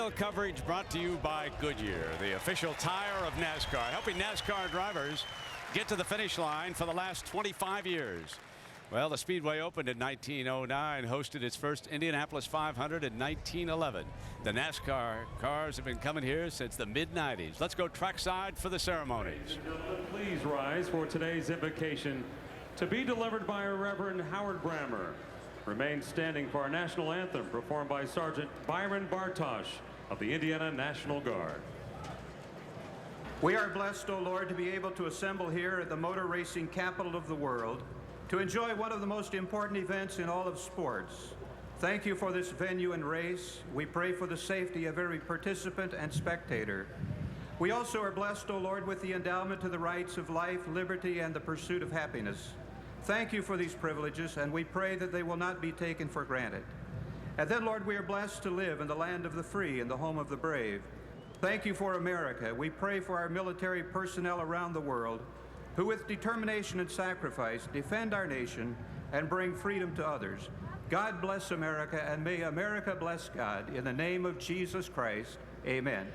Oil coverage brought to you by Goodyear, the official tire of NASCAR, helping NASCAR drivers get to the finish line for the last 25 years. Well, the Speedway opened in 1909, hosted its first Indianapolis 500 in 1911. The NASCAR cars have been coming here since the mid-90s. Let's go trackside for the ceremonies. Please rise for today's invocation to be delivered by Reverend Howard Brammer. Remain standing for our national anthem performed by Sergeant Byron Bartosh of the Indiana National Guard. We are blessed, O Lord, to be able to assemble here at the motor racing capital of the world to enjoy one of the most important events in all of sports. Thank you for this venue and race. We pray for the safety of every participant and spectator. We also are blessed, O Lord, with the endowment to the rights of life, liberty, and the pursuit of happiness. Thank you for these privileges, and we pray that they will not be taken for granted. And then, Lord, we are blessed to live in the land of the free and the home of the brave. Thank you for America. We pray for our military personnel around the world who with determination and sacrifice defend our nation and bring freedom to others. God bless America, and may America bless God. In the name of Jesus Christ, amen.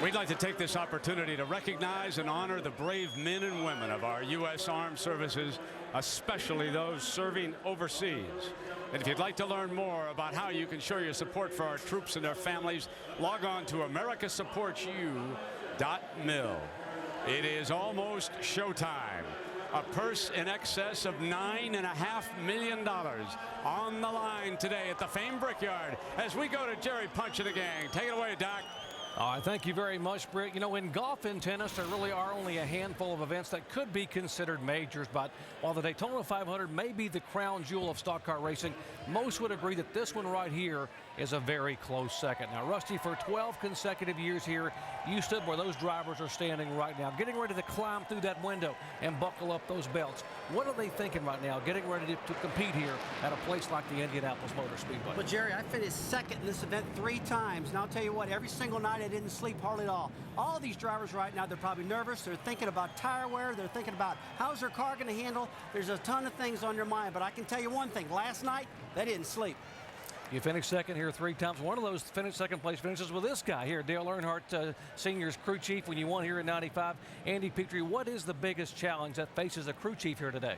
We'd like to take this opportunity to recognize and honor the brave men and women of our U.S. Armed Services, especially those serving overseas. And if you'd like to learn more about how you can show your support for our troops and their families, log on to americasupportsyou.mil. It is almost showtime. A purse in excess of $9.5 million on the line today at the famed Brickyard as we go to Jerry Punch and the gang. Take it away, Doc. All right, thank you very much, Britt. You know, in golf and tennis, there really are only a handful of events that could be considered majors, but while the Daytona 500 may be the crown jewel of stock car racing, most would agree that this one right here is a very close second. Now, Rusty, for 12 consecutive years here, you stood where those drivers are standing right now, getting ready to climb through that window and buckle up those belts. What are they thinking right now, getting ready to compete here at a place like the Indianapolis Motor Speedway? Well, Jerry, I finished second in this event 3 times, and I'll tell you what, every single night I didn't sleep hardly at all. All of these drivers right now, they're probably nervous. They're thinking about tire wear. They're thinking about how's their car going to handle. There's a ton of things on their mind, but I can tell you one thing. Last night, they didn't sleep. You finished second here 3 times. One of those second place finishes with this guy here, Dale Earnhardt, Senior's crew chief when you won here in '95. Andy Petrie, what is the biggest challenge that faces a crew chief here today?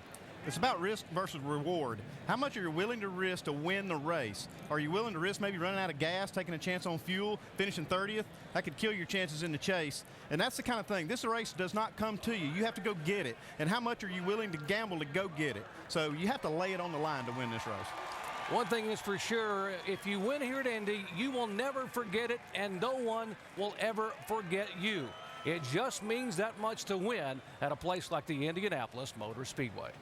It's about risk versus reward. How much are you willing to risk to win the race? Are you willing to risk maybe running out of gas, taking a chance on fuel, finishing 30th? That could kill your chances in the chase. And that's the kind of thing. This race does not come to you. You have to go get it. And how much are you willing to gamble to go get it? So you have to lay it on the line to win this race. One thing is for sure, if you win here at Indy, you will never forget it, and no one will ever forget you. It just means that much to win at a place like the Indianapolis Motor Speedway.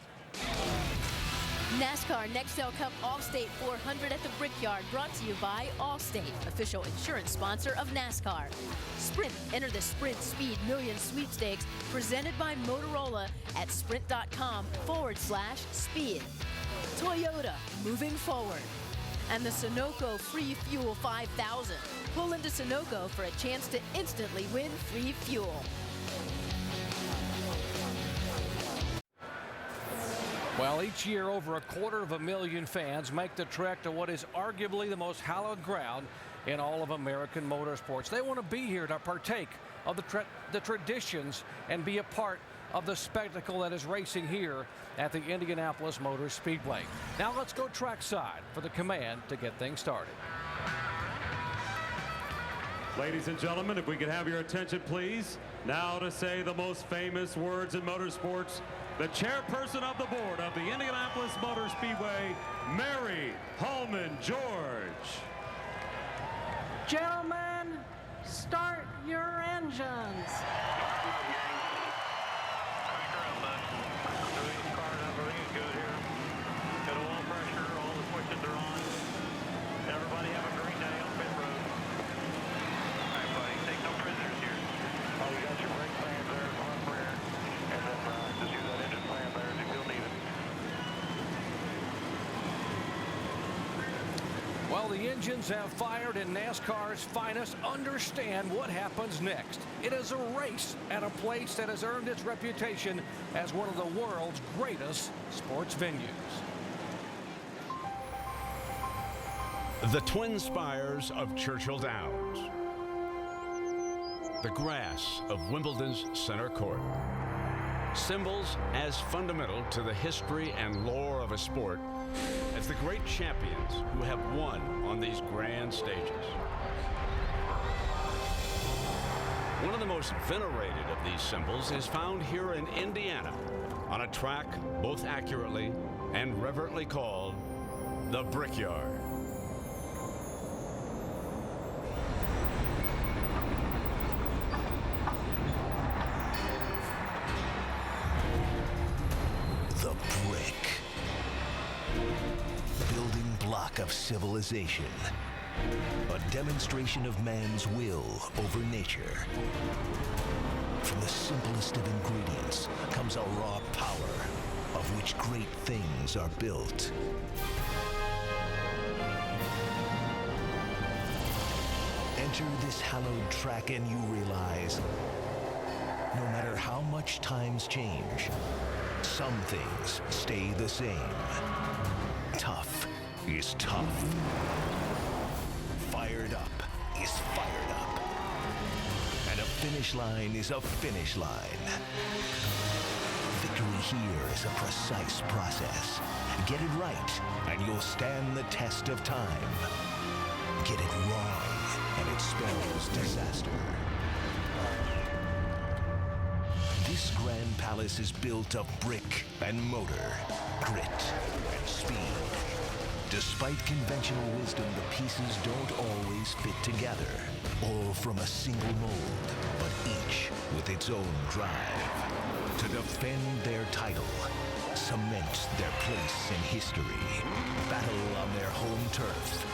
NASCAR Nextel Cup Allstate 400 at the Brickyard, brought to you by Allstate, official insurance sponsor of NASCAR. Sprint. Enter the Sprint Speed Million Sweepstakes presented by Motorola at sprint.com/speed. Toyota, moving forward. And the Sunoco Free Fuel 5000. Pull into Sunoco for a chance to instantly win free fuel. Well, each year over 250,000 fans make the trek to what is arguably the most hallowed ground in all of American motorsports. They want to be here to partake of the traditions and be a part of the spectacle that is racing here at the Indianapolis Motor Speedway. Now let's go trackside for the command to get things started. Ladies and gentlemen, if we could have your attention, please. Now to say the most famous words in motorsports, the chairperson of the board of the Indianapolis Motor Speedway, Mary Holman George. Gentlemen, start your engines. Well, the engines have fired and NASCAR's finest understand what happens next. It is a race at a place that has earned its reputation as one of the world's greatest sports venues. The twin spires of Churchill Downs. The grass of Wimbledon's center court. Symbols as fundamental to the history and lore of a sport as the great champions who have won on these grand stages. One of the most venerated of these symbols is found here in Indiana on a track both accurately and reverently called the Brickyard. The brick. Building block of civilization. A demonstration of man's will over nature. From the simplest of ingredients comes a raw power of which great things are built. Enter this hallowed track and you realize, no matter how much times change, some things stay the same. Tough is tough. Fired up is fired up. And a finish line is a finish line. Victory here is a precise process. Get it right, and you'll stand the test of time. Get it wrong, and it spells disaster. This grand palace is built of brick and motor, grit and speed. Despite conventional wisdom, the pieces don't always fit together, all from a single mold, but each with its own drive. To defend their title, cement their place in history, battle on their home turf,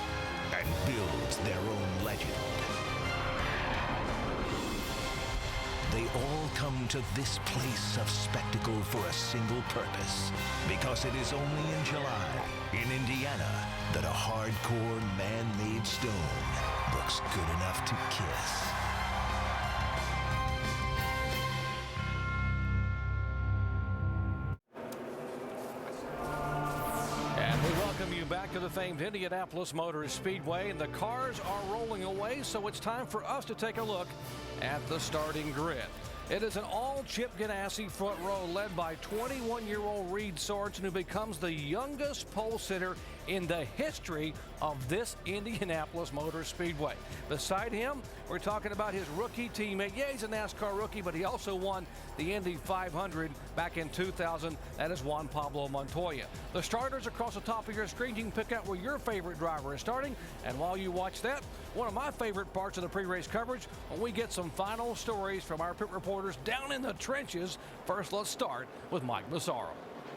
and build their own legend. They all come to this place of spectacle for a single purpose, because it is only in July, in Indiana, that a hardcore man-made stone looks good enough to kiss. And we welcome you back to the famed Indianapolis Motor Speedway, and the cars are rolling away, so it's time for us to take a look at the starting grid. It is an all-Chip Ganassi front row led by 21-year-old Reed Sorensen, who becomes the youngest pole sitter in the history of this Indianapolis Motor Speedway. Beside him, we're talking about his rookie teammate. Yeah, he's a NASCAR rookie, but he also won the Indy 500 back in 2000. That is Juan Pablo Montoya. The starters across the top of your screen, you can pick out where your favorite driver is starting. And while you watch that, one of my favorite parts of the pre-race coverage, when we get some final stories from our pit reporters down in the trenches. First, let's start with Mike Massaro.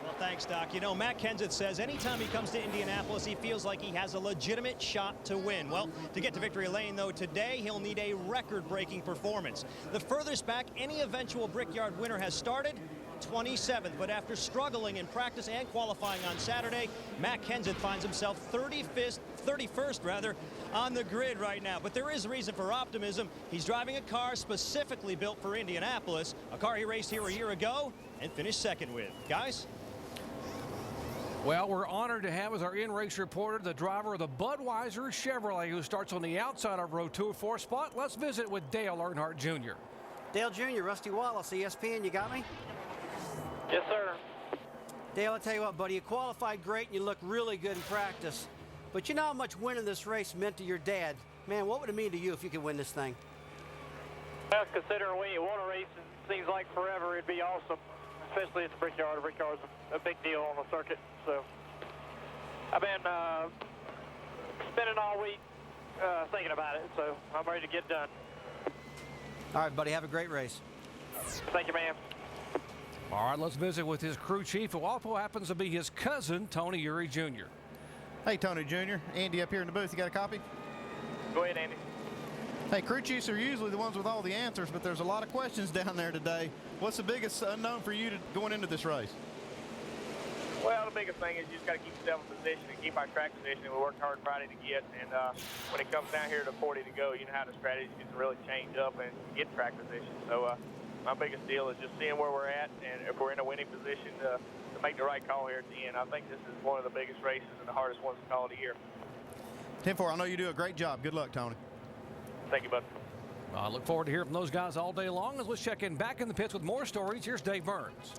Well, thanks, Doc. You know, Matt Kenseth says anytime he comes to Indianapolis, he feels like he has a legitimate shot to win. Well, to get to victory lane, though, today he'll need a record-breaking performance. The furthest back any eventual Brickyard winner has started 27th. But after struggling in practice and qualifying on Saturday, Matt Kenseth finds himself 31st rather, on the grid right now. But there is reason for optimism. He's driving a car specifically built for Indianapolis, a car he raced here a year ago and finished second with. Guys? Well, we're honored to have as our in-race reporter the driver of the Budweiser Chevrolet, who starts on the outside of row 204 spot. Let's visit with Dale Earnhardt Jr. Dale Jr., Rusty Wallace, ESPN, you got me? Yes, sir. Dale, I'll tell you what, buddy, you qualified great and you look really good in practice. But you know how much winning this race meant to your dad. Man, what would it mean to you if you could win this thing? Well, considering when you won a race, it seems like forever. It'd be awesome, especially at the Brickyard. The Brickyard's a big deal on the circuit. So I've been spending all week thinking about it, so I'm ready to get done. All right, buddy, have a great race. Thank you, ma'am. All right, let's visit with his crew chief, who also happens to be his cousin, Tony Uri Jr. Hey, Tony Jr. Andy up here in the booth. You got a copy? Go ahead, Andy. Hey, crew chiefs are usually the ones with all the answers, but there's a lot of questions down there today. What's the biggest unknown for you going into this race? Well, the biggest thing is you just got to keep yourself in position and keep our track position. We worked hard Friday to get, and when it comes down here to 40 to go, you know how the strategy can really change up and get track position. So my biggest deal is just seeing where we're at, and if we're in a winning position to make the right call here at the end. I think this is one of the biggest races and the hardest ones to call of the year. 10-4, I know you do a great job. Good luck, Tony. Thank you, bud. I look forward to hearing from those guys all day long. As let's check in back in the pits with more stories. Here's Dave Burns.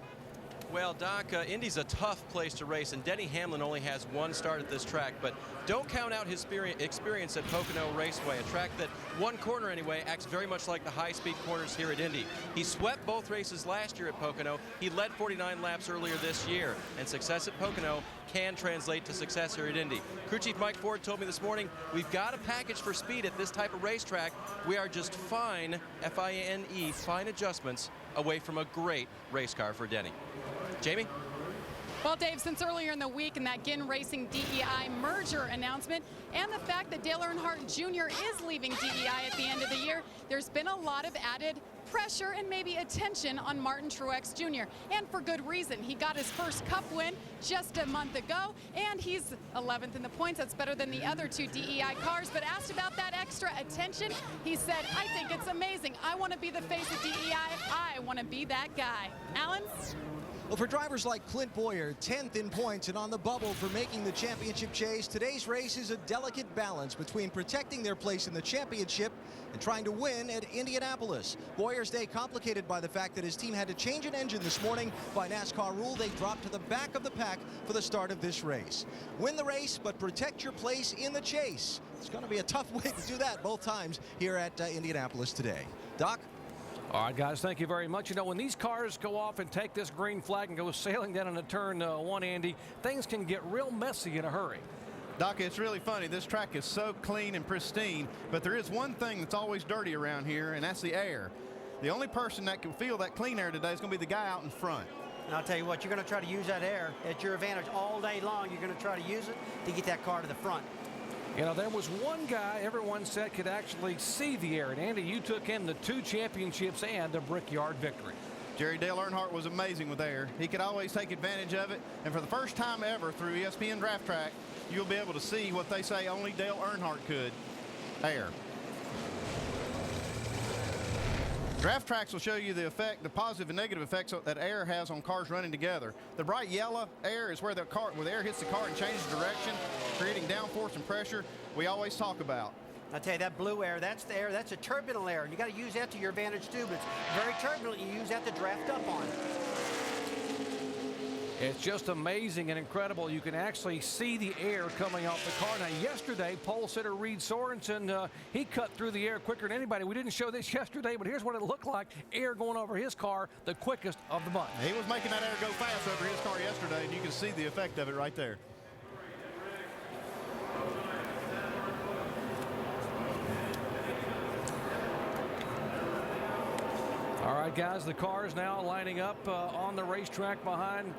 Well, Doc, Indy's a tough place to race, and Denny Hamlin only has one start at this track, but don't count out his experience at Pocono Raceway, a track that one corner anyway acts very much like the high-speed corners here at Indy. He swept both races last year at Pocono. He led 49 laps earlier this year, and success at Pocono can translate to success here at Indy. Crew Chief Mike Ford told me this morning, we've got a package for speed at this type of racetrack. We are just fine, F-I-N-E, fine adjustments away from a great race car for Denny. Jamie? Well, Dave, since earlier in the week in that Ginn Racing DEI merger announcement and the fact that Dale Earnhardt Jr. is leaving DEI at the end of the year, there's been a lot of added pressure and maybe attention on Martin Truex Jr. And for good reason. He got his first Cup win just a month ago, and he's 11th in the points. That's better than the other two DEI cars. But asked about that extra attention, he said, I think it's amazing. I want to be the face of DEI. I want to be that guy. Alan? Well, for drivers like Clint Boyer, 10th in points and on the bubble for making the championship chase, today's race is a delicate balance between protecting their place in the championship and trying to win at Indianapolis. Boyer's day complicated by the fact that his team had to change an engine this morning. By NASCAR rule, they dropped to the back of the pack for the start of this race. Win the race, but protect your place in the chase. It's going to be a tough way to do that both times here at Indianapolis today. Doc? All right, guys, thank you very much. You know, when these cars go off and take this green flag and go sailing down into turn one, Andy, things can get real messy in a hurry. Doc, it's really funny. This track is so clean and pristine, but there is one thing that's always dirty around here, and that's the air. The only person that can feel that clean air today is going to be the guy out in front. And I'll tell you what, you're going to try to use that air at your advantage all day long. You're going to try to use it to get that car to the front. You know, there was one guy everyone said could actually see the air. And, Andy, you took him the 2 championships and a Brickyard victory. Jerry Dale Earnhardt was amazing with air. He could always take advantage of it. And for the first time ever through ESPN Draft Track, you'll be able to see what they say only Dale Earnhardt could, air. Draft tracks will show you the effect, the positive and negative effects that air has on cars running together. The bright yellow air is where the air hits the car and changes direction, creating downforce and pressure we always talk about. I tell you, that blue air, that's the air, that's a turbulent air. You got to use that to your advantage too, but it's very turbulent. You use that to draft up on. It's just amazing and incredible. You can actually see the air coming off the car. Now, yesterday, pole sitter Reed Sorensen, he cut through the air quicker than anybody. We didn't show this yesterday, but here's what it looked like. Air going over his car, the quickest of the bunch. He was making that air go fast over his car yesterday, and you can see the effect of it right there. All right, guys, the cars now lining up on the racetrack behind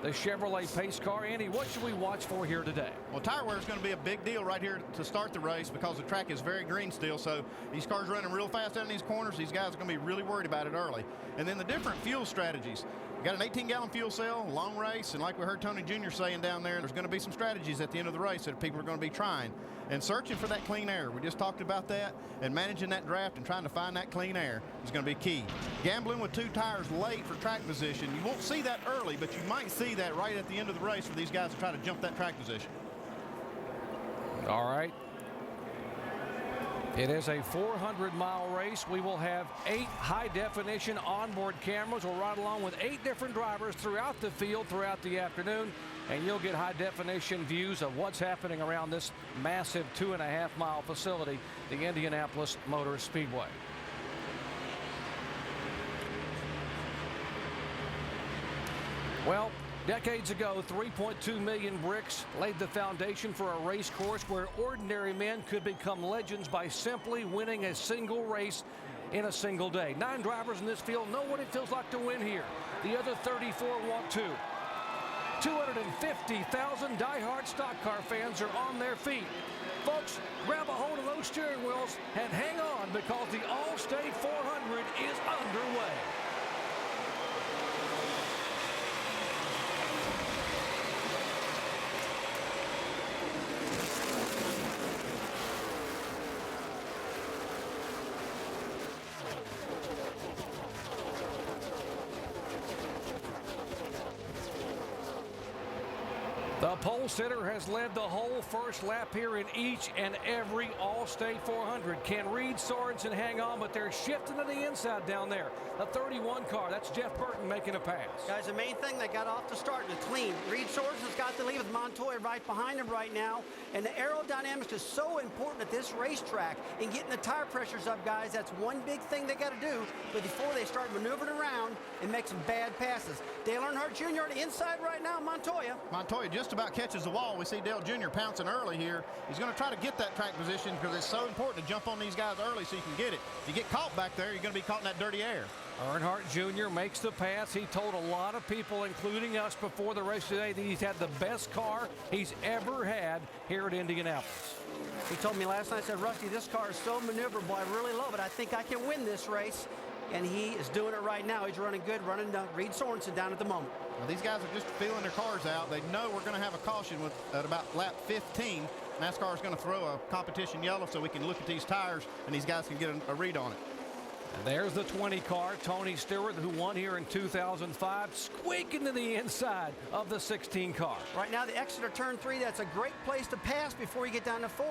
the Chevrolet pace car. Andy, what should we watch for here today? Well, tire wear is going to be a big deal right here to start the race because the track is very green still. So these cars running real fast down these corners. These guys are going to be really worried about it early. And then the different fuel strategies. You got an 18-gallon fuel cell, long race, and like we heard Tony Jr. saying down there, there's going to be some strategies at the end of the race that people are going to be trying and searching for that clean air. We just talked about that, and managing that draft and trying to find that clean air is going to be key. Gambling with 2 tires late for track position, you won't see that early, but you might see that right at the end of the race for these guys to try to jump that track position. All right. It is a 400-mile race. We will have 8 high-definition onboard cameras. We'll ride along with 8 different drivers throughout the field throughout the afternoon, and you'll get high-definition views of what's happening around this massive 2.5-mile facility, the Indianapolis Motor Speedway. Well, decades ago, 3.2 million bricks laid the foundation for a race course where ordinary men could become legends by simply winning a single race in a single day. 9 drivers in this field know what it feels like to win here. The other 34 want to. 250,000 diehard stock car fans are on their feet. Folks, grab a hold of those steering wheels and hang on, because the Allstate 400 is underway. The pole sitter has led the whole first lap here in each and every Allstate 400. Can Reed Sorensen hang on, but they're shifting to the inside down there. The 31 car, that's Jeff Burton making a pass. Guys, the main thing, they got off the start to clean. Reed Sorensen's got the lead with Montoya right behind him right now. And the aerodynamics is so important at this racetrack in getting the tire pressures up, guys. That's one big thing they got to do before they start maneuvering around and make some bad passes. Dale Earnhardt Jr. on the inside right now, Montoya. Montoya just about catches the wall. We see Dale Jr. pouncing early here. He's going to try to get that track position because it's so important to jump on these guys early so you can get it. If you get caught back there, you're going to be caught in that dirty air. Earnhardt Jr. makes the pass. He told a lot of people, including us before the race today, that he's had the best car he's ever had here at Indianapolis. He told me last night, said, Rusty, this car is so maneuverable. I really love it. I think I can win this race. And he is doing it right now. He's running good, running down Reed Sorensen down at the moment. Well, these guys are just feeling their cars out. They know we're going to have a caution at about lap 15. NASCAR is going to throw a competition yellow so we can look at these tires and these guys can get a read on it. And there's the 20 car, Tony Stewart, who won here in 2005, squeaking to the inside of the 16 car. Right now, the exit of turn 3, that's a great place to pass before you get down to 4.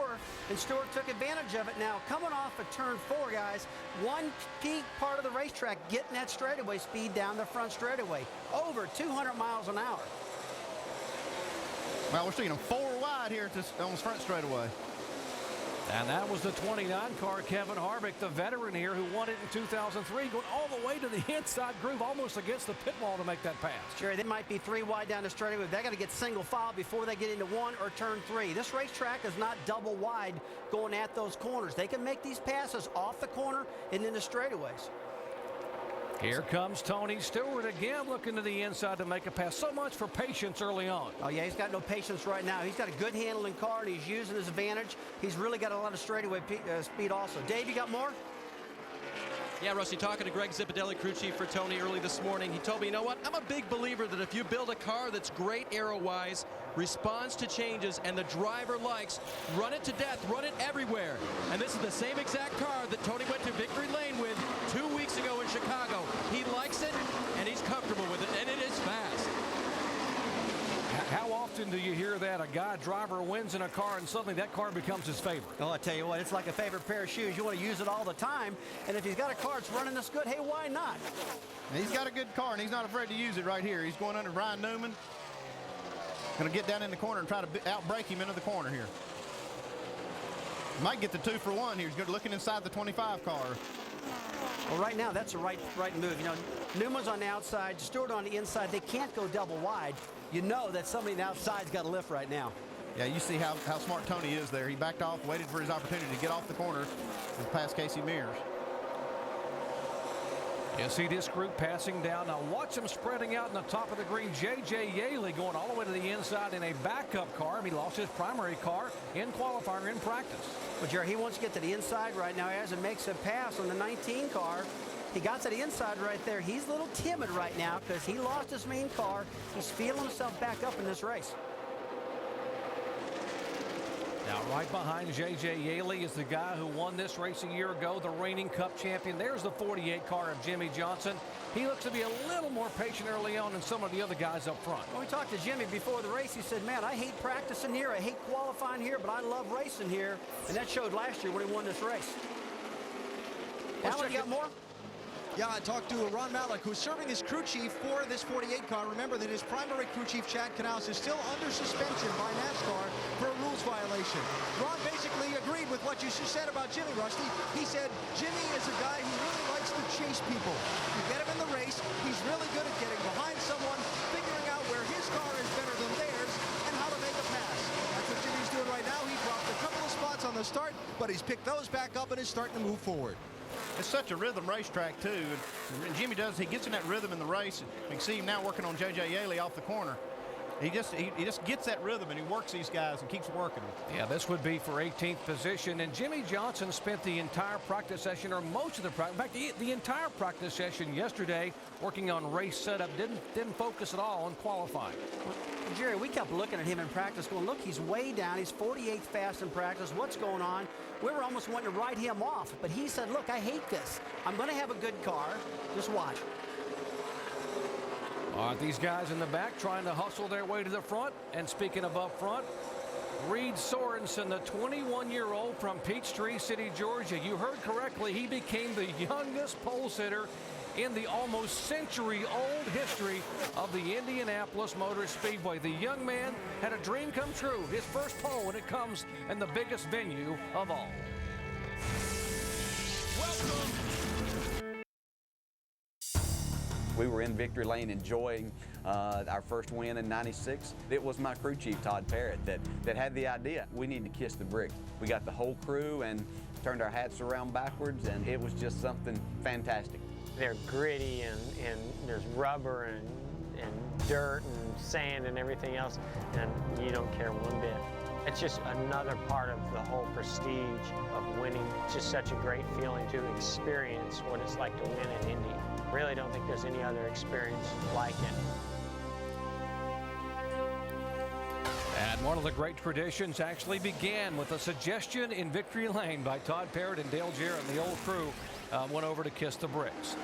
And Stewart took advantage of it. Now, coming off of turn 4, guys, one key part of the racetrack, getting that straightaway speed down the front straightaway, over 200 miles an hour. Well, we're seeing them 4 wide here on this front straightaway. And that was the 29 car, Kevin Harvick, the veteran here, who won it in 2003, going all the way to the inside groove, almost against the pit wall to make that pass. Jerry, they might be 3 wide down the straightaway. They got to get single file before they get into 1 or turn 3. This racetrack is not double wide going at those corners. They can make these passes off the corner and in the straightaways. Here comes Tony Stewart again, looking to the inside to make a pass. So much for patience early on. Oh, yeah, he's got no patience right now. He's got a good handling car, and he's using his advantage. He's really got a lot of straightaway speed also. Dave, you got more? Yeah, Rusty, talking to Greg Zipadelli, crew chief for Tony early this morning, he told me, you know what, I'm a big believer that if you build a car that's great aero-wise, responds to changes, and the driver likes, run it to death, run it everywhere. And this is the same exact car that Tony went to victory lane with 2 weeks ago in Chicago. He likes it, and he's comfortable with it, and it is fast. How often do you hear that a driver wins in a car and suddenly that car becomes his favorite? Oh, I tell you what, it's like a favorite pair of shoes. You want to use it all the time. And if he's got a car that's running this good, hey, why not? He's got a good car, and he's not afraid to use it right here. He's going under Brian Newman. Going to get down in the corner and try to outbrake him into the corner here. Might get the 2 for 1 here. He's good looking inside the 25 car. Well, right now, that's a right move. You know, Newman's on the outside, Stewart on the inside. They can't go double wide. You know that somebody on the outside's got a lift right now. Yeah, you see how smart Tony is there. He backed off, waited for his opportunity to get off the corner and pass Casey Mears. You see this group passing down. Now watch them spreading out in the top of the green. J.J. Yaley going all the way to the inside in a backup car. He lost his primary car in qualifier in practice. But Jerry, he wants to get to the inside right now as it makes a pass on the 19 car. He got to the inside right there. He's a little timid right now because he lost his main car. He's feeling himself back up in this race. Now, right behind J.J. Yaley is the guy who won this race a year ago, the reigning Cup champion. There's the 48 car of Jimmie Johnson. He looks to be a little more patient early on than some of the other guys up front. When we talked to Jimmie before the race, he said, man, I hate practicing here. I hate qualifying here, but I love racing here. And that showed last year when he won this race. Alan, you got more? Yeah, I talked to Ron Malik, who's serving as crew chief for this 48 car. Remember that his primary crew chief, Chad Canals, is still under suspension by NASCAR for a rules violation. Ron basically agreed with what you just said about Jimmie, Rusty. He said Jimmie is a guy who really likes to chase people. You get him in the race, he's really good at getting behind someone, figuring out where his car is better than theirs, and how to make a pass. That's what Jimmie's doing right now. He dropped a couple of spots on the start, but he's picked those back up and is starting to move forward. It's such a rhythm racetrack, too. And Jimmie he gets in that rhythm in the race. You can see him now working on J.J. Yaley off the corner. He just gets that rhythm, and he works these guys and keeps working them. Yeah, this would be for 18th position. And Jimmie Johnson spent the entire practice session, or most of the practice, in fact, the entire practice session yesterday working on race setup. Didn't focus at all on qualifying. Well, Jerry, we kept looking at him in practice going, look, he's way down. He's 48th fast in practice. What's going on? We were almost wanting to write him off. But he said, look, I hate this. I'm going to have a good car. Just watch. All right, these guys in the back trying to hustle their way to the front. And speaking of up front, Reed Sorensen, the 21-year-old from Peachtree City, Georgia. You heard correctly. He became the youngest pole sitter in the almost century-old history of the Indianapolis Motor Speedway. The young man had a dream come true. His first pole, and it comes in the biggest venue of all. Welcome. We were in victory lane enjoying our first win in '96. It was my crew chief, Todd Parrott, that had the idea. We need to kiss the brick. We got the whole crew and turned our hats around backwards, and it was just something fantastic. They're gritty, and there's rubber and dirt and sand and everything else, and you don't care one bit. It's just another part of the whole prestige of winning. It's just such a great feeling to experience what it's like to win at Indy. Really don't think there's any other experience like it. And one of the great traditions actually began with a suggestion in victory lane by Todd Parrott and Dale Jarrett, and the old crew went over to kiss the bricks.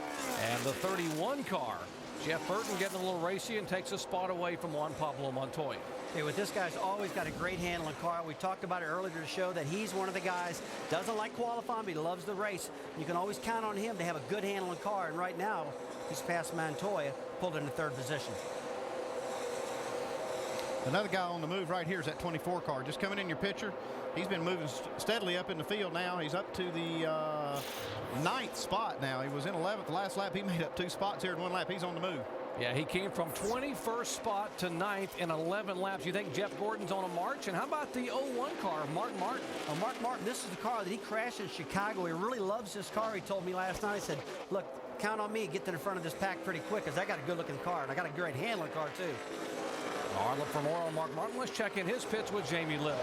And the 31 car, Jeff Burton getting a little racy and takes a spot away from Juan Pablo Montoya. Hey, with this guy's always got a great handling car. We talked about it earlier to show that he's one of the guys, doesn't like qualifying, but he loves the race. You can always count on him to have a good handling car, and right now, he's past Montoya, pulled into third position. Another guy on the move right here is that 24 car. Just coming in your picture. He's been moving steadily up in the field now. He's up to the 9th spot now. He was in 11th last lap. He made up 2 spots here in 1 lap. He's on the move. Yeah, he came from 21st spot to 9th in 11 laps. You think Jeff Gordon's on a march? And how about the 01 car of Mark Martin? Well, Mark Martin, this is the car that he crashed in Chicago. He really loves this car. He told me last night, he said, look, count on me, get to the front of this pack pretty quick because I got a good-looking car, and I got a great handling car, too. All right, look for more on Mark Martin. Let's check in his pits with Jamie Little.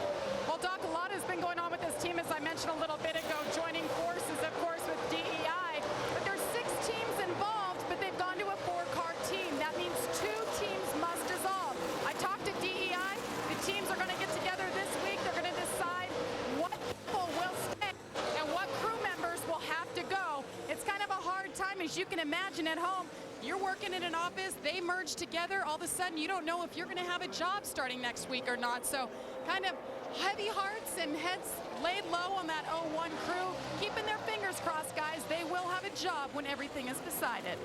Well, Doc, a lot has been going on with this team, as I mentioned a little bit ago, joining forces, of course, with DEI. But there's 6 teams involved, but they've gone to a 4-car team. That means 2 teams must dissolve. I talked to DEI. The teams are going to get together this week. They're going to decide what people will stay and what crew members will have to go. It's kind of a hard time, as you can imagine, at home. You're working in an office, they merge together, all of a sudden you don't know if you're going to have a job starting next week or not. So kind of heavy hearts and heads laid low on that 01 crew, keeping their fingers crossed, guys. They will have a job when everything is decided.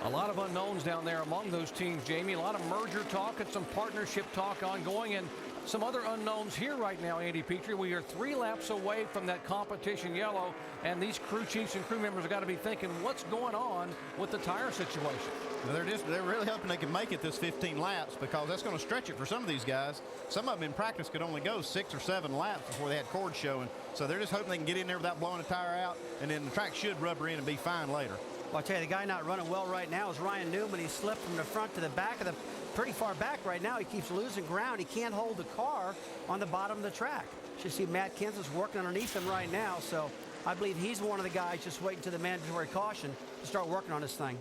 A lot of unknowns down there among those teams, Jamie. A lot of merger talk and some partnership talk ongoing, and some other unknowns here right now, Andy Petrie. We are 3 laps away from that competition yellow, and these crew chiefs and crew members have got to be thinking, what's going on with the tire situation? They're really hoping they can make it this 15 laps because that's going to stretch it for some of these guys. Some of them in practice could only go 6 or 7 laps before they had cords showing. So they're just hoping they can get in there without blowing a tire out, and then the track should rubber in and be fine later. Well, I'll tell you, the guy not running well right now is Ryan Newman. He slipped from the front to the back of the pretty far back right now. He keeps losing ground. He can't hold the car on the bottom of the track. You see Matt Kenseth's working underneath him right now. So I believe he's one of the guys just waiting to the mandatory caution to start working on this thing.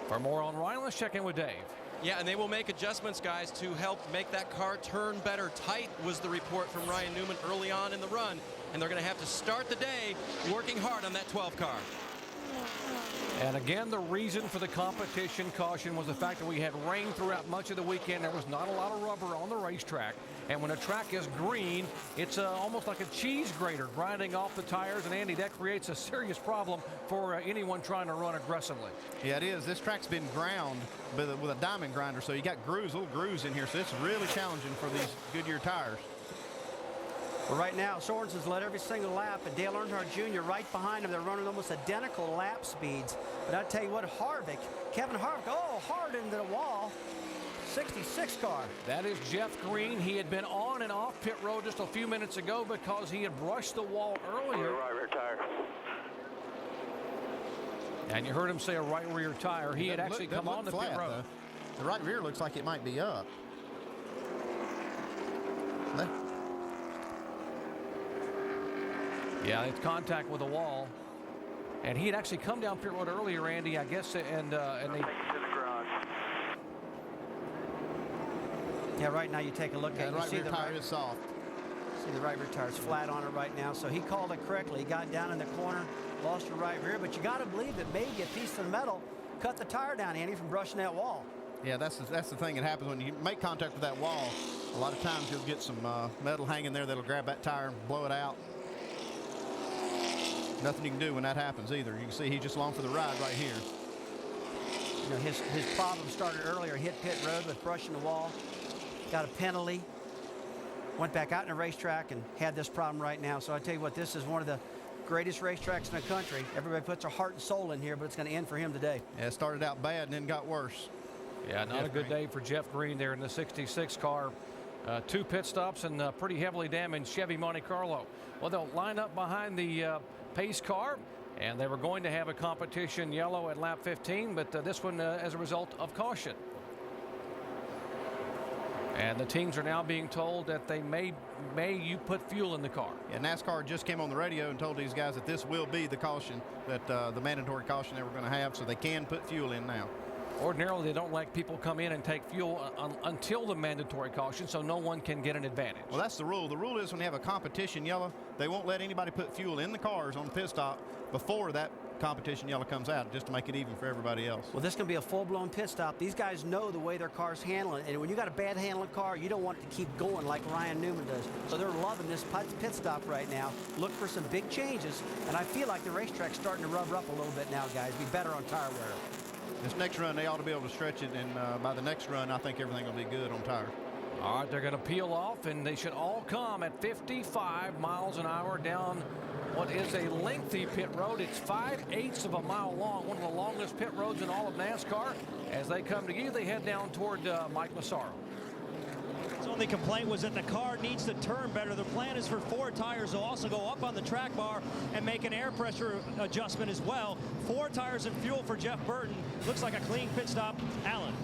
For more on Ryan, let's check in with Dave. Yeah, and they will make adjustments, guys, to help make that car turn better. Tight was the report from Ryan Newman early on in the run, and they're going to have to start the day working hard on that 12 car. And again, the reason for the competition caution was the fact that we had rain throughout much of the weekend. There was not a lot of rubber on the racetrack. And when a track is green, it's almost like a cheese grater grinding off the tires. And, Andy, that creates a serious problem for anyone trying to run aggressively. Yeah, it is. This track's been ground with a diamond grinder, so you got grooves, little grooves in here. So it's really challenging for these Goodyear tires. Well, right now, Sorensen's led every single lap, and Dale Earnhardt Jr. right behind him. They're running almost identical lap speeds. But I tell you what, Kevin Harvick, hard into the wall. 66 car. That is Jeff Green. He had been on and off pit road just a few minutes ago because he had brushed the wall earlier. Right rear tire. And you heard him say a right rear tire. He had actually come on the pit road. The right rear looks like it might be up. Yeah, it's contact with the wall. And he had actually come down pit road earlier, Andy, I guess, and they... Yeah, right now you take a look at it. The right rear tire is soft. See the right rear tire is flat on it right now. So he called it correctly. He got down in the corner, lost the right rear. But you got to believe that maybe a piece of the metal cut the tire down, Andy, from brushing that wall. Yeah, that's the thing that happens when you make contact with that wall. A lot of times you'll get some metal hanging there that'll grab that tire and blow it out. Nothing you can do when that happens either. You can see he's just along for the ride right here. You know, his problem started earlier. Hit pit road with brushing the wall. Got a penalty. Went back out in the racetrack and had this problem right now. So I tell you what, this is one of the greatest racetracks in the country. Everybody puts their heart and soul in here, but it's going to end for him today. Yeah, it started out bad and then got worse. Yeah, not a good day for Jeff Green there in the 66 car. 2 pit stops and pretty heavily damaged Chevy Monte Carlo. Well, they'll line up behind the pace car, and they were going to have a competition yellow at lap 15, but this one as a result of caution. And the teams are now being told that they may you put fuel in the car. Yeah, NASCAR just came on the radio and told these guys that this will be the caution, that the mandatory caution they were going to have, so they can put fuel in now. Ordinarily, they don't let people come in and take fuel until the mandatory caution, so no one can get an advantage. Well, that's the rule. The rule is when you have a competition yellow, they won't let anybody put fuel in the cars on the pit stop before that competition yellow comes out, just to make it even for everybody else. Well, this is going to be a full-blown pit stop. These guys know the way their car's handling, and when you got a bad handling car, you don't want it to keep going like Ryan Newman does. So they're loving this pit stop right now. Look for some big changes, and I feel like the racetrack's starting to rubber up a little bit now, guys. Be better on tire wear. This next run, they ought to be able to stretch it, and by the next run, I think everything will be good on tire. All right, they're going to peel off, and they should all come at 55 miles an hour down what is a lengthy pit road. It's 5/8 of a mile long, one of the longest pit roads in all of NASCAR. As they come together, they head down toward Mike Massaro. His only complaint was that the car needs to turn better. The plan is for 4 tires to also go up on the track bar and make an air pressure adjustment as well. 4 tires and fuel for Jeff Burton. Looks like a clean pit stop. Alan.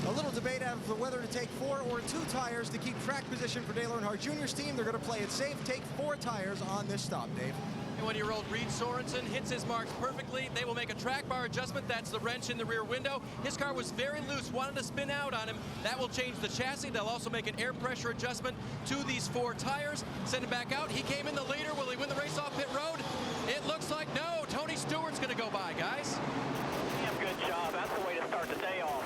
A little debate as to whether to take 4 or 2 tires to keep track position for Dale Earnhardt Jr.'s team. They're going to play it safe. Take 4 tires on this stop, Dave. 21-year-old Reed Sorensen hits his marks perfectly. They will make a track bar adjustment. That's the wrench in the rear window. His car was very loose, wanted to spin out on him. That will change the chassis. They'll also make an air pressure adjustment to these 4 tires. Send him back out. He came in the leader. Will he win the race off pit road? It looks like no. Tony Stewart's going to go by, guys. Damn good job. That's the way to start the day off.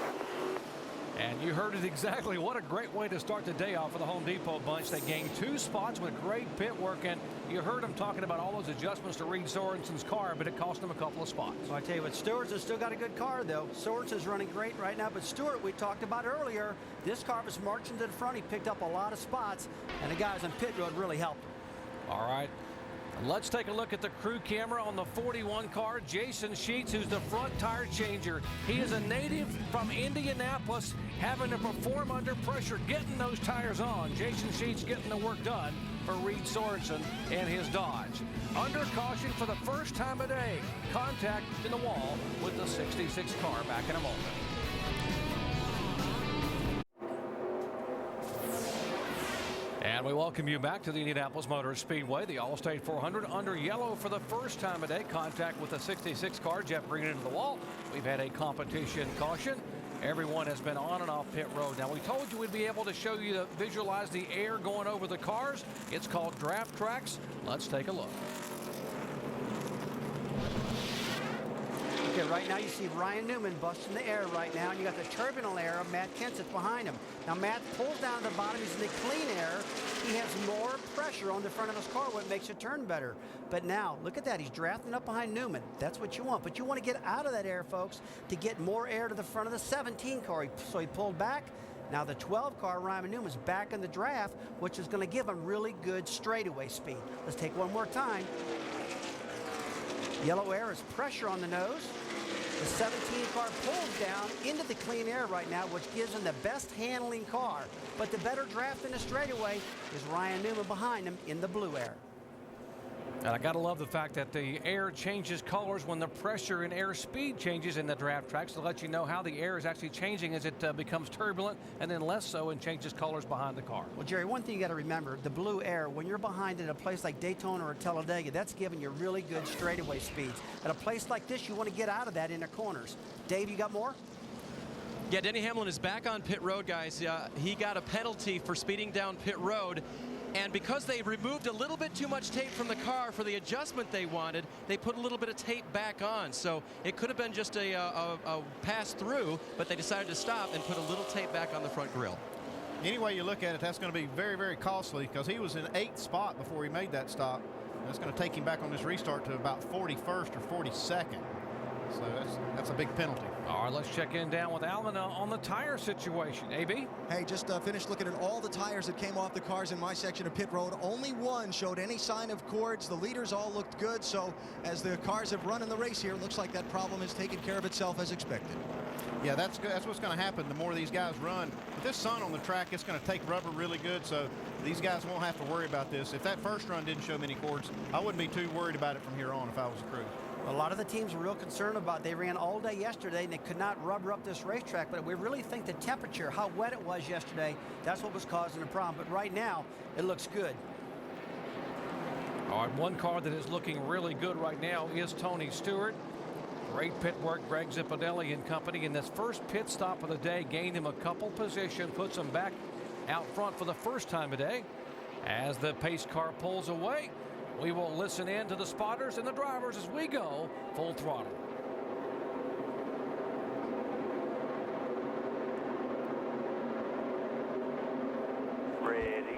And you heard it exactly. What a great way to start the day off for the Home Depot bunch. They gained 2 spots with great pit work, and you heard them talking about all those adjustments to Reed Sorensen's car, but it cost them a couple of spots. So I tell you what, Stewart's still got a good car, though. Sorensen's running great right now, but Stewart, we talked about earlier, this car was marching to the front. He picked up a lot of spots, and the guys on pit road really helped him. All right. Let's take a look at the crew camera on the 41 car. Jason Sheets, who's the front tire changer. He is a native from Indianapolis, having to perform under pressure, getting those tires on. Jason Sheets getting the work done for Reed Sorensen and his Dodge. Under caution for the first time of day. Contact in the wall with the 66 car. Back in a moment. And And we welcome you back to the Indianapolis Motor Speedway. The Allstate 400 under yellow for the first time today. Contact with the 66 car. Jeff bringing it into the wall. We've had a competition caution. Everyone has been on and off pit road. Now, we told you we'd be able to show you, visualize the air going over the cars. It's called draft tracks. Let's take a look. Okay, right now you see Ryan Newman busting the air right now, and you got the turbulent air of Matt Kenseth behind him. Now Matt pulls down to the bottom, he's in the clean air. He has more pressure on the front of his car, what makes it turn better. But now, look at that, he's drafting up behind Newman. That's what you want, but you want to get out of that air, folks, to get more air to the front of the 17 car. So he pulled back. Now the 12 car, Ryan Newman's back in the draft, which is going to give him really good straightaway speed. Let's take one more time. Yellow air is pressure on the nose. The 17 car pulls down into the clean air right now, which gives him the best handling car. But the better draft in the straightaway is Ryan Newman behind him in the blue air. And I got to love the fact that the air changes colors when the pressure and air speed changes in the draft tracks to let you know how the air is actually changing as it becomes turbulent and then less so and changes colors behind the car. Well, Jerry, one thing you got to remember, the blue air, when you're behind at a place like Daytona or Talladega, that's giving you really good straightaway speeds. At a place like this, you want to get out of that in the corners. Dave, you got more? Yeah, Denny Hamlin is back on pit road, guys. He got a penalty for speeding down pit road. And because they removed a little bit too much tape from the car for the adjustment they wanted, they put a little bit of tape back on. So it could have been just a pass through, but they decided to stop and put a little tape back on the front grille. Any way you look at it, that's going to be very, very costly because he was in 8th spot before he made that stop. And that's going to take him back on this restart to about 41st or 42nd. So that's a big penalty. All right, let's check in down with Alan on the tire situation. AB? Hey, just finished looking at all the tires that came off the cars in my section of pit road. Only one showed any sign of cords. The leaders all looked good. So as the cars have run in the race here, it looks like that problem has taken care of itself as expected. Yeah, that's good. That's what's going to happen the more these guys run. With this sun on the track, it's going to take rubber really good, so these guys won't have to worry about this. If that first run didn't show many cords, I wouldn't be too worried about it from here on if I was a crew. A lot of the teams were real concerned about, they ran all day yesterday and they could not rubber up this racetrack, but we really think the temperature, how wet it was yesterday, that's what was causing the problem. But right now, it looks good. All right, one car that is looking really good right now is Tony Stewart. Great pit work, Greg Zipadelli and company. In this first pit stop of the day, gained him a couple position, puts him back out front for the first time today. As the pace car pulls away, we will listen in to the spotters and the drivers as we go full throttle. Ready.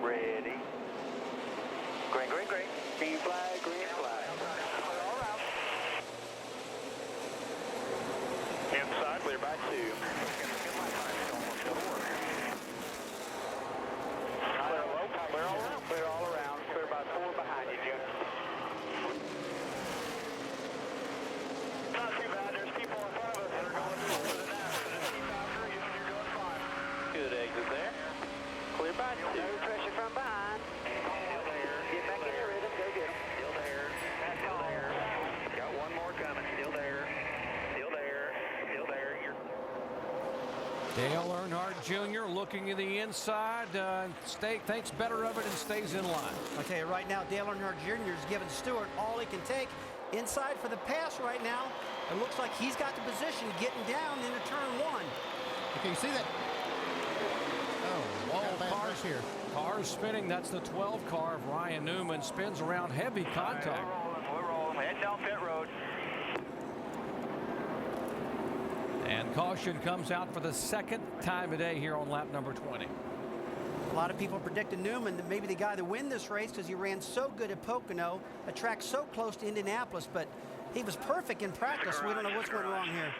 Ready. Green, green, green. Green flag, green flag. Inside, clear by 2. Clear all around. Clear by 4 behind you, June. Not too bad. There's people in front of us that are going for the NASCAR. So just keep after it. You're doing fine. Good exit there. Clear by 2. No pressure from behind. Still there. Get back in your rhythm. Go get him. Still there. Still there. Got one more coming. Still there. Still there. Still there. Dale Earnhardt Jr. looking to the inside, thinks better of it and stays in line. I'll tell you right now, Dale Earnhardt Jr. is giving Stewart all he can take. Inside for the pass right now. It looks like he's got the position getting down into turn 1. Okay, you see that? Oh, whoa, cars here. Cars spinning. That's the 12 car of Ryan Newman. Spins around, heavy contact. Right, we're rolling. Heading down pit road. And caution comes out for the second time today here on lap number 20. A lot of people predicted Newman that maybe the guy to win this race because he ran so good at Pocono, a track so close to Indianapolis, but he was perfect in practice. We don't know what's going wrong here.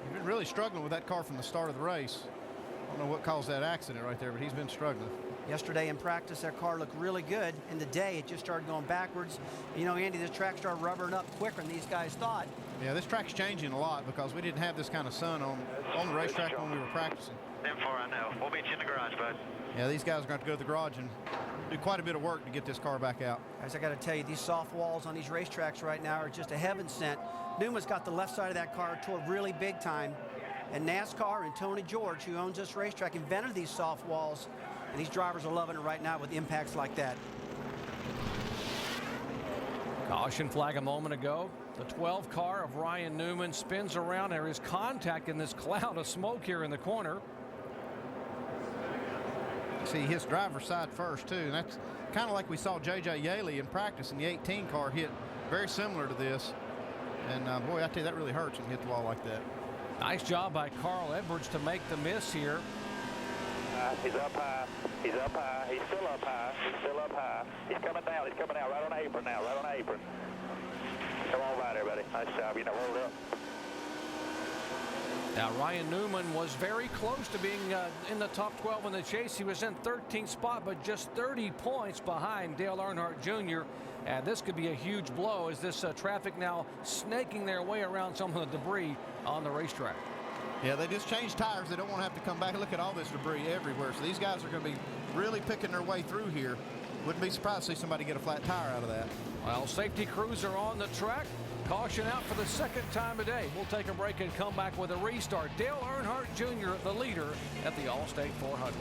He's been really struggling with that car from the start of the race. I don't know what caused that accident right there, but he's been struggling. Yesterday in practice, that car looked really good. In the day, it just started going backwards. You know, Andy, this track started rubbering up quicker than these guys thought. Yeah, this track's changing a lot because we didn't have this kind of sun on the racetrack when we were practicing. Them 4, I know. We'll meet you in the garage, bud. Yeah, these guys are going to have to go to the garage and do quite a bit of work to get this car back out. Guys, I got to tell you, these soft walls on these racetracks right now are just a heaven sent. Newman's got the left side of that car tore really big time. And NASCAR and Tony George, who owns this racetrack, invented these soft walls. And these drivers are loving it right now with impacts like that. Caution flag a moment ago. The 12 car of Ryan Newman spins around. There is contact in this cloud of smoke here in the corner. See, his driver's side first, too. And that's kind of like we saw J.J. Yaley in practice in the 18 car hit very similar to this. And, boy, I tell you, that really hurts when you hit the wall like that. Nice job by Carl Edwards to make the miss here. He's up high. He's up high. He's still up high. He's still up high. He's coming down. He's coming down. Right on the apron now. Right on the apron. Come on right, everybody. Nice job. You know, hold up. Now, Ryan Newman was very close to being in the top 12 in the chase. He was in 13th spot, but just 30 points behind Dale Earnhardt Jr. And this could be a huge blow as this traffic now snaking their way around some of the debris on the racetrack. Yeah, they just changed tires. They don't want to have to come back and look at all this debris everywhere. So these guys are going to be really picking their way through here. Wouldn't be surprised to see somebody get a flat tire out of that. Well, safety crews are on the track. Caution out for the second time today. We'll take a break and come back with a restart. Dale Earnhardt Jr., the leader at the Allstate 400.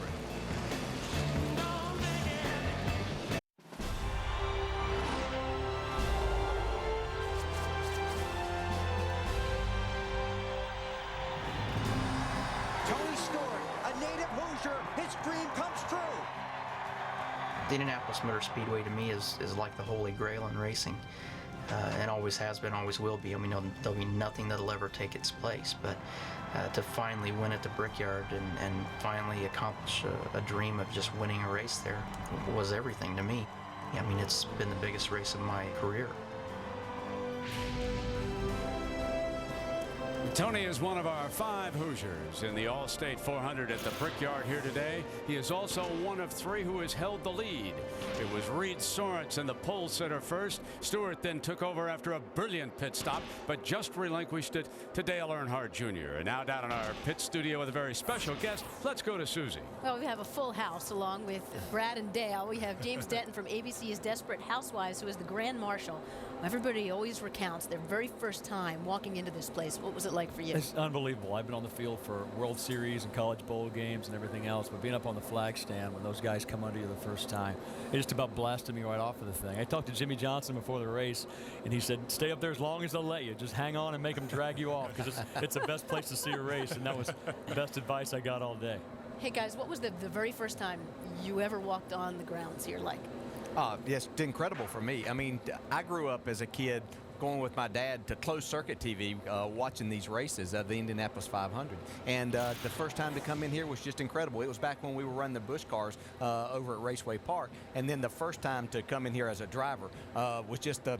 Tony Stewart, a native Hoosier, his dream comes true. The Indianapolis Motor Speedway to me is like the holy grail in racing. And always has been, always will be. I mean, there'll be nothing that'll ever take its place. But to finally win at the Brickyard and finally accomplish a dream of just winning a race there was everything to me. I mean, it's been the biggest race of my career. Tony is one of our 5 Hoosiers in the Allstate 400 at the Brickyard here today. He is also one of 3 who has held the lead. It was Reed Sorensen in the pole sitter first. Stewart then took over after a brilliant pit stop, but just relinquished it to Dale Earnhardt Jr. And now down in our pit studio with a very special guest, let's go to Susie. Well, we have a full house along with Brad and Dale. We have James Denton from ABC's Desperate Housewives, who is the Grand Marshal. Everybody always recounts their very first time walking into this place. What was it like for you? It's unbelievable. I've been on the field for World Series and college bowl games and everything else, but being up on the flag stand when those guys come under you the first time, it just about blasted me right off of the thing. I talked to Jimmie Johnson before the race, and he said, stay up there as long as they'll let you. Just hang on and make them drag you off, because it's the best place to see a race, and that was the best advice I got all day. Hey, guys, what was the very first time you ever walked on the grounds here like? Yes, it's incredible for me. I mean, I grew up as a kid going with my dad to closed circuit TV, watching these races of the Indianapolis 500. And the first time to come in here was just incredible. It was back when we were running the Busch cars over at Raceway Park. And then the first time to come in here as a driver was just a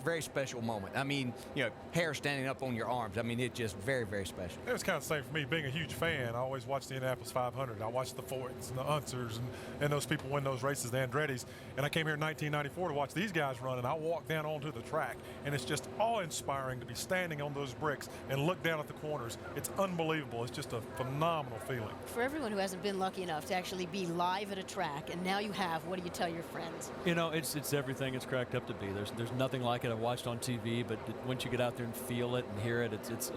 very special moment. I mean, you know, hair standing up on your arms. I mean, it's just very, very special. It was kind of the same for me. Being a huge fan, I always watched the Indianapolis 500. I watched the Foyts and the Unsers and those people win those races, the Andretti's. And I came here in 1994 to watch these guys run, and I walked down onto the track. And it's just awe-inspiring to be standing on those bricks and look down at the corners. It's unbelievable. It's just a phenomenal feeling. For everyone who hasn't been lucky enough to actually be live at a track, and now you have, what do you tell your friends? You know, it's everything it's cracked up to be. There's nothing like it. I've watched on TV, but once you get out there and feel it and hear it, it's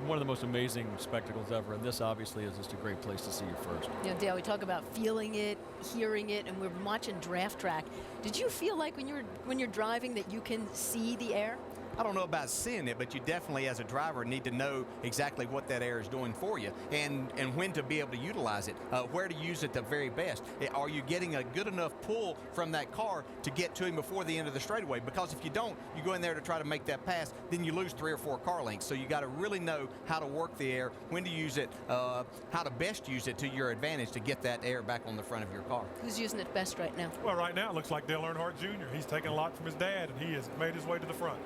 one of the most amazing spectacles ever. And this obviously is just a great place to see you first. You know, Dale, we talk about feeling it, hearing it, and we're watching Draft Track. Did you feel like when you're driving that you can see the air? I don't know about seeing it, but you definitely, as a driver, need to know exactly what that air is doing for you and when to be able to utilize it, where to use it the very best. Are you getting a good enough pull from that car to get to him before the end of the straightaway? Because if you don't, you go in there to try to make that pass, then you lose 3 or 4 car lengths. So you got to really know how to work the air, when to use it, how to best use it to your advantage to get that air back on the front of your car. Who's using it best right now? Well, right now it looks like Dale Earnhardt Jr. He's taken a lot from his dad, and he has made his way to the front.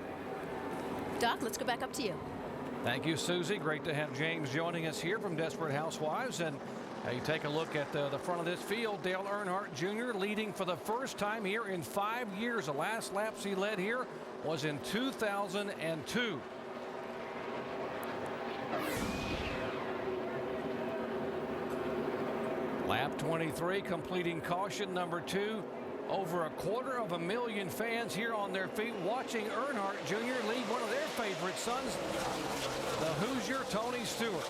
Doc, let's go back up to you. Thank you, Susie. Great to have James joining us here from Desperate Housewives. And you take a look at the front of this field. Dale Earnhardt Jr. leading for the first time here in 5 years. The last laps he led here was in 2002. Lap 23, completing caution number 2. Over 250,000 fans here on their feet watching Earnhardt Jr. lead one of their favorite sons, the Hoosier Tony Stewart.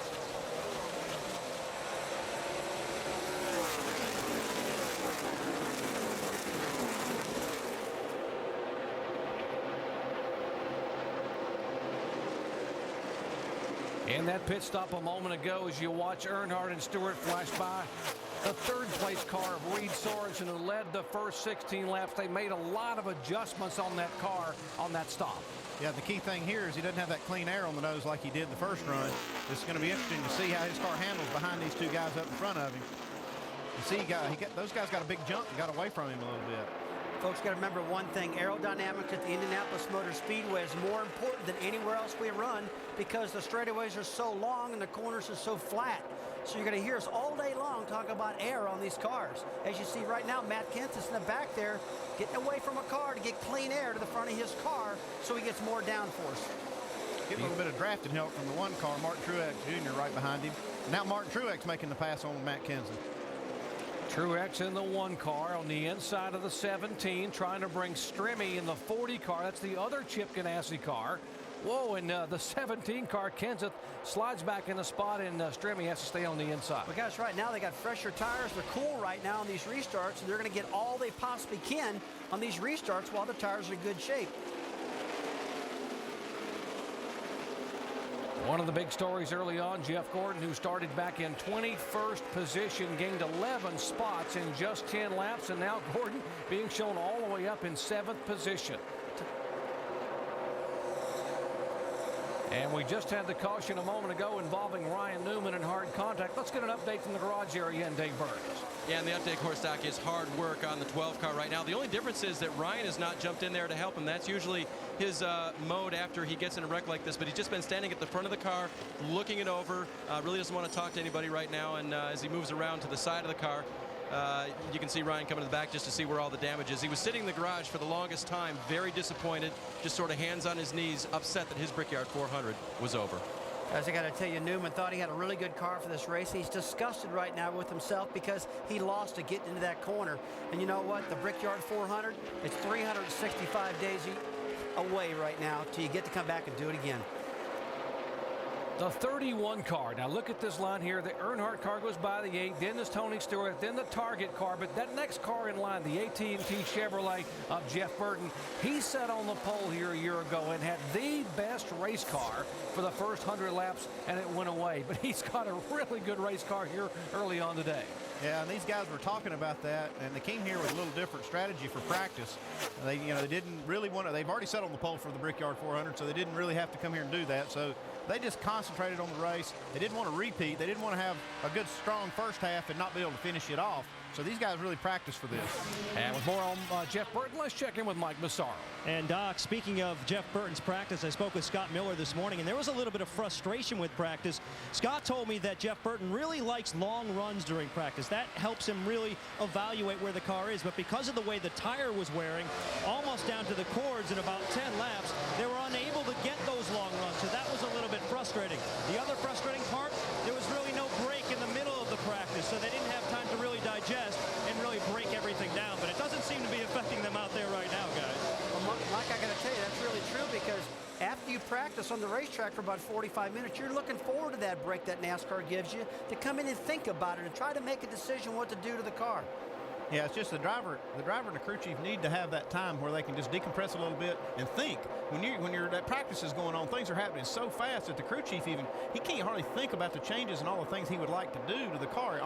And that pit stop a moment ago as you watch Earnhardt and Stewart flash by. The third place car of Reed Sorensen, who led the first 16 laps. They made a lot of adjustments on that car on that stop. Yeah, the key thing here is he doesn't have that clean air on the nose like he did the first run. It's going to be interesting to see how his car handles behind these two guys up in front of him. You see, those guys got a big jump and got away from him a little bit. Folks, got to remember one thing. Aerodynamics at the Indianapolis Motor Speedway is more important than anywhere else we run because the straightaways are so long and the corners are so flat. So you're going to hear us all day long talk about air on these cars. As you see right now, Matt Kenseth is in the back there getting away from a car to get clean air to the front of his car so he gets more downforce. Getting a little bit of drafting help from the one car, Martin Truex Jr. right behind him. Now Martin Truex making the pass on Matt Kenseth. Truex in the one car on the inside of the 17, trying to bring Stremme in the 40 car. That's the other Chip Ganassi car. Whoa, and the 17 car, Kenseth slides back in the spot, and Stremme has to stay on the inside. Well, guys, right now they got fresher tires. They're cool right now on these restarts, and they're going to get all they possibly can on these restarts while the tires are in good shape. One of the big stories early on, Jeff Gordon, who started back in 21st position, gained 11 spots in just 10 laps, and now Gordon being shown all the way up in 7th position. And we just had the caution a moment ago involving Ryan Newman in hard contact. Let's get an update from the garage area and Dave Burns. Yeah, and the update course stock is hard work on the 12 car right now. The only difference is that Ryan has not jumped in there to help him. That's usually his mode after he gets in a wreck like this, but he's just been standing at the front of the car, looking it over, really doesn't want to talk to anybody right now, and as he moves around to the side of the car, you can see Ryan coming to the back just to see where all the damage is. He was sitting in the garage for the longest time, very disappointed, just sort of hands on his knees, upset that his Brickyard 400 was over. Guys, I got to tell you, Newman thought he had a really good car for this race. He's disgusted right now with himself because he lost to get into that corner. And you know what? The Brickyard 400, it's 365 days away right now till you get to come back and do it again. The 31 car. Now look at this line here. The Earnhardt car goes by the 8, then this Tony Stewart, then the Target car. But that next car in line, the AT&T Chevrolet of Jeff Burton, he sat on the pole here a year ago and had the best race car for the first 100 laps, and it went away. But he's got a really good race car here early on today. Yeah, and these guys were talking about that, and they came here with a little different strategy for practice. They didn't really want to. They've already sat on the pole for the Brickyard 400, so they didn't really have to come here and do that. So they just concentrated on the race. They didn't want to repeat. They didn't want to have a good, strong first half and not be able to finish it off. So these guys really practiced for this. And with more on Jeff Burton, let's check in with Mike Massaro. And Doc, speaking of Jeff Burton's practice, I spoke with Scott Miller this morning, and there was a little bit of frustration with practice. Scott told me that Jeff Burton really likes long runs during practice. That helps him really evaluate where the car is. But because of the way the tire was wearing, almost down to the cords in about 10 laps, they were unable to get those long runs. So that was a little bit frustrating. The other frustrating part, there was really no break in the middle of the practice, so they didn't have time to really digest and really break everything down. But it doesn't seem to be affecting them out there right now, guys. Well, Mike, I got to tell you, that's really true because after you practice on the racetrack for about 45 minutes, you're looking forward to that break that NASCAR gives you to come in and think about it and try to make a decision what to do to the car. Yeah, it's just the driver and the crew chief need to have that time where they can just decompress a little bit and think. When that practice is going on, things are happening so fast that the crew chief he can't hardly think about the changes and all the things he would like to do to the car.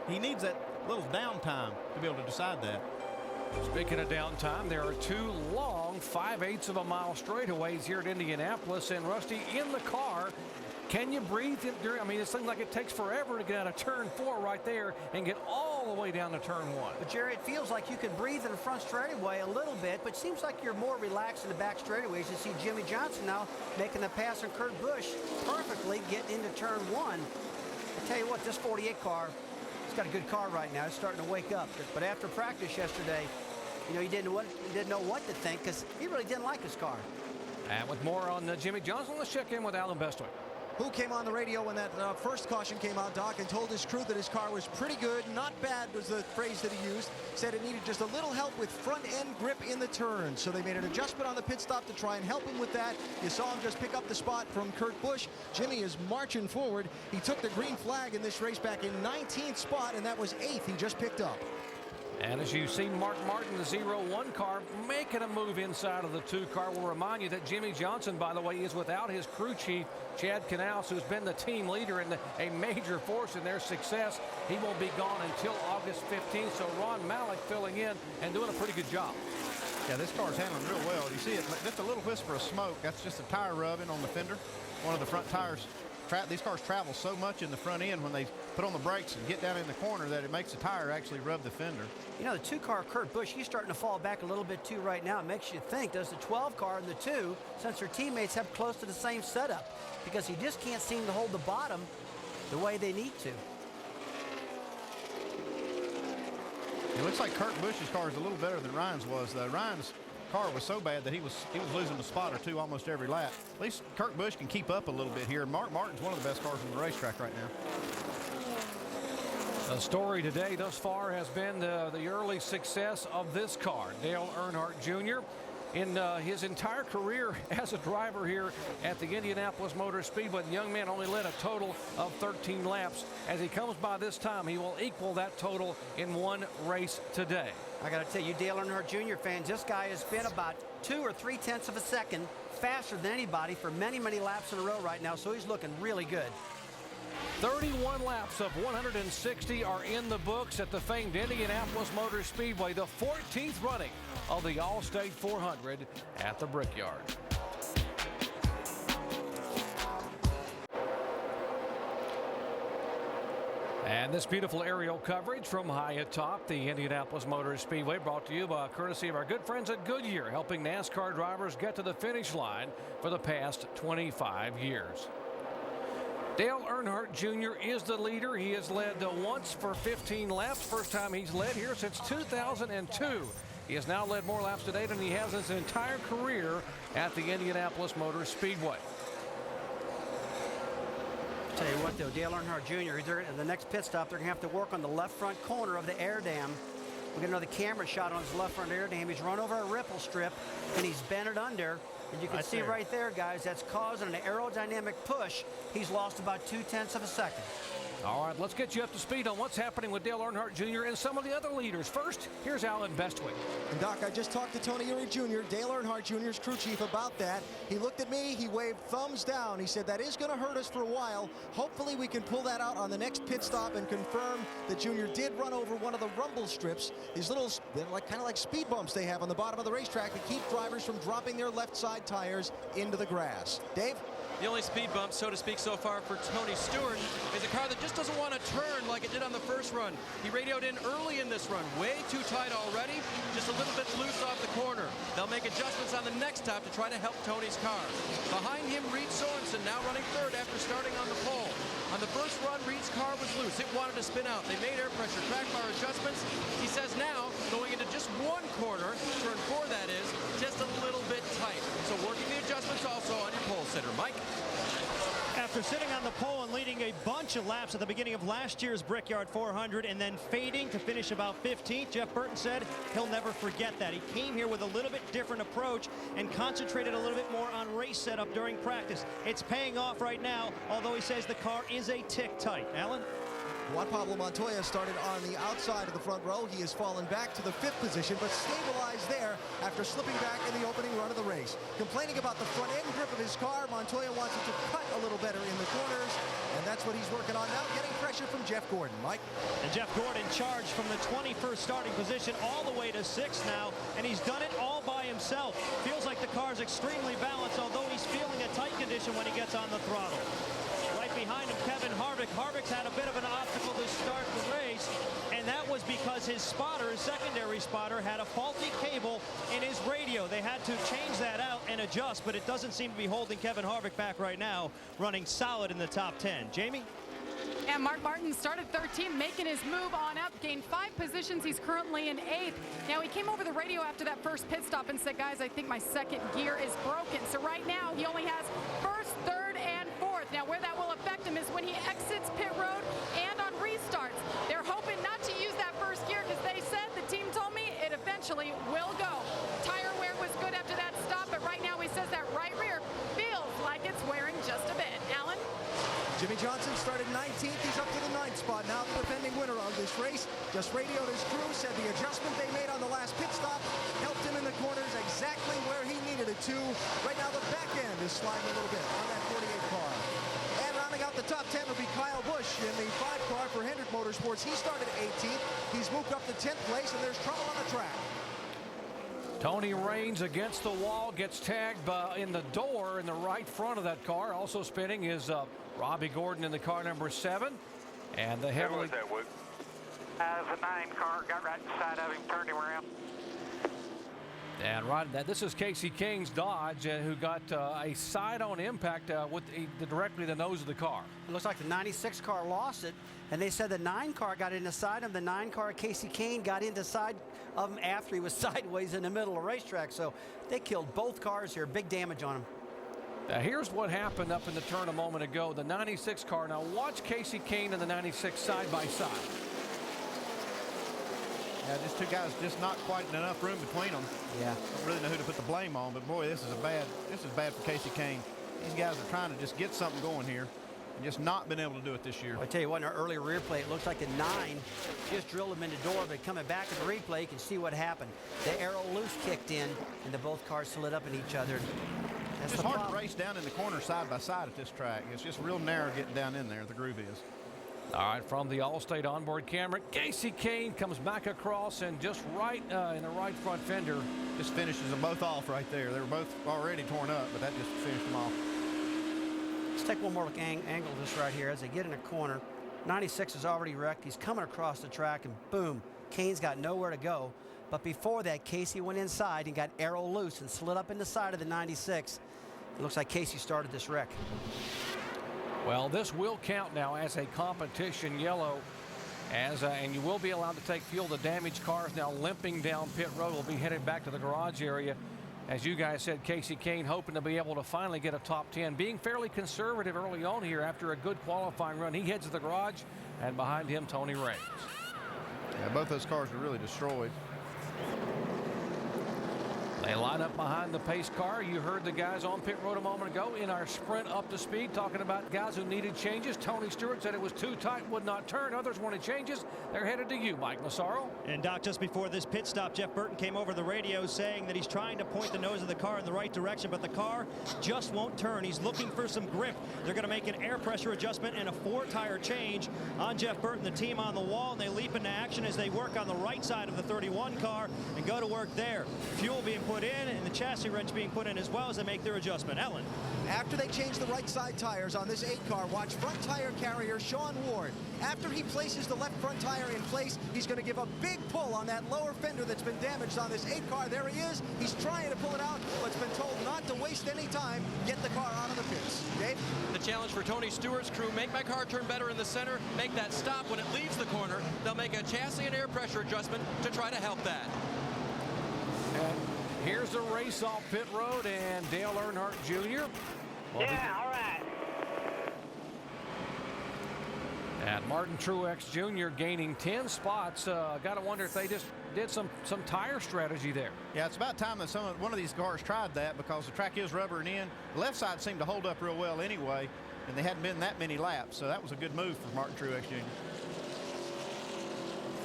He needs that little downtime to be able to decide that. Speaking of downtime, there are 2 long 5/8 of a mile straightaways here at Indianapolis, and Rusty in the car. Can you breathe during? I mean, it seems like it takes forever to get out of turn 4 right there and get all the way down to turn 1. But Jerry, it feels like you can breathe in the front straightaway a little bit, but it seems like you're more relaxed in the back straightaways. You see Jimmie Johnson now making the pass on Kurt Busch perfectly, getting into turn 1. I tell you what, this 48 car, it's got a good car right now. It's starting to wake up. But after practice yesterday, he didn't know what to think because he really didn't like his car. And with more on Jimmie Johnson, let's check in with Alan Bestwick. who came on the radio when that first caution came out, Doc, and told his crew that his car was pretty good. Not bad was the phrase that he used. Said it needed just a little help with front-end grip in the turn. So they made an adjustment on the pit stop to try and help him with that. You saw him just pick up the spot from Kurt Busch. Jimmie is marching forward. He took the green flag in this race back in 19th spot, and that was 8th he just picked up. And as you see Mark Martin, the 0-1 car, making a move inside of the 2 car. We'll remind you that Jimmie Johnson, by the way, is without his crew chief, Chad Canals, who's been the team leader and a major force in their success. He won't be gone until August 15th. So Ron Malik filling in and doing a pretty good job. Yeah, this car's handling real well. You see it, just a little whisper of smoke. That's just a tire rubbing on the fender. One of the front tires. These cars travel so much in the front end when they put on the brakes and get down in the corner that it makes the tire actually rub the fender. You know, the 2 car Kurt Busch, he's starting to fall back a little bit too right now. It makes you think, does the 12 car and the 2, since their teammates have close to the same setup? Because he just can't seem to hold the bottom the way they need to. It looks like Kurt Busch's car is a little better than Ryan's was, though. Ryan's car was so bad that he was losing a spot or 2 almost every lap. At least Kurt Busch can keep up a little bit here. Mark Martin's one of the best cars on the racetrack right now. The story today thus far has been the early success of this car, Dale Earnhardt Jr. In his entire career as a driver here at the Indianapolis Motor Speedway, the young man only led a total of 13 laps. As he comes by this time, he will equal that total in 1 race today. I got to tell you, Dale Earnhardt Jr. fans, this guy has been about 2 or 3 tenths of a second faster than anybody for many, many laps in a row right now, so he's looking really good. 31 laps of 160 are in the books at the famed Indianapolis Motor Speedway, the 14th running of the Allstate 400 at the Brickyard. And this beautiful aerial coverage from high atop the Indianapolis Motor Speedway brought to you by courtesy of our good friends at Goodyear, helping NASCAR drivers get to the finish line for the past 25 years. Dale Earnhardt Jr. is the leader. He has led once for 15 laps. First time he's led here since 2002. He has now led more laps today than he has his entire career at the Indianapolis Motor Speedway. Tell you what, though, Dale Earnhardt Jr., the next pit stop, they're going to have to work on the left front corner of the air dam. We're going to know the camera shot on his left front air dam. He's run over a ripple strip, and he's bent it under. And you can see right there, guys, that's causing an aerodynamic push. He's lost about 2 tenths of a second. All right, let's get you up to speed on what's happening with Dale Earnhardt Jr. and some of the other leaders. First, here's Alan Bestwick. And Doc, I just talked to Tony Eury Jr., Dale Earnhardt Jr.'s crew chief, about that. He looked at me, he waved thumbs down. He said that is going to hurt us for a while. Hopefully we can pull that out on the next pit stop and confirm that Jr. did run over one of the rumble strips. These little, kind of like speed bumps they have on the bottom of the racetrack to keep drivers from dropping their left side tires into the grass. Dave? The only speed bump, so to speak, so far for Tony Stewart is a car that just doesn't want to turn like it did on the first run. He radioed in early in this run, way too tight already, just a little bit loose off the corner. They'll make adjustments on the next stop to try to help Tony's car. Behind him, Reed Sorensen, now running third after starting on the pole. On the first run, Reed's car was loose. It wanted to spin out. They made air pressure track bar adjustments. He says now, going into just 1 corner, turn 4 that is, just a little bit tight. So working the adjustments also on your pole sitter. Mike? After sitting on the pole and leading a bunch of laps at the beginning of last year's Brickyard 400 and then fading to finish about 15th, Jeff Burton said he'll never forget that. He came here with a little bit different approach and concentrated a little bit more on race setup during practice. It's paying off right now, although he says the car is a tick tight. Alan? Juan Pablo Montoya started on the outside of the front row. He has fallen back to the 5th position, but stabilized there after slipping back in the opening run of the race. Complaining about the front end grip of his car, Montoya wants it to cut a little better in the corners, and that's what he's working on now, getting pressure from Jeff Gordon. Mike? And Jeff Gordon charged from the 21st starting position all the way to 6th now, and he's done it all by himself. Feels like the car's extremely balanced, although he's feeling a tight condition when he gets on the throttle. Right behind him, Kevin Harvick. Harvick's had a bit of an obstacle to start the race, and that was because his spotter, his secondary spotter, had a faulty cable in his radio. They had to change that out and adjust, but it doesn't seem to be holding Kevin Harvick back right now, running solid in the top 10. Jamie? And Mark Martin started 13th, making his move on up, gained 5 positions. He's currently in 8th. Now, he came over the radio after that first pit stop and said, guys, I think my second gear is broken. So right now, he only has 1st, 3rd, and 4th. 4th. Now, where that will affect him is when he exits pit road and on restarts. They're hoping not to use that first gear because they said, the team told me, it eventually will go. Tire wear was good after that stop, but right now he says that right rear feels like it's wearing just a bit. Alan? Jimmie Johnson started 19th. He's up to the 9th spot now, the defending winner of this race. Just radioed his crew, said the adjustment they made on the last pit stop helped him in the corners exactly where he needed it to. Right now the back end is sliding a little bit on that 48 car. And rounding out the top 10 will be Kyle Busch in the 5 car for Hendrick Motorsports. He started 18th. He's moved up to 10th place, and there's trouble on the track. Tony Raines against the wall, gets tagged in the door in the right front of that car. Also spinning is Robbie Gordon in the car number 7. And the heavily... That was the 9 car, got right inside of him, turned him around. And this is Casey Kane's Dodge, who got a side-on impact with directly the nose of the car. It looks like the 96 car lost it, and they said the 9 car got in the side of him. The 9 car, Casey Kane, got into side of him after he was sideways in the middle of the racetrack. So they killed both cars here. Big damage on them. Now here's what happened up in the turn a moment ago. The 96 car. Now watch Casey Kane and the 96 side by side. Yeah, just two guys, just not quite enough room between them. Yeah. Don't really know who to put the blame on, but boy, this is bad for Casey Kane. These guys are trying to just get something going here and just not been able to do it this year. I tell you what, in our earlier rear play, it looks like the 9 just drilled him in the door, but coming back in the replay, you can see what happened. The aero loose kicked in, and both cars slid up in each other. It's just hard to race down in the corner side by side at this track. It's just real narrow getting down in there, the groove is. All right, from the Allstate onboard camera, Casey Kane comes back across and just right in the right front fender. Just finishes them both off right there. They were both already torn up, but that just finished them off. Let's take one more look angle of this right here as they get in a corner. 96 is already wrecked. He's coming across the track, and boom, Kane's got nowhere to go. But before that, Casey went inside and got aero loose and slid up in the side of the 96. It looks like Casey started this wreck. Well, this will count now as a competition yellow, and you will be allowed to take fuel. The damaged cars now limping down pit road will be headed back to the garage area. As you guys said, Casey Kane hoping to be able to finally get a top 10, being fairly conservative early on here after a good qualifying run. He heads to the garage, and behind him, Tony Raines. Yeah, both those cars are really destroyed. They line up behind the pace car. You heard the guys on pit road a moment ago in our sprint up to speed talking about guys who needed changes. Tony Stewart said it was too tight, would not turn. Others wanted changes. They're headed to you, Mike Massaro. And Doc, just before this pit stop, Jeff Burton came over the radio saying that he's trying to point the nose of the car in the right direction, but the car just won't turn. He's looking for some grip. They're going to make an air pressure adjustment and a 4-tire change on Jeff Burton. The team on the wall, and they leap into action as they work on the right side of the 31 car and go to work there. Fuel being put in and the chassis wrench being put in as well as they make their adjustment. Ellen. After they change the right side tires on this 8 car, watch front tire carrier Sean Ward. After he places the left front tire in place, he's going to give a big pull on that lower fender that's been damaged on this 8 car. There he is. He's trying to pull it out, but has been told not to waste any time. Get the car out of the pits. Dave? The challenge for Tony Stewart's crew, make my car turn better in the center, make that stop when it leaves the corner. They'll make a chassis and air pressure adjustment to try to help that. And here's the race off pit road, and Dale Earnhardt Jr. Yeah, all right. And Martin Truex Jr. gaining 10 spots. Got to wonder if they just did some tire strategy there. Yeah, it's about time that one of these cars tried that, because the track is rubbering in. The left side seemed to hold up real well anyway, and they hadn't been that many laps, so that was a good move for Martin Truex Jr.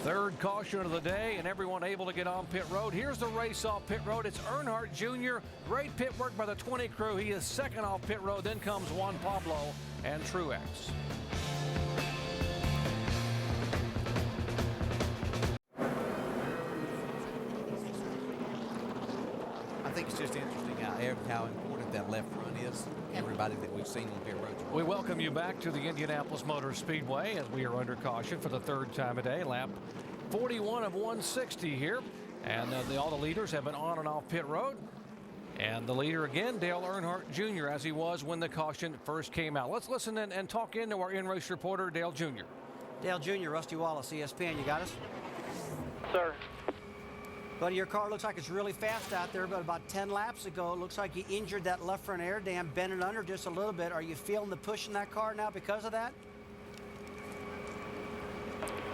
Third caution of the day, and everyone able to get on pit road. Here's the race off pit road. It's Earnhardt Jr. Great pit work by the 20 crew. He is second off pit road. Then comes Juan Pablo and Truex. I think it's just interesting how important that left front is. Everybody that we've seen on pit road. We welcome you back to the Indianapolis Motor Speedway as we are under caution for the third time a day. Lap 41 of 160 here. And all the leaders have been on and off pit road. And the leader again, Dale Earnhardt Jr., as he was when the caution first came out. Let's listen and talk into our in-race reporter, Dale Jr. Dale Jr., Rusty Wallace, ESPN, you got us? Sir. Buddy, your car looks like it's really fast out there, but about 10 laps ago, it looks like you injured that left front air dam, bent it under just a little bit. Are you feeling the push in that car now because of that?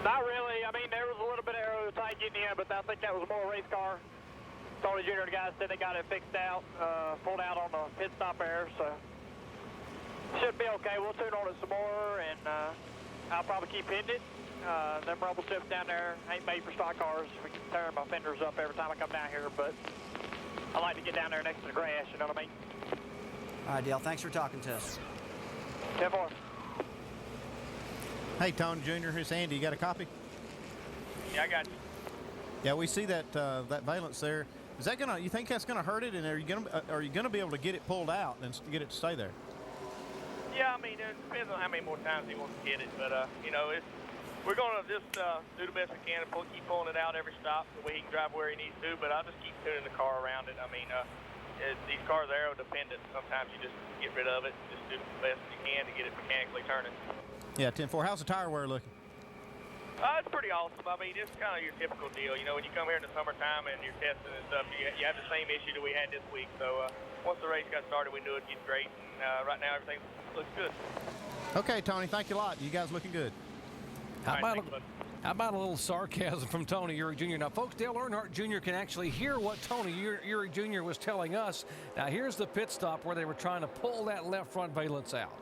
Not really. I mean, there was a little bit of aerodynamic getting in, but I think that was more a race car. Tony Jr. and the guys said they got it fixed out, pulled out on the pit stop air, so should be okay. We'll tune on it some more, and I'll probably keep hitting it. Them rubble strips down there ain't made for stock cars. We can tear my fenders up every time I come down here, but I like to get down there next to the grass, you know what I mean? All right, Dale, thanks for talking to us. 10-4. Hey, Tony Jr., here's Andy. You got a copy? Yeah, I got you. Yeah, we see that that valence there. Is that gonna? You think that's gonna hurt it? And are you gonna be able to get it pulled out and get it to stay there? Yeah, I mean, it depends on how many more times he wants to hit it, but you know, we're gonna just do the best we can and keep pulling it out every stop so he can drive where he needs to. But I'll just keep tuning the car around it. I mean, these cars are aero dependent. Sometimes you just get rid of it, and just do the best you can to get it mechanically turning. Yeah, 10-4. How's the tire wear looking? It's pretty awesome. I mean, it's kind of your typical deal. You know, when you come here in the summertime and you're testing and stuff, you have the same issue that we had this week. So once the race got started, we knew it'd get great. And right now, everything looks good. Okay, Tony, thank you a lot. You guys looking good. How about a little sarcasm from Tony Eury Jr.? Now, folks, Dale Earnhardt Jr. can actually hear what Tony Eury Jr. was telling us. Now, here's the pit stop where they were trying to pull that left front valence out.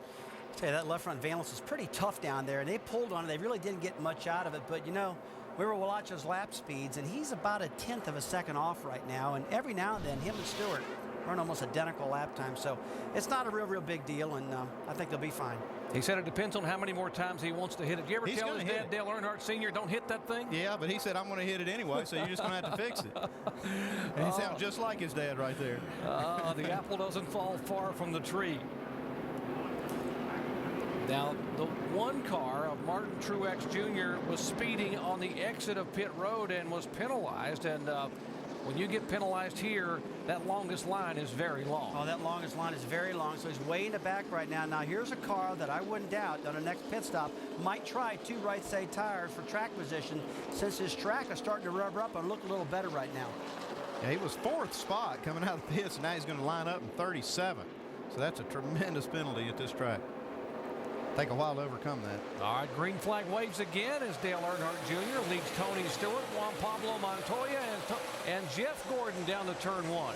Say that left front valence is pretty tough down there, and they pulled on it. They really didn't get much out of it, but you know, we were watching his lap speeds, and he's about 1/10 of a second off right now, and every now and then him and Stewart run almost identical lap time, so it's not a real big deal, and I think they'll be fine. He said it depends on how many more times he wants to hit it. Do you ever tell his dad, Dale Earnhardt Sr., don't hit that thing? Yeah, but he said, I'm going to hit it anyway, so you're just going to have to fix it. And he sounds just like his dad right there. The apple doesn't fall far from the tree. Now, the one car of Martin Truex Jr. was speeding on the exit of pit road and was penalized. And when you get penalized here, that longest line is very long. Oh, that longest line is very long, so he's way in the back right now. Now, here's a car that I wouldn't doubt on the next pit stop might try 2 right-side tires for track position, since his track is starting to rubber up and look a little better right now. Yeah, he was 4th spot coming out of the pits, and now he's going to line up in 37. So that's a tremendous penalty at this track. Take a while to overcome that. All right, green flag waves again as Dale Earnhardt Jr. leads Tony Stewart, Juan Pablo Montoya, and Jeff Gordon down to turn 1.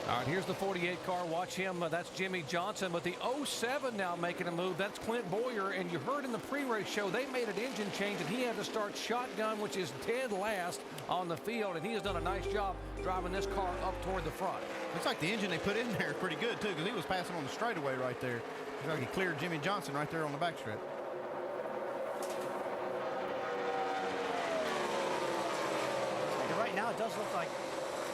All right, here's the 48 car. Watch him. That's Jimmie Johnson. But the 07 now making a move. That's Clint Boyer. And you heard in the pre-race show, they made an engine change, and he had to start shotgun, which is dead last on the field. And he has done a nice job driving this car up toward the front. Looks like the engine they put in there is pretty good, too, because he was passing on the straightaway right there. Looks like he cleared Jimmie Johnson right there on the backstrip. Right now, it does look like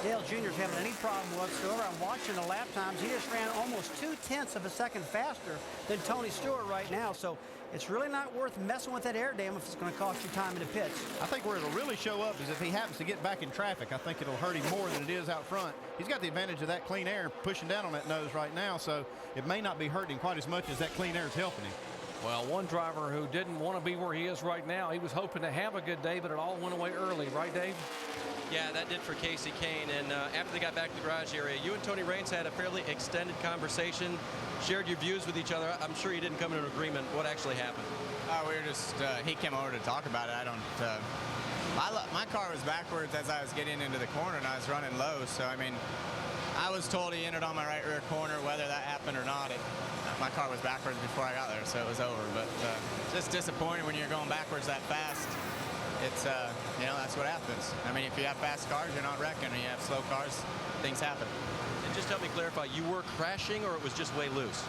Dale Jr.'s having any problem whatsoever. I'm watching the lap times. He just ran almost 0.2 of a second faster than Tony Stewart right now. So it's really not worth messing with that air dam if it's going to cost you time in the pits. I think where it'll really show up is if he happens to get back in traffic. I think it'll hurt him more than it is out front. He's got the advantage of that clean air pushing down on that nose right now, so it may not be hurting him quite as much as that clean air is helping him. Well, one driver who didn't want to be where he is right now, he was hoping to have a good day, but it all went away early. Right, Dave? Yeah, that did for Casey Kane. And after they got back to the garage area, you and Tony Raines had a fairly extended conversation, shared your views with each other. I'm sure you didn't come to an agreement. What actually happened? We were just, he came over to talk about it. I don't, my car was backwards as I was getting into the corner, and I was running low. So, I mean, I was told he entered on my right rear corner. Whether that happened or not, my car was backwards before I got there, so it was over. But just disappointing when you're going backwards that fast. It's, you know, that's what happens. I mean, if you have fast cars, you're not wrecking. And you have slow cars, things happen. And just help me clarify, you were crashing or it was just way loose?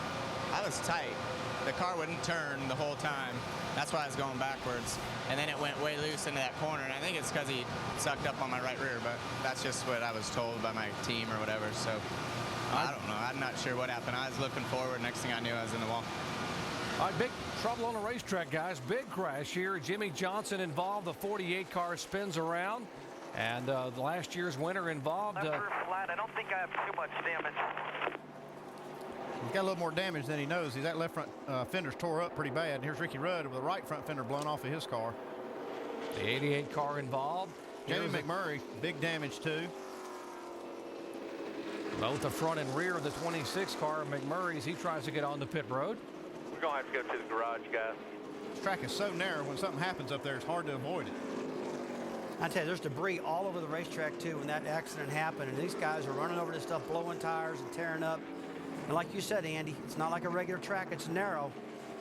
I was tight. The car wouldn't turn the whole time. That's why I was going backwards. And then it went way loose into that corner. And I think it's because he sucked up on my right rear, but that's just what I was told by my team or whatever. So I don't know. I'm not sure what happened. I was looking forward. Next thing I knew, I was in the wall. All right, big trouble on the racetrack, guys. Big crash here. Jimmie Johnson involved. The 48 car spins around. And the last year's winner involved. Left rear flat. I don't think I have too much damage. He's got a little more damage than he knows. That left front fender's tore up pretty bad. And here's Ricky Rudd with the right front fender blown off of his car. The 88 car involved. Jamie McMurray, big damage too. Both the front and rear of the 26 car, McMurray's, he tries to get on the pit road. We're going to have to go to the garage, guys. This track is so narrow, when something happens up there, it's hard to avoid it. I tell you, there's debris all over the racetrack too when that accident happened, and these guys are running over this stuff, blowing tires and tearing up. And like you said, Andy, it's not like a regular track, it's narrow.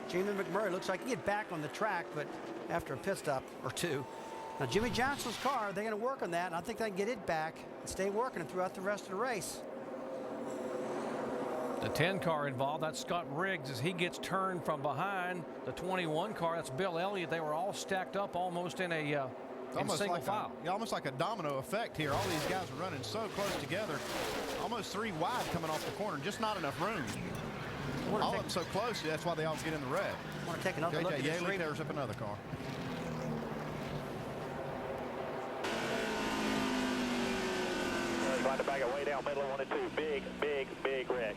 Jamie McMurray looks like he can get back on the track, but after a pit stop or two. Now, Jimmie Johnson's car, they're going to work on that, and I think they can get it back and stay working throughout the rest of the race. The 10 car involved, that's Scott Riggs as he gets turned from behind. The 21 car, that's Bill Elliott. They were all stacked up almost in a single file. Almost like a domino effect here. All these guys are running so close together. Almost 3 wide coming off the corner. Just not enough room. All of them so close, that's why they all get in the red. I want to take another look at this replay. Tears up another car. Trying to back it way down middle of 1 and 2. Big wreck.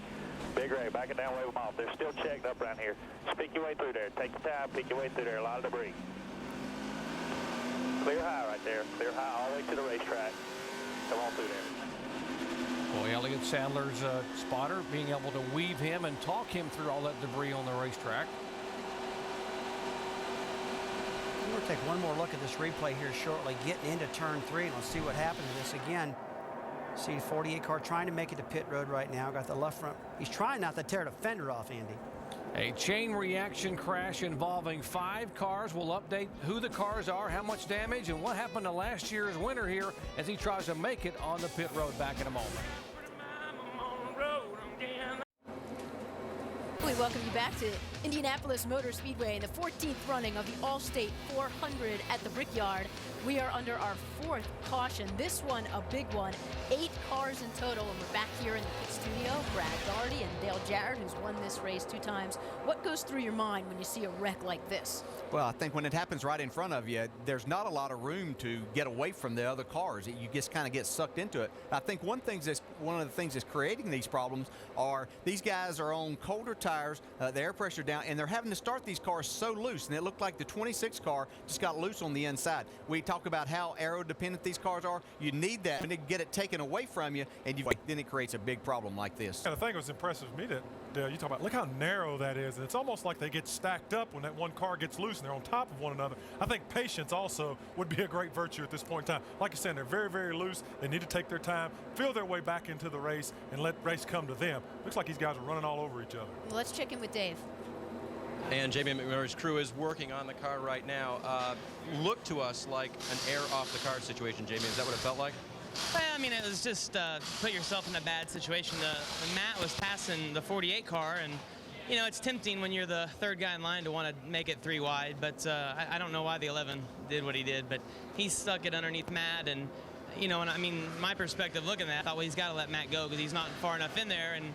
Big wreck. Back it down, wave them off. They're still checked up around here. Just pick your way through there. Take your time, pick your way through there. A lot of debris. Clear high right there. Clear high all the way to the racetrack. Come on through there. Boy, Elliott Sadler's spotter being able to weave him and talk him through all that debris on the racetrack. We're going to take one more look at this replay here shortly, getting into turn 3, and we'll see what happens to this again. See the 48 car trying to make it to pit road right now. Got the left front. He's trying not to tear the fender off, Andy. A chain reaction crash involving 5 cars. We'll update who the cars are, how much damage, and what happened to last year's winner here as he tries to make it on the pit road. Back in a moment. We welcome you back to Indianapolis Motor Speedway in the 14th running of the Allstate 400 at the Brickyard. We are under our 4th caution. This one, a big one. 8 cars in total, and we're back here in the pit studio. Brad Daugherty and Dale Jarrett, who's won this race 2 times. What goes through your mind when you see a wreck like this? Well, I think when it happens right in front of you, there's not a lot of room to get away from the other cars. You just kind of get sucked into it. I think one of the things that's creating these problems are these guys are on colder tires, the air pressure down, and they're having to start these cars so loose. And it looked like the 26 car just got loose on the inside. We talk about how aero dependent these cars are. You need that and to get it taken away from you, and then it creates a big problem like this. And I think it was impressive to me that you talk about, look how narrow that is, and it's almost like they get stacked up when that one car gets loose and they're on top of one another. I think patience also would be a great virtue at this point in time. Like you said, they're very, very loose. They need to take their time, feel their way back into the race, and let race come to them. Looks like these guys are running all over each other. Well, let's check in with Dave. And Jamie McMurray's crew is working on the car right now. Looked to us like an air off the car situation, Jamie. Is that what it felt like? Well, I mean, it was just put yourself in a bad situation. Matt was passing the 48 car, and, you know, it's tempting when you're the 3rd guy in line to want to make it 3 wide, but I don't know why the 11 did what he did, but he stuck it underneath Matt, and, you know, and I mean, my perspective looking at that, I thought, well, he's got to let Matt go because he's not far enough in there, and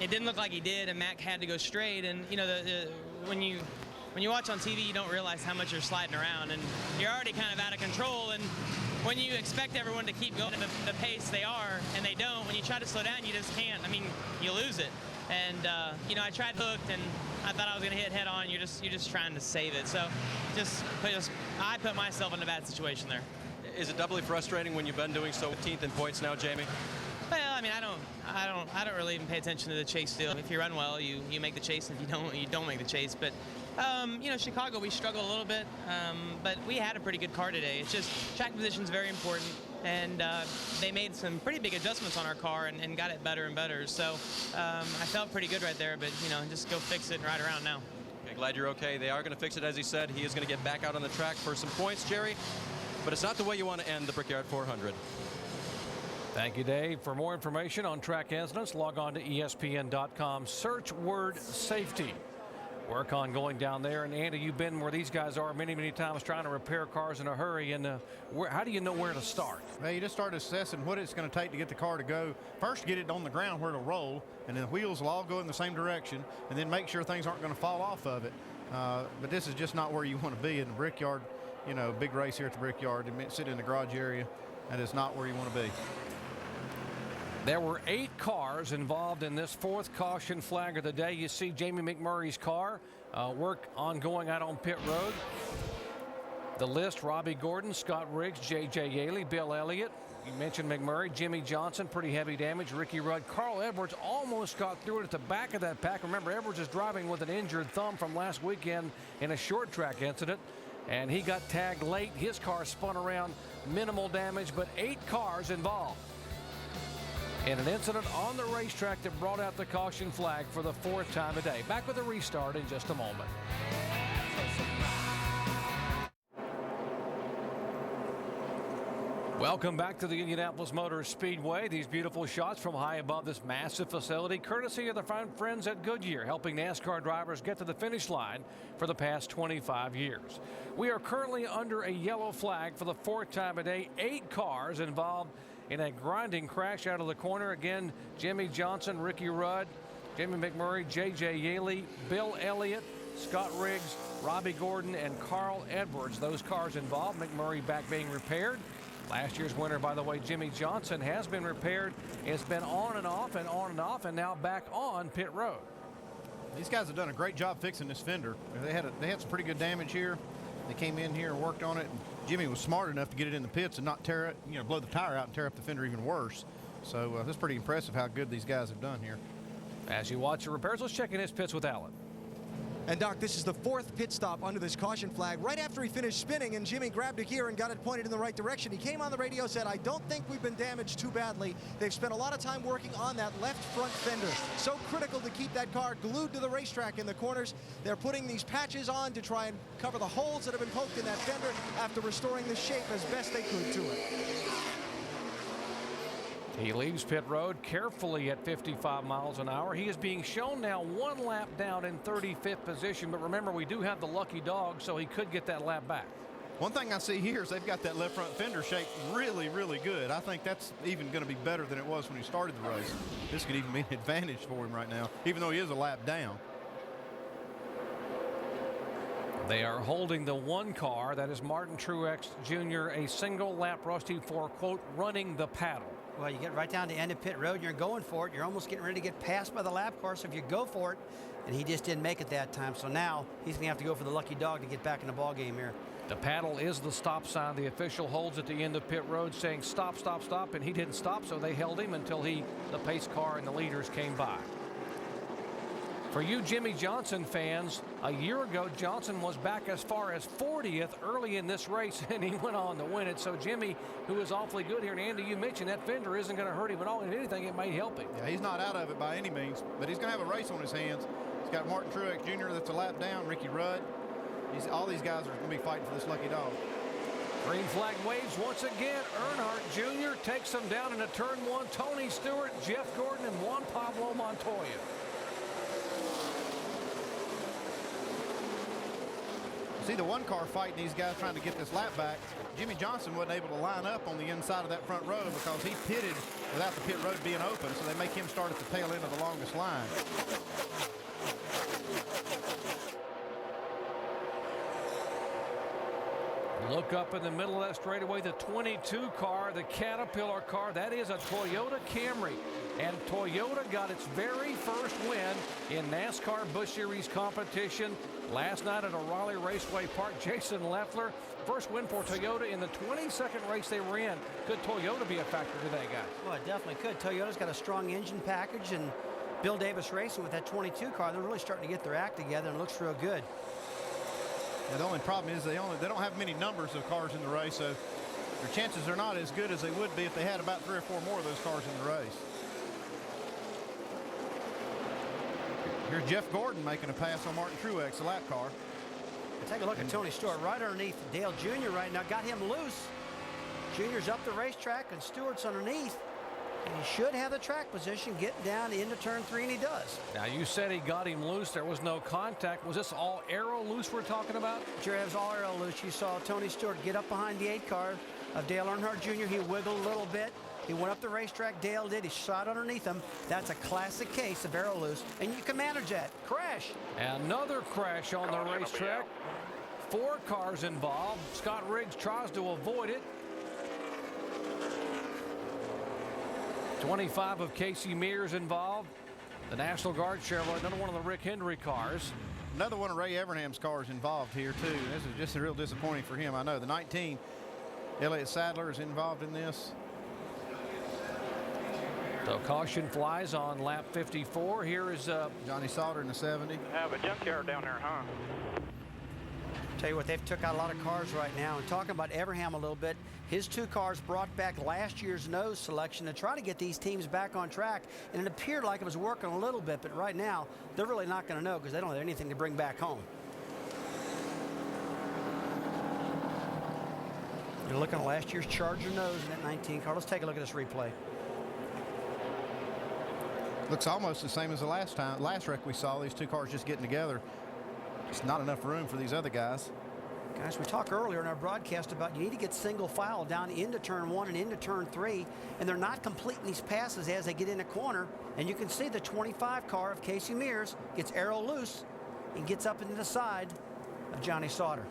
it didn't look like he did, and Matt had to go straight, and, you know, when you watch on TV, you don't realize how much you're sliding around, and you're already kind of out of control, and when you expect everyone to keep going at the pace they are, and they don't, when you try to slow down, you just can't. I mean, you lose it. And, you know, I tried hooked, and I thought I was going to hit head on. You're just trying to save it. So I put myself in a bad situation there. Is it doubly frustrating when you've been doing so 15th in points now, Jamie? Well, I mean, I don't really even pay attention to the chase deal. If you run well, you make the chase. If you don't make the chase. But you know, Chicago, we struggled a little bit, but we had a pretty good car today. It's just track position is very important, and they made some pretty big adjustments on our car and got it better and better. So I felt pretty good right there, but you know, just go fix it and ride around now. Okay, glad you're okay. They are going to fix it, as he said. He is going to get back out on the track for some points, Jerry, but it's not the way you want to end the Brickyard 400. Thank you, Dave. For more information on track incidents, log on to ESPN.com. Search word safety. work on going down there. And Andy, you've been where these guys are many, many times trying to repair cars in a hurry. And how do you know where to start? Well, you just start assessing what it's going to take to get the car to go. First, get it on the ground where it'll roll, and then the wheels will all go in the same direction, and then make sure things aren't going to fall off of it. But this is just not where you want to be in the Brickyard. You know, big race here at the Brickyard. And sit in the garage area. That is not where you want to be. There were 8 cars involved in this 4th caution flag of the day. You see Jamie McMurray's car, work ongoing out on pit road. The list: Robbie Gordon, Scott Riggs, J.J. Yaley, Bill Elliott. You mentioned McMurray, Jimmie Johnson, pretty heavy damage. Ricky Rudd, Carl Edwards almost got through it at the back of that pack. Remember, Edwards is driving with an injured thumb from last weekend in a short track incident, and he got tagged late. His car spun around, minimal damage, but 8 cars involved in an incident on the racetrack that brought out the caution flag for the 4th time today. Back with a restart in just a moment. Welcome back to the Indianapolis Motor Speedway. These beautiful shots from high above this massive facility, courtesy of the fine friends at Goodyear, helping NASCAR drivers get to the finish line for the past 25 years. We are currently under a yellow flag for the 4th time today. 8 cars involved in a grinding crash out of the corner. Again, Jimmie Johnson, Ricky Rudd, Jamie McMurray, J.J. Yaley, Bill Elliott, Scott Riggs, Robbie Gordon, and Carl Edwards. Those cars involved. McMurray back being repaired. Last year's winner, by the way, Jimmie Johnson, has been repaired. It's been on and off and on and off, and now back on pit road. These guys have done a great job fixing this fender. They had some pretty good damage here. They came in here and worked on it. And Jimmy was smart enough to get it in the pits and not tear it, blow the tire out and tear up the fender even worse. So that's pretty impressive how good these guys have done here. As you watch the repairs, let's check in his pits with Alan. And Doc, this is the 4th pit stop under this caution flag. Right after he finished spinning and Jimmy grabbed a gear and got it pointed in the right direction, he came on the radio, said, "I don't think we've been damaged too badly." They've spent a lot of time working on that left front fender. So critical to keep that car glued to the racetrack in the corners. They're putting these patches on to try and cover the holes that have been poked in that fender after restoring the shape as best they could to it. He leaves pit road carefully at 55 miles an hour. He is being shown now 1 lap down in 35th position. But remember, we do have the lucky dog, so he could get that lap back. One thing I see here is they've got that left front fender shaped really, really good. I think that's even going to be better than it was when he started the race. This could even be an advantage for him right now, even though he is a lap down. They are holding the 1 car. That is Martin Truex Jr., a single lap rusty for, quote, running the paddle. Well, you get right down to the end of pit road, and you're going for it. You're almost getting ready to get passed by the lap car, so if you go for it, and he just didn't make it that time. So now he's going to have to go for the lucky dog to get back in the ball game here. The paddle is the stop sign the official holds at the end of pit road, saying stop, stop, stop, and he didn't stop, so they held him until the pace car and the leaders came by. For you Jimmie Johnson fans, a year ago Johnson was back as far as 40th early in this race, and he went on to win it. So Jimmie, who is awfully good here, and Andy, you mentioned that fender isn't going to hurt him at all. If anything, it may help him. Yeah, he's not out of it by any means, but he's going to have a race on his hands. He's got Martin Truex Jr. that's a lap down, Ricky Rudd. All these guys are going to be fighting for this lucky dog. Green flag waves once again. Earnhardt Jr. takes them down into turn 1. Tony Stewart, Jeff Gordon, and Juan Pablo Montoya. See the 1 car fighting these guys trying to get this lap back. Jimmie Johnson wasn't able to line up on the inside of that front row because he pitted without the pit road being open, so they make him start at the tail end of the longest line. Look up in the middle of that straightaway, the 22 car, the Caterpillar car. That is a Toyota Camry. And Toyota got its very first win in NASCAR Busch Series competition last night at a Raleigh Raceway Park. Jason Leffler, first win for Toyota in the 22nd race they were in. Could Toyota be a factor today, guys? Well, it definitely could. Toyota's got a strong engine package, and Bill Davis Racing with that 22 car, they're really starting to get their act together, and it looks real good. Yeah, the only problem is they don't have many numbers of cars in the race, so their chances are not as good as they would be if they had about 3 or 4 more of those cars in the race. Here's Jeff Gordon making a pass on Martin Truex, the lap car. Take a look at Tony Stewart right underneath Dale Jr. right now. Got him loose. Junior's up the racetrack, and Stewart's underneath. He should have the track position getting down into turn 3, and he does. Now, you said he got him loose. There was no contact. Was this all aero loose we're talking about? Sure, it was all aero loose. You saw Tony Stewart get up behind the 8 car of Dale Earnhardt Jr. He wiggled a little bit. He went up the racetrack. Dale did. He shot underneath him. That's a classic case of aero loose, and you can manage that. Crash. Another crash on the racetrack. 4 cars involved. Scott Riggs tries to avoid it. 25 of Casey Mears involved. The National Guard Chevrolet, another one of the Rick Hendry cars. Another one of Ray Evernham's cars involved here, too. This is just a real disappointing for him. I know the 19, Elliott Sadler, is involved in this. So caution flies on lap 54. Here is Johnny Sauter in the 70. Have a junkyard down there, huh? Tell you what, they've took out a lot of cars right now. And talking about Evernham a little bit, his 2 cars brought back last year's nose selection to try to get these teams back on track. And it appeared like it was working a little bit, but right now, they're really not going to know because they don't have anything to bring back home. You're looking at last year's Charger nose in that 19 car. Let's take a look at this replay. Looks almost the same as the last wreck we saw. These 2 cars just getting together. Just not enough room for these other guys. Guys, we talked earlier in our broadcast about you need to get single file down into turn 1 and into turn 3, and they're not completing these passes as they get in a corner. And you can see the 25 car of Casey Mears gets aero loose and gets up into the side of Johnny Sauter.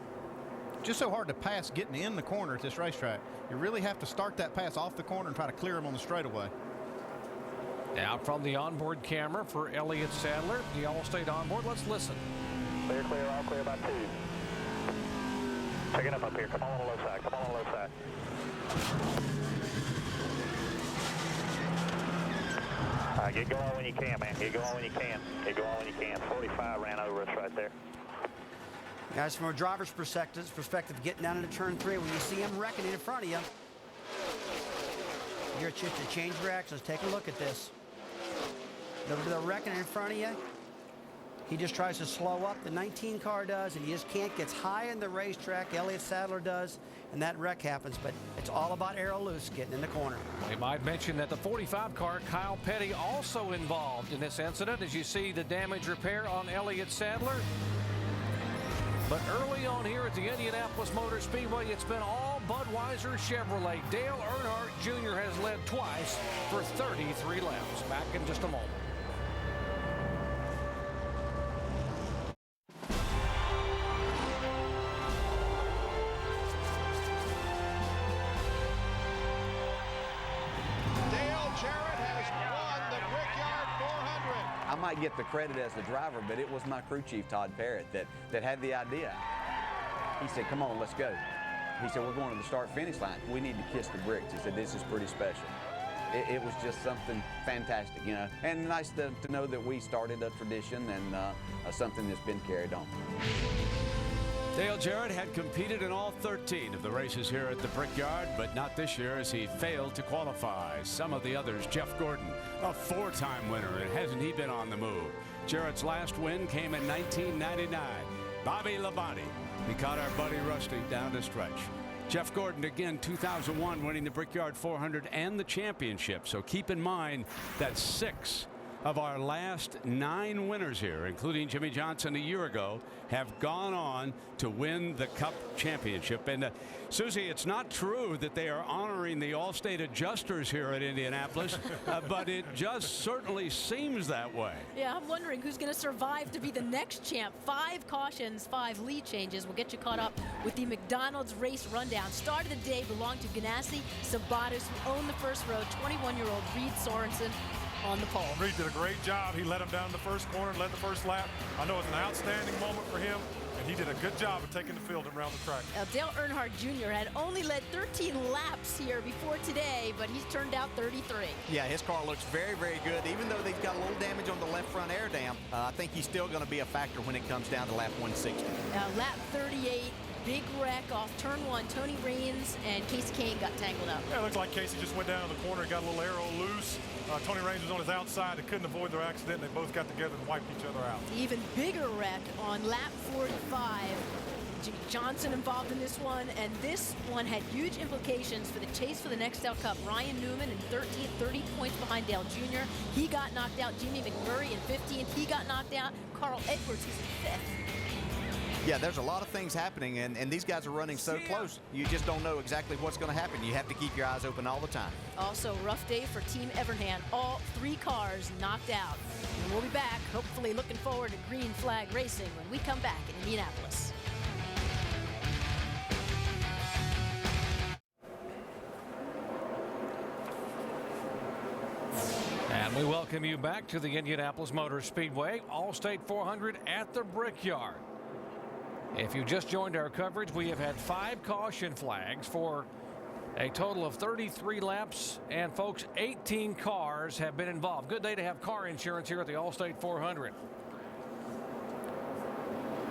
Just so hard to pass getting in the corner at this racetrack. You really have to start that pass off the corner and try to clear him on the straightaway. Now from the onboard camera for Elliott Sadler, the Allstate onboard. Let's listen. Clear, clear, all clear about 2. Picking up here. Come on the low side. Come on the low side. All right, get going when you can, man. Get going when you can. Get going when you can. 45 ran over us right there. Guys, from a driver's perspective, getting down into turn 3, when you see him wrecking in front of you, you're just to change directions. Take a look at this. The wrecking in front of you, he just tries to slow up. The 19 car does, and he just can't. Gets high in the racetrack. Elliott Sadler does, and that wreck happens. But it's all about aero loose getting in the corner. We might mention that the 45 car, Kyle Petty, also involved in this incident. As you see the damage repair on Elliott Sadler. But early on here at the Indianapolis Motor Speedway, it's been all Budweiser Chevrolet. Dale Earnhardt Jr. has led twice for 33 laps. Back in just a moment. I might get the credit as the driver, but it was my crew chief, Todd Parrott, that had the idea. He said, come on, let's go. He said, we're going to the start-finish line. We need to kiss the bricks. He said, this is pretty special. It was just something fantastic, you know, and nice to know that we started a tradition and something that's been carried on. Dale Jarrett had competed in all 13 of the races here at the Brickyard, but not this year as he failed to qualify. Some of the others, Jeff Gordon, a 4-time winner, and hasn't he been on the move? Jarrett's last win came in 1999. Bobby Labonte, he caught our buddy Rusty down the stretch. Jeff Gordon again, 2001, winning the Brickyard 400 and the championship. So keep in mind that 6 of our last 9 winners here, including Jimmie Johnson a year ago, have gone on to win the Cup championship. And Susie, it's not true that they are honoring the Allstate adjusters here at Indianapolis, but it just certainly seems that way. Yeah, I'm wondering who's going to survive to be the next champ. 5 cautions, 5 lead changes. We'll get you caught up with the McDonald's race rundown. Start of the day belonged to Ganassi Sabatos, who owned the first row, 21-year-old Reed Sorensen on the pole. Reed did a great job. He led him down the first corner, led the first lap. I know it's an outstanding moment for him, and he did a good job of taking the field around the track. Dale Earnhardt Jr. had only led 13 laps here before today, but he's turned out 33. Yeah, his car looks very, very good. Even though they've got a little damage on the left front air dam, I think he's still going to be a factor when it comes down to lap 160. Lap 38. Big wreck off turn 1. Tony Raines and Casey Kane got tangled up. Yeah, it looks like Casey just went down in the corner and got a little arrow loose. Tony Raines was on his outside. They couldn't avoid their accident. They both got together and wiped each other out. Even bigger wreck on lap 45. Jimmie Johnson involved in this one, and this one had huge implications for the chase for the Nextel Cup. Ryan Newman in 13th, 30 points behind Dale Jr. He got knocked out. Jimmy McMurray in 15th. He got knocked out. Carl Edwards, he's in 5th. Yeah, there's a lot of things happening, and these guys are running so close. You just don't know exactly what's going to happen. You have to keep your eyes open all the time. Also, rough day for Team Evernham. All 3 cars knocked out. And we'll be back, hopefully looking forward to green flag racing when we come back in Indianapolis. And we welcome you back to the Indianapolis Motor Speedway Allstate 400 at the Brickyard. If you just joined our coverage, we have had 5 caution flags for a total of 33 laps, and folks, 18 cars have been involved. Good day to have car insurance here at the Allstate 400.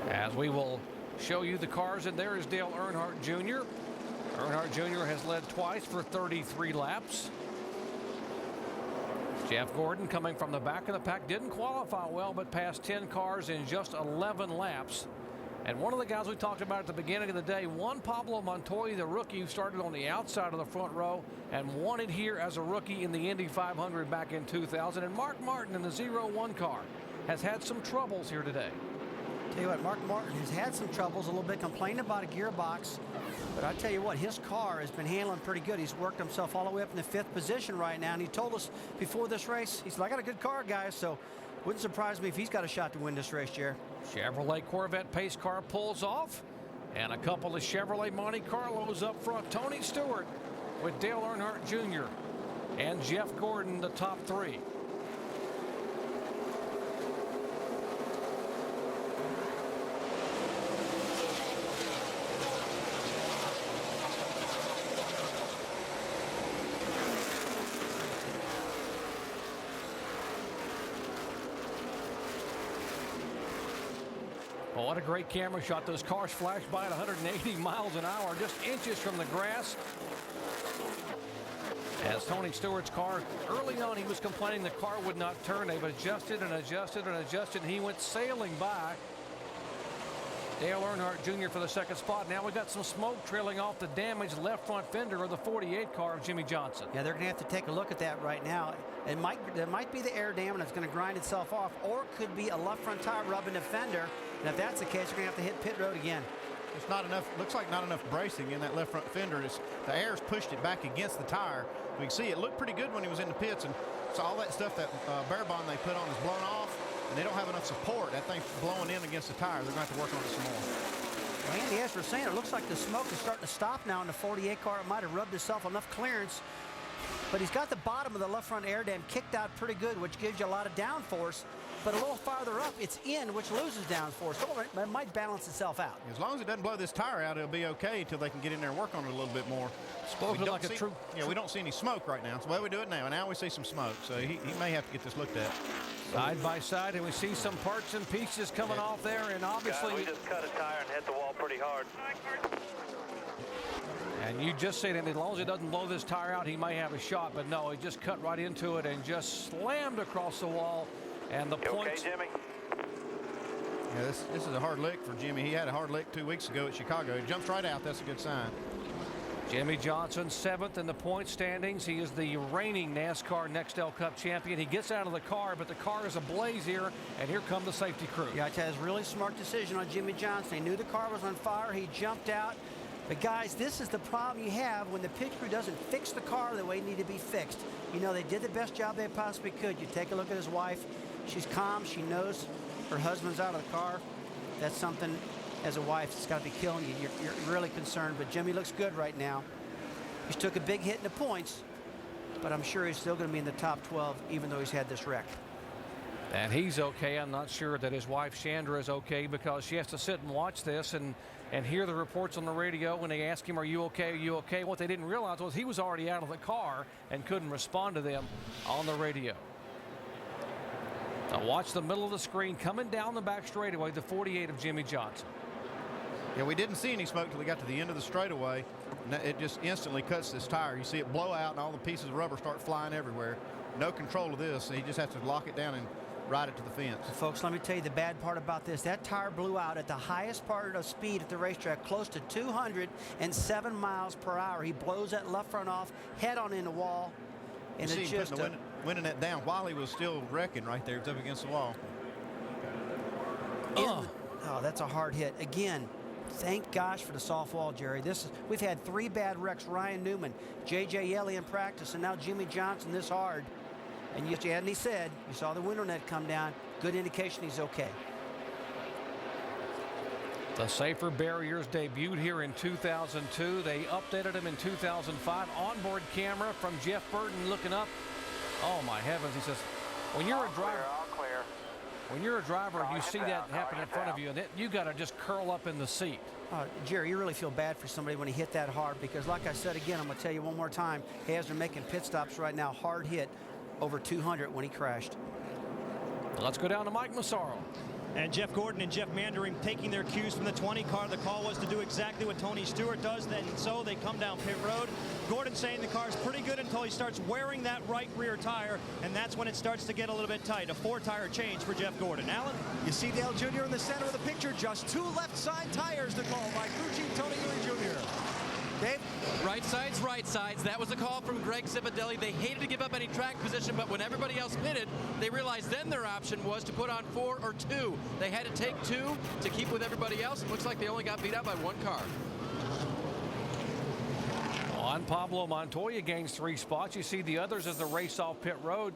As we will show you the cars, and there is Dale Earnhardt Jr. Earnhardt Jr. has led twice for 33 laps. Jeff Gordon coming from the back of the pack didn't qualify well, but passed 10 cars in just 11 laps. And one of the guys we talked about at the beginning of the day, Juan Pablo Montoya, the rookie who started on the outside of the front row and won it here as a rookie in the Indy 500 back in 2000. And Mark Martin in the 0-1 car has had some troubles here today. Tell you what, Mark Martin has had some troubles, a little bit complaining about a gearbox. But I tell you what, his car has been handling pretty good. He's worked himself all the way up in the 5th position right now. And he told us before this race, he said, I got a good car, guys. So wouldn't surprise me if he's got a shot to win this race, Jer. Chevrolet Corvette pace car pulls off, and a couple of Chevrolet Monte Carlos up front. Tony Stewart with Dale Earnhardt Jr. and Jeff Gordon, the top 3. Well, what a great camera shot. Those cars flashed by at 180 miles an hour, just inches from the grass. As Tony Stewart's car, early on he was complaining the car would not turn. They've adjusted and adjusted and adjusted, and he went sailing by Dale Earnhardt Jr. for the 2nd spot. Now we got some smoke trailing off the damaged left front fender of the 48 car of Jimmie Johnson. Yeah, they're going to have to take a look at that right now. There might be the air dam, and it's going to grind itself off, or it could be a left front tire rubbing the fender. And if that's the case, you're going to have to hit pit road again. It's not enough, looks like not enough bracing in that left front fender. The air's pushed it back against the tire. We can see it looked pretty good when he was in the pits, and so all that stuff, that bare bond they put on is blown off, and they don't have enough support. That thing's blowing in against the tire. They're going to have to work on it some more. Well, Andy, as we're saying, it looks like the smoke is starting to stop now in the 48 car. It might have rubbed itself enough clearance, but he's got the bottom of the left front air dam kicked out pretty good, which gives you a lot of downforce. But a little farther up, it's in, which loses downforce. So it might balance itself out. As long as it doesn't blow this tire out, it'll be okay until they can get in there and work on it a little bit more. Spoken like a true. Yeah, we don't see any smoke right now. So, well, we do it now. And now we see some smoke. So he may have to get this looked at. Side by side, and we see some parts and pieces coming off there. And obviously, we just cut a tire and hit the wall pretty hard. And you just said, and as long as it doesn't blow this tire out, he may have a shot. But no, he just cut right into it and just slammed across the wall. And the points. Okay, Jimmy? Yeah, this is a hard lick for Jimmy. He had a hard lick 2 weeks ago at Chicago. He jumps right out. That's a good sign. Jimmie Johnson 7th in the point standings. He is the reigning NASCAR Nextel Cup champion. He gets out of the car, but the car is ablaze here, and here come the safety crew. Yeah, I tell you, it's a really smart decision on Jimmie Johnson. He knew the car was on fire. He jumped out. But guys, this is the problem you have when the pit crew doesn't fix the car the way it needed to be fixed. You know, they did the best job they possibly could. You take a look at his wife. She's calm. She knows her husband's out of the car. That's something, as a wife, it's got to be killing you. You're really concerned. But Jimmy looks good right now. He's took a big hit in the points, but I'm sure he's still going to be in the top 12, even though he's had this wreck. And he's okay. I'm not sure that his wife, Chandra, is okay, because she has to sit and watch this and hear the reports on the radio when they ask him, are you okay, are you okay? What they didn't realize was he was already out of the car and couldn't respond to them on the radio. Now watch the middle of the screen coming down the back straightaway, the 48 of Jimmie Johnson. Yeah, we didn't see any smoke till we got to the end of the straightaway. And it just instantly cuts this tire. You see it blow out and all the pieces of rubber start flying everywhere. No control of this. So he just has to lock it down and ride it to the fence. Folks, let me tell you the bad part about this. That tire blew out at the highest part of speed at the racetrack, close to 207 miles per hour. He blows that left front off, head on in the wall. And you it's see him just winning that down while he was still wrecking right there. It's up against the wall. Oh, that's a hard hit. Again, thank gosh for the soft wall, Jerry. We've had 3 bad wrecks. Ryan Newman, J.J. Yelly in practice, and now Jimmie Johnson this hard. And he said, you saw the window net come down. Good indication he's okay. The safer barriers debuted here in 2002. They updated them in 2005. Onboard camera from Jeff Burton looking up. Oh my heavens! He says, when you're a driver, when you're a driver, and you see that happen in front of you, and you got to just curl up in the seat. Jerry, you really feel bad for somebody when he hit that hard, because like I said again, I'm going to tell you one more time, Hazard making pit stops right now, hard hit over 200 when he crashed. Let's go down to Mike Massaro. And Jeff Gordon and Jeff Mandering taking their cues from the 20 car. The call was to do exactly what Tony Stewart does, and so they come down pit road. Gordon saying the car's pretty good until he starts wearing that right rear tire, and that's when it starts to get a little bit tight. A 4-tire change for Jeff Gordon. Alan? You see Dale Jr. in the center of the picture, just 2 left side tires to call by crew chief Tony Ewing Jr. Dave? Right sides. That was a call from Greg Zipadelli. They hated to give up any track position, but when everybody else pitted, they realized then their option was to put on 4 or 2. They had to take 2 to keep with everybody else. It looks like they only got beat out by 1 car. Juan Pablo Montoya gains 3 spots. You see the others as the race off pit road.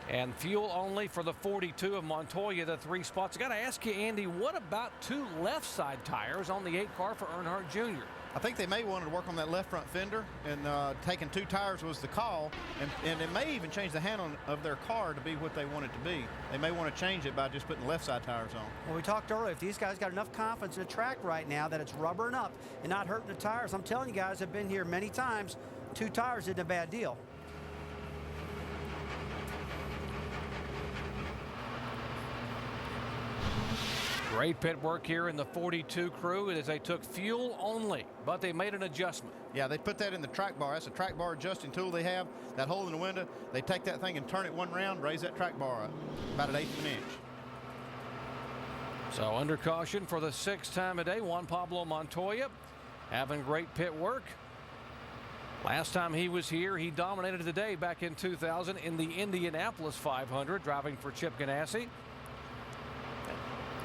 And fuel only for the 42 of Montoya, the 3 spots. I got to ask you, Andy, what about 2 left side tires on the 8 car for Earnhardt Jr.? I think they may want to work on that left front fender, and taking 2 tires was the call, and it may even change the handle of their car to be what they want it to be. They may want to change it by just putting left side tires on. Well, we talked earlier, if these guys got enough confidence in the track right now that it's rubbering up and not hurting the tires, I'm telling you guys, I've been here many times, 2 tires isn't a bad deal. Great pit work here in the 42 crew as they took fuel only, but they made an adjustment. Yeah, they put that in the track bar. That's a track bar adjusting tool they have. That hole in the window, they take that thing and turn it 1 round, raise that track bar up about 1/8 of an inch. So under caution for the 6th time today, Juan Pablo Montoya having great pit work. Last time he was here, he dominated the day back in 2000 in the Indianapolis 500, driving for Chip Ganassi.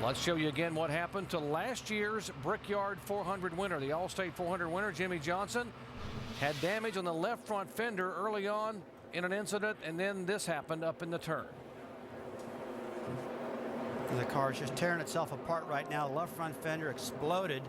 Let's show you again what happened to last year's Brickyard 400 winner. The Allstate 400 winner, Jimmie Johnson, had damage on the left front fender early on in an incident, and then this happened up in the turn. And the car is just tearing itself apart right now. The left front fender exploded.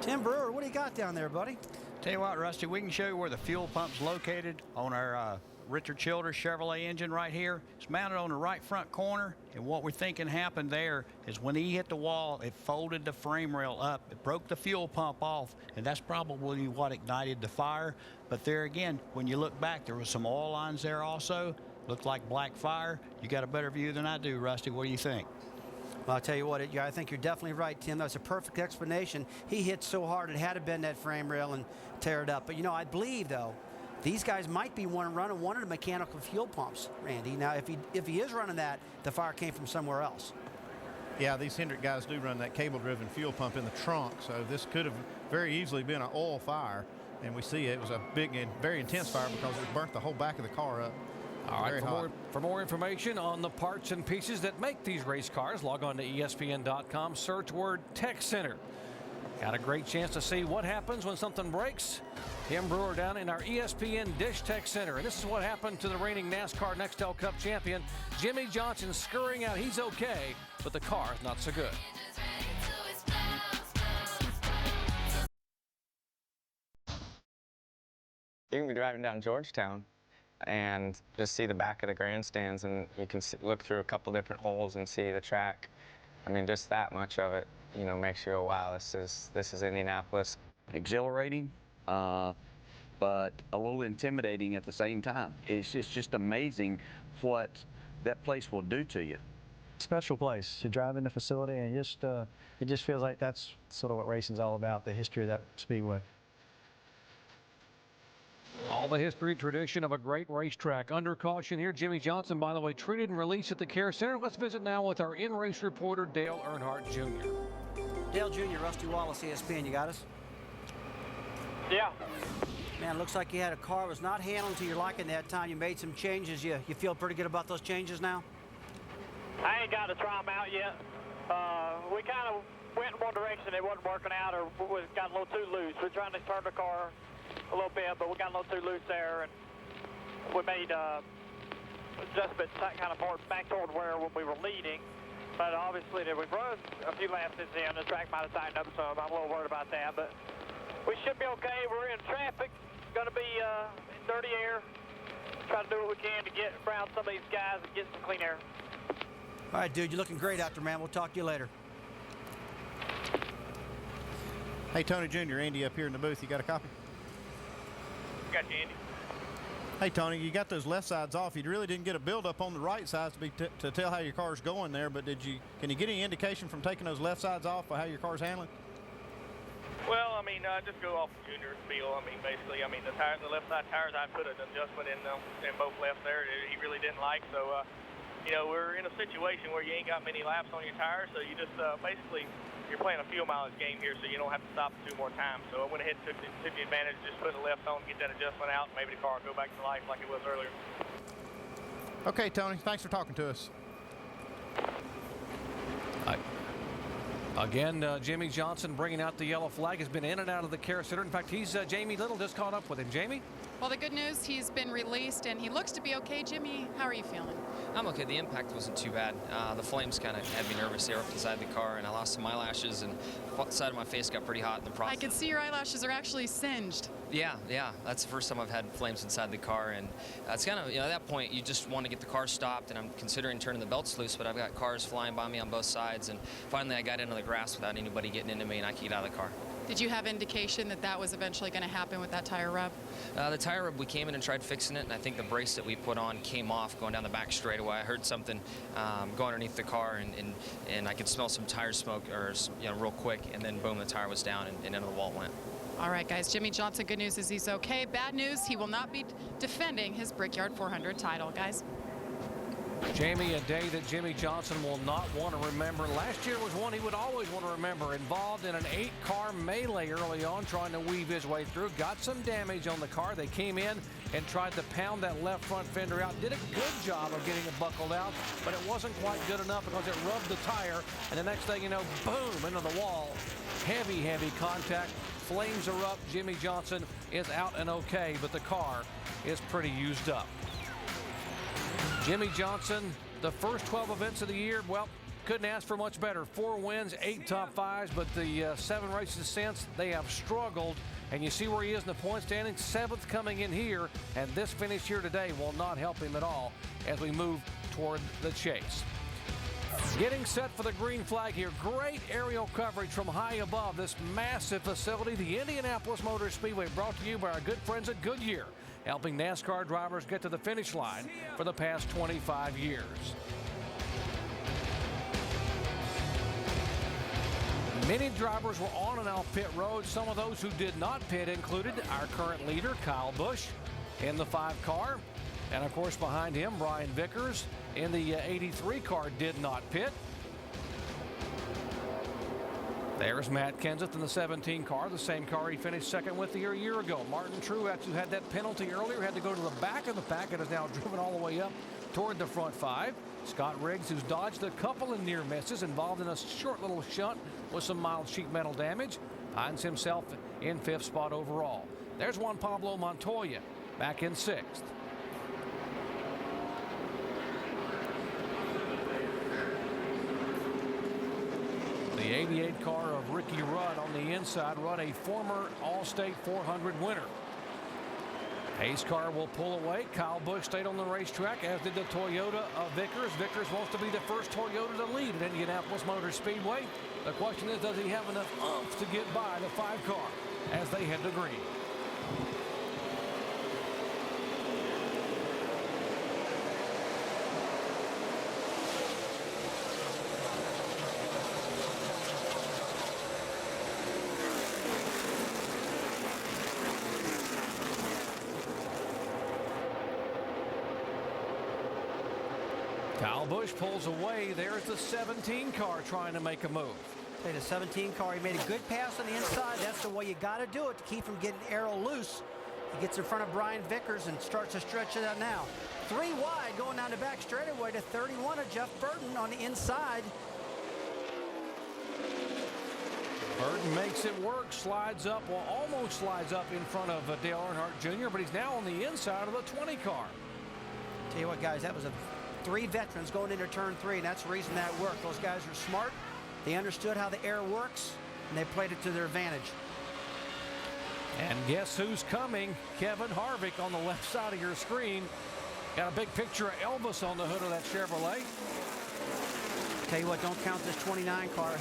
Tim Brewer, what do you got down there, buddy? Tell you what, Rusty, we can show you where the fuel pump's located on our Richard Childress Chevrolet engine right here. It's mounted on the right front corner, and what we're thinking happened there is when he hit the wall, it folded the frame rail up. It broke the fuel pump off, and that's probably what ignited the fire. But there again, when you look back, there was some oil lines there also. Looked like black fire. You got a better view than I do, Rusty. What do you think? Well, I'll tell you what, I think you're definitely right, Tim. That's a perfect explanation. He hit so hard it had to bend that frame rail and tear it up. But, you know, I believe, though, these guys might be running one of the mechanical fuel pumps, Randy. Now, if he is running that, the fire came from somewhere else. Yeah, these Hendrick guys do run that cable-driven fuel pump in the trunk, so this could have very easily been an oil fire. And we see it was a big and very intense fire because it burnt the whole back of the car up. All right, for more information on the parts and pieces that make these race cars, log on to ESPN.com, search word Tech Center. Got a great chance to see what happens when something breaks. Tim Brewer down in our ESPN Dish Tech Center. And this is what happened to the reigning NASCAR Nextel Cup champion, Jimmie Johnson, scurrying out. He's okay, but the car is not so good. You can be driving down Georgetown and just see the back of the grandstands, and you can look through a couple different holes and see the track. I mean, just that much of it, you know, makes you go, wow, this is Indianapolis. Exhilarating, but a little intimidating at the same time. It's just amazing what that place will do to you. Special place to drive in the facility, and it just feels like that's sort of what racing's all about, the history of that speedway. All All the history, tradition of a great racetrack. Under caution here, Jimmie Johnson, by the way, treated and released at the Care Center. Let's visit now with our in-race reporter, Dale Earnhardt Jr. Dale Jr., Rusty Wallace, ESPN, you got us? Yeah. Man, looks like you had a car was not handling to your liking that time. You made some changes. You feel pretty good about those changes now? I ain't got to try them out yet. We kind of went in one direction. It wasn't working out, or we got a little too loose. We're trying to turn the car a little bit, but we got a little too loose there, and we made adjustments kind of back toward where we were leading. But obviously, we've run a few laps since then. The track might have tightened up some. I'm a little worried about that, but we should be okay. We're in traffic. Going to be in dirty air. Try to do what we can to get around some of these guys and get some clean air. All right, dude, you're looking great out there, man. We'll talk to you later. Hey, Tony Jr., Andy up here in the booth. You got a copy? Got you, Andy. Hey, Tony, you got those left sides off. You really didn't get a build-up on the right sides to tell how your car's going there, but can you get any indication from taking those left sides off of how your car's handling? Well, I mean, just go off Junior's feel. I mean, basically, the left side tires, I put an adjustment in both left there. He really didn't like. So, we're in a situation where you ain't got many laps on your tires, so you just basically you're playing a fuel mileage game here, so you don't have to stop 2 more times. So I went ahead and took the advantage, just put the left on, get that adjustment out, and maybe the car will go back to life like it was earlier. Okay, Tony, thanks for talking to us. Again, Jimmie Johnson bringing out the yellow flag, has been in and out of the Care Center. In fact, he's Jamie Little just caught up with him. Jamie? Well, the good news, he's been released, and he looks to be okay. Jimmy, how are you feeling? I'm okay. The impact wasn't too bad. The flames kind of had me nervous. They were up inside the car, and I lost some eyelashes, and the side of my face got pretty hot in the process. I can see your eyelashes are actually singed. Yeah. That's the first time I've had flames inside the car, and it's kind of, at that point, you just want to get the car stopped, and I'm considering turning the belts loose, but I've got cars flying by me on both sides, and finally I got into the grass without anybody getting into me, and I could get out of the car. Did you have indication that was eventually going to happen with that tire rub? The tire rub, we came in and tried fixing it, and I think the brace that we put on came off going down the back straightaway. I heard something go underneath the car, and I could smell some tire smoke, or real quick, and then boom, the tire was down and into the wall went. All right, guys. Jimmie Johnson, good news is he's okay. Bad news, he will not be defending his Brickyard 400 title, guys. Jamie, a day that Jimmie Johnson will not want to remember. Last year was one he would always want to remember. Involved in an 8-car melee early on, trying to weave his way through. Got some damage on the car. They came in and tried to pound that left front fender out. Did a good job of getting it buckled out, but it wasn't quite good enough because it rubbed the tire. And the next thing you know, boom, into the wall. Heavy, heavy contact. Flames are up. Jimmie Johnson is out and okay, but the car is pretty used up. Jimmie Johnson, the first 12 events of the year, well, couldn't ask for much better. 4 wins, 8 top 5s, but the 7 races since, they have struggled. And you see where he is in the point standing, 7th coming in here, and this finish here today will not help him at all as we move toward the chase. Getting set for the green flag here. Great aerial coverage from high above this massive facility, the Indianapolis Motor Speedway, brought to you by our good friends at Goodyear, helping NASCAR drivers get to the finish line for the past 25 years. Many drivers were on and off pit road. Some of those who did not pit included our current leader, Kyle Busch, in the 5 car. And of course, behind him, Brian Vickers in the 83 car did not pit. There's Matt Kenseth in the 17 car, the same car he finished second with here a year ago. Martin Truex, who had that penalty earlier, had to go to the back of the pack and is now driven all the way up toward the front 5. Scott Riggs, who's dodged a couple of near misses, involved in a short little shunt with some mild sheet metal damage, finds himself in 5th spot overall. There's Juan Pablo Montoya back in 6th. The 88 car of Ricky Rudd on the inside. Rudd, a former Allstate 400 winner. Hayes' car will pull away. Kyle Busch stayed on the racetrack, as did the Toyota of Vickers. Vickers wants to be the first Toyota to lead at Indianapolis Motor Speedway. The question is, does he have enough oomph to get by the 5 car as they head to green? Busch pulls away. There's the 17 car trying to make a move. Hey, the 17 car, he made a good pass on the inside. That's the way you got to do it to keep him getting arrow loose. He gets in front of Brian Vickers and starts to stretch it out now. 3 wide going down the back straightaway to 31 of Jeff Burton on the inside. Burton makes it work, slides up, well, almost slides up in front of Dale Earnhardt Jr., but he's now on the inside of the 20 car. Tell you what, guys, that was 3 veterans going into turn 3, and that's the reason that worked. Those guys are smart. They understood how the air works, and they played it to their advantage. And guess who's coming? Kevin Harvick on the left side of your screen. Got a big picture of Elvis on the hood of that Chevrolet. Tell you what, don't count this 29 car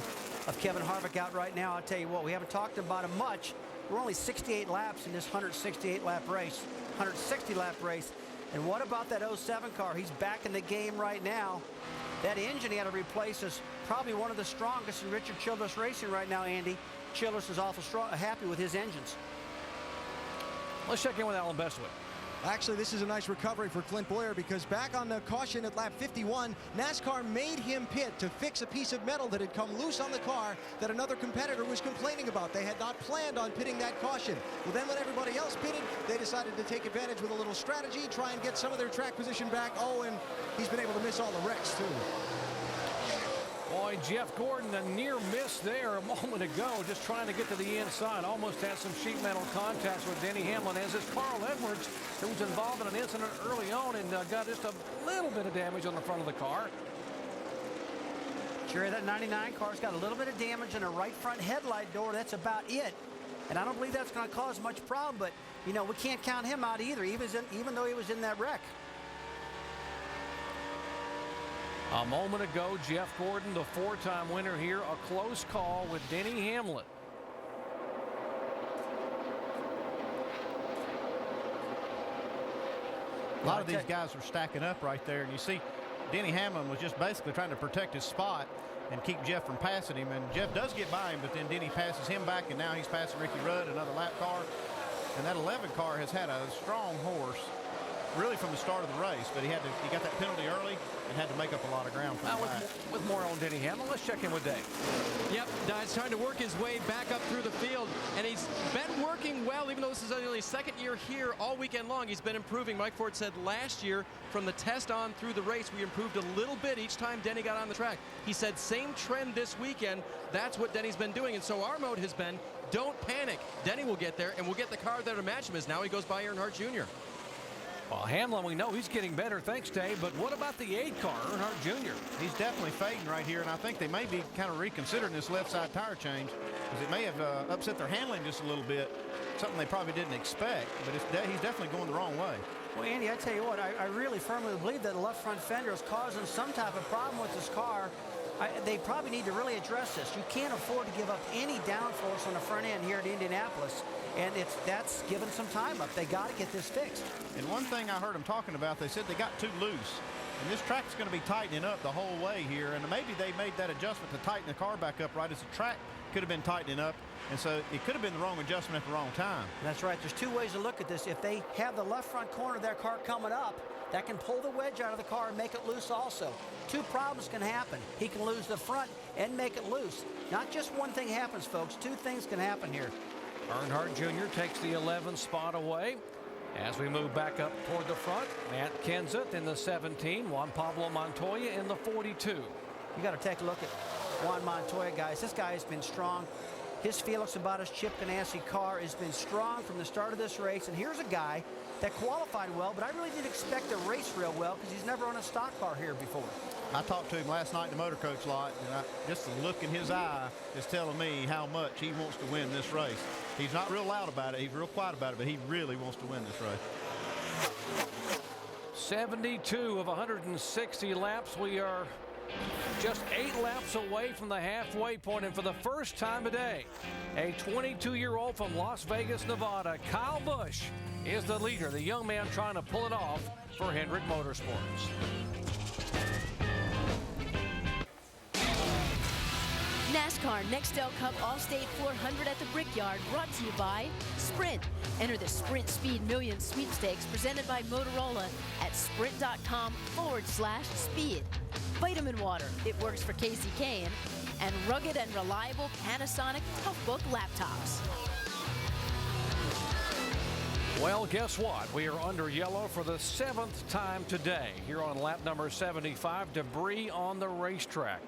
of Kevin Harvick out right now. I'll tell you what, we haven't talked about him much. We're only 68 laps in this 168 lap race, 160 lap race. And what about that 07 car? He's back in the game right now. That engine he had to replace is probably one of the strongest in Richard Childress Racing right now, Andy. Childress is awful strong, happy with his engines. Let's check in with Alan Bestwick. Actually, this is a nice recovery for Clint Boyer because back on the caution at lap 51, NASCAR made him pit to fix a piece of metal that had come loose on the car that another competitor was complaining about. They had not planned on pitting that caution. Well, then when everybody else pitted, they decided to take advantage with a little strategy, try and get some of their track position back. Oh, and he's been able to miss all the wrecks, too. Boy, Jeff Gordon, a near miss there a moment ago, just trying to get to the inside. Almost had some sheet metal contacts with Denny Hamlin, as is Carl Edwards, who was involved in an incident early on and got just a little bit of damage on the front of the car. Jerry, that 99 car's got a little bit of damage in a right front headlight door. That's about it. And I don't believe that's going to cause much problem, but, you know, we can't count him out either, even though he was in that wreck. A moment ago, Jeff Gordon, the 4-time winner here, a close call with Denny Hamlin. A lot of these guys were stacking up right there, and you see Denny Hamlin was just basically trying to protect his spot and keep Jeff from passing him, and Jeff does get by him, but then Denny passes him back, and now he's passing Ricky Rudd, another lap car. And that 11 car has had a strong horse really from the start of the race, but he got that penalty early and had to make up a lot of ground for with more on Denny Hamlin, let's check in with Dave. Yep, He's trying to work his way back up through the field, and he's been working well, even though this is only his second year here all weekend long. He's been improving. Mike Ford said last year, from the test on through the race, we improved a little bit each time Denny got on the track. He said same trend this weekend. That's what Denny's been doing, and so our mode has been, don't panic. Denny will get there, and we'll get the car that'll match him as now he goes by Earnhardt Jr. Well, Hamlin, we know he's getting better, thanks, Dave, but what about the 8 car, Earnhardt Jr.? He's definitely fading right here, and I think they may be kind of reconsidering this left side tire change because it may have upset their handling just a little bit, something they probably didn't expect, but he's definitely going the wrong way. Well, Andy, I tell you what, I really firmly believe that the left front fender is causing some type of problem with this car. They probably need to really address this. You can't afford to give up any downforce on the front end here at Indianapolis, and that's given some time up. They got to get this fixed. And one thing I heard them talking about, they said they got too loose. And this track's going to be tightening up the whole way here, and maybe they made that adjustment to tighten the car back up right as the track could have been tightening up, and so it could have been the wrong adjustment at the wrong time. That's right. There's two ways to look at this. If they have the left front corner of their car coming up, that can pull the wedge out of the car and make it loose also. Two problems can happen. He can lose the front and make it loose. Not just one thing happens, folks. Two things can happen here. Earnhardt Jr. takes the 11th spot away. As we move back up toward the front, Matt Kenseth in the 17, Juan Pablo Montoya in the 42. You got to take a look at Juan Montoya, guys. This guy has been strong. His Felix about his Chip Ganassi car has been strong from the start of this race. And here's a guy that qualified well, but I really didn't expect to race real well because he's never on a stock car here before. I talked to him last night in the motor coach lot, and just the look in his eye is telling me how much he wants to win this race. He's not real loud about it. He's real quiet about it, but he really wants to win this race. 72 of 160 laps. We are just 8 laps away from the halfway point, and for the first time today, a 22-year-old from Las Vegas, Nevada, Kyle Busch, is the leader, the young man trying to pull it off for Hendrick Motorsports. NASCAR Nextel Cup Allstate 400 at the Brickyard, brought to you by Sprint. Enter the Sprint Speed Millions sweepstakes presented by Motorola at sprint.com/speed. vitamin water. It works for Casey Kane. And rugged and reliable Panasonic Toughbook laptops. Well, guess what? We are under yellow for the 7th time today here on lap number 75. Debris on the racetrack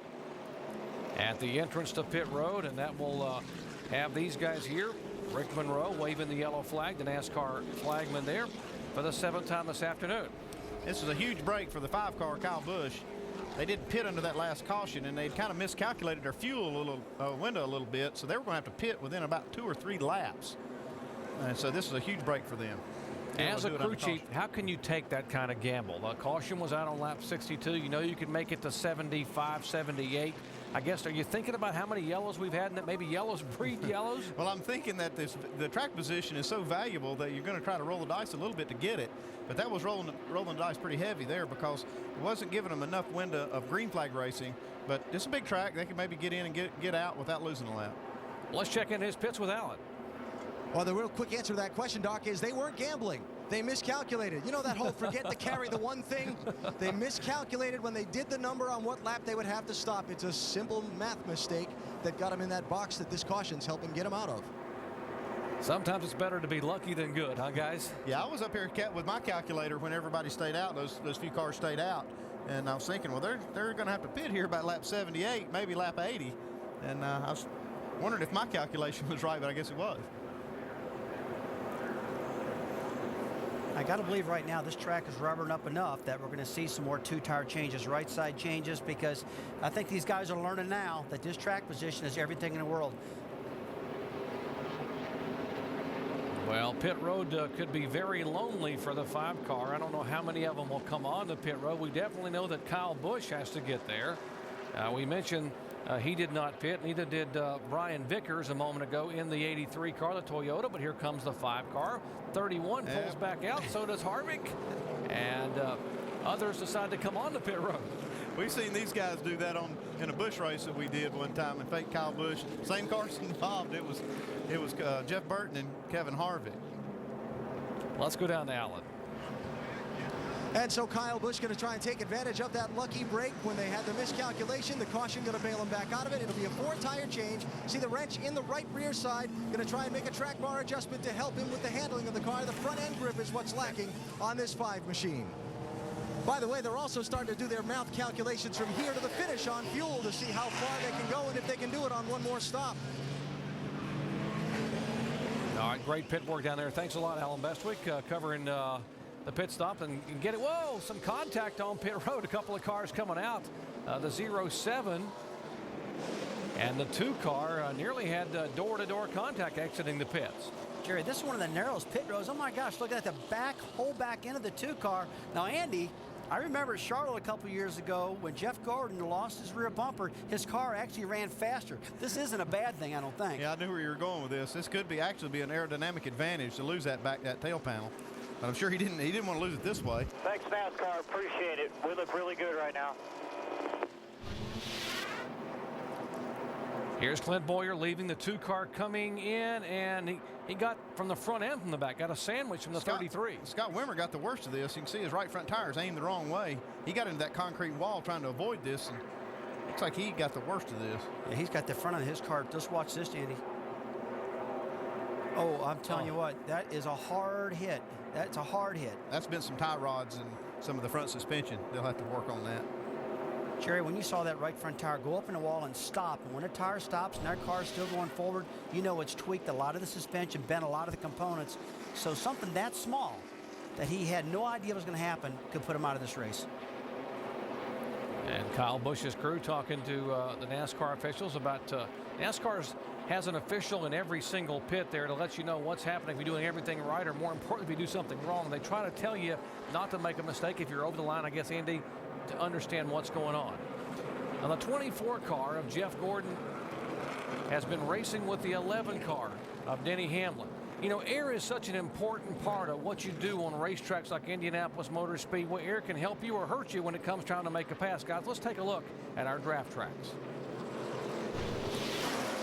at the entrance to pit road, and that will have these guys here. Rick Monroe waving the yellow flag, the NASCAR flagman there for the 7th time this afternoon. This is a huge break for the 5-car Kyle Busch. They did pit under that last caution, and they'd kind of miscalculated their fuel window a little bit, so they were going to have to pit within about 2 or 3 laps. And so this is a huge break for them. As a crew chief, how can you take that kind of gamble? The caution was out on lap 62. You know you could make it to 75, 78. I guess, are you thinking about how many yellows we've had and that maybe yellows breed yellows? Well, I'm thinking that the track position is so valuable that you're going to try to roll the dice a little bit to get it. But that was rolling the dice pretty heavy there because it wasn't giving them enough window of green flag racing. But it's a big track. They can maybe get in and get out without losing a lap. Let's check in his pits with Alan. Well, the real quick answer to that question, Doc, is they weren't gambling. They miscalculated. You know that whole forget to carry the one thing? They miscalculated when they did the number on what lap they would have to stop. It's a simple math mistake that got them in that box that this caution's helping get them out of. Sometimes it's better to be lucky than good, huh, guys? Yeah, I was up here with my calculator when everybody stayed out. Those few cars stayed out. And I was thinking, well, they're going to have to pit here about lap 78, maybe lap 80. And I was wondering if my calculation was right, but I guess it was. I got to believe right now this track is rubbering up enough that we're going to see some more 2-tire changes, right side changes, because I think these guys are learning now that this track position is everything in the world. Well, pit road could be very lonely for the 5-car. I don't know how many of them will come on the pit road. We definitely know that Kyle Busch has to get there. We mentioned he did not pit. Neither did Brian Vickers a moment ago in the 83 car, the Toyota. But here comes the 5-car. 31 pulls back out. So does Harvick. And others decide to come on the pit road. We've seen these guys do that in a Busch race that we did one time and fake Kyle Busch. Same cars involved. It was Jeff Burton and Kevin Harvick. Let's go down to Allen. And so Kyle Busch going to try and take advantage of that lucky break when they had the miscalculation. The caution going to bail him back out of it. It'll be a 4-tire change. See the wrench in the right rear side. Going to try and make a track bar adjustment to help him with the handling of the car. The front end grip is what's lacking on this 5 machine. By the way, they're also starting to do their math calculations from here to the finish on fuel to see how far they can go and if they can do it on one more stop. All right, great pit work down there. Thanks a lot, Alan Bestwick, covering the pit stop and get it. Whoa, some contact on pit road. A couple of cars coming out. The 07 and the 2 car nearly had door-to-door contact exiting the pits. Jerry, this is one of the narrowest pit roads. Oh my gosh, look at the whole back end of the 2 car. Now, Andy, I remember at Charlotte a couple years ago when Jeff Gordon lost his rear bumper, his car actually ran faster. This isn't a bad thing, I don't think. Yeah, I knew where you were going with this. This could actually be an aerodynamic advantage to lose that tail panel. But I'm sure he didn't want to lose it this way. Thanks, NASCAR. Appreciate it. We look really good right now. Here's Clint Boyer leaving the 2 car coming in, and he got from the front and from the back, got a sandwich from the 33. Scott Wimmer got the worst of this. You can see his right front tires aimed the wrong way. He got into that concrete wall trying to avoid this, and looks like he got the worst of this. Yeah, he's got the front of his car. Just watch this, Andy. Oh, I'm telling you what, that is a hard hit. That's a hard hit. That's been some tie rods and some of the front suspension. They'll have to work on that. Jerry, when you saw that right front tire go up in the wall and stop, and when a tire stops and that car is still going forward, you know it's tweaked a lot of the suspension, bent a lot of the components. So something that small that he had no idea was going to happen could put him out of this race. And Kyle Busch's crew talking to the NASCAR officials about NASCAR has an official in every single pit there to let you know what's happening if you're doing everything right, or more importantly, if you do something wrong. They try to tell you not to make a mistake if you're over the line, I guess, Andy, to understand what's going on. Now, the 24 car of Jeff Gordon has been racing with the 11 car of Denny Hamlin. You know, air is such an important part of what you do on racetracks like Indianapolis Motor Speedway. Air can help you or hurt you when it comes trying to make a pass. Guys, let's take a look at our draft tracks.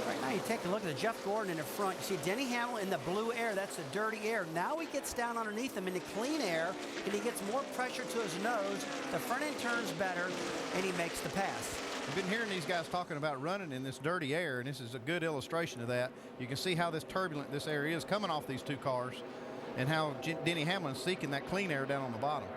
Right now, you take a look at Jeff Gordon in the front. You see Denny Hamlin in the blue air. That's the dirty air. Now he gets down underneath him in the clean air, and he gets more pressure to his nose. The front end turns better, and he makes the pass. I've been hearing these guys talking about running in this dirty air, and this is a good illustration of that. You can see how this turbulent this air is coming off these two cars, and how Denny Hamlin's seeking that clean air down on the bottom.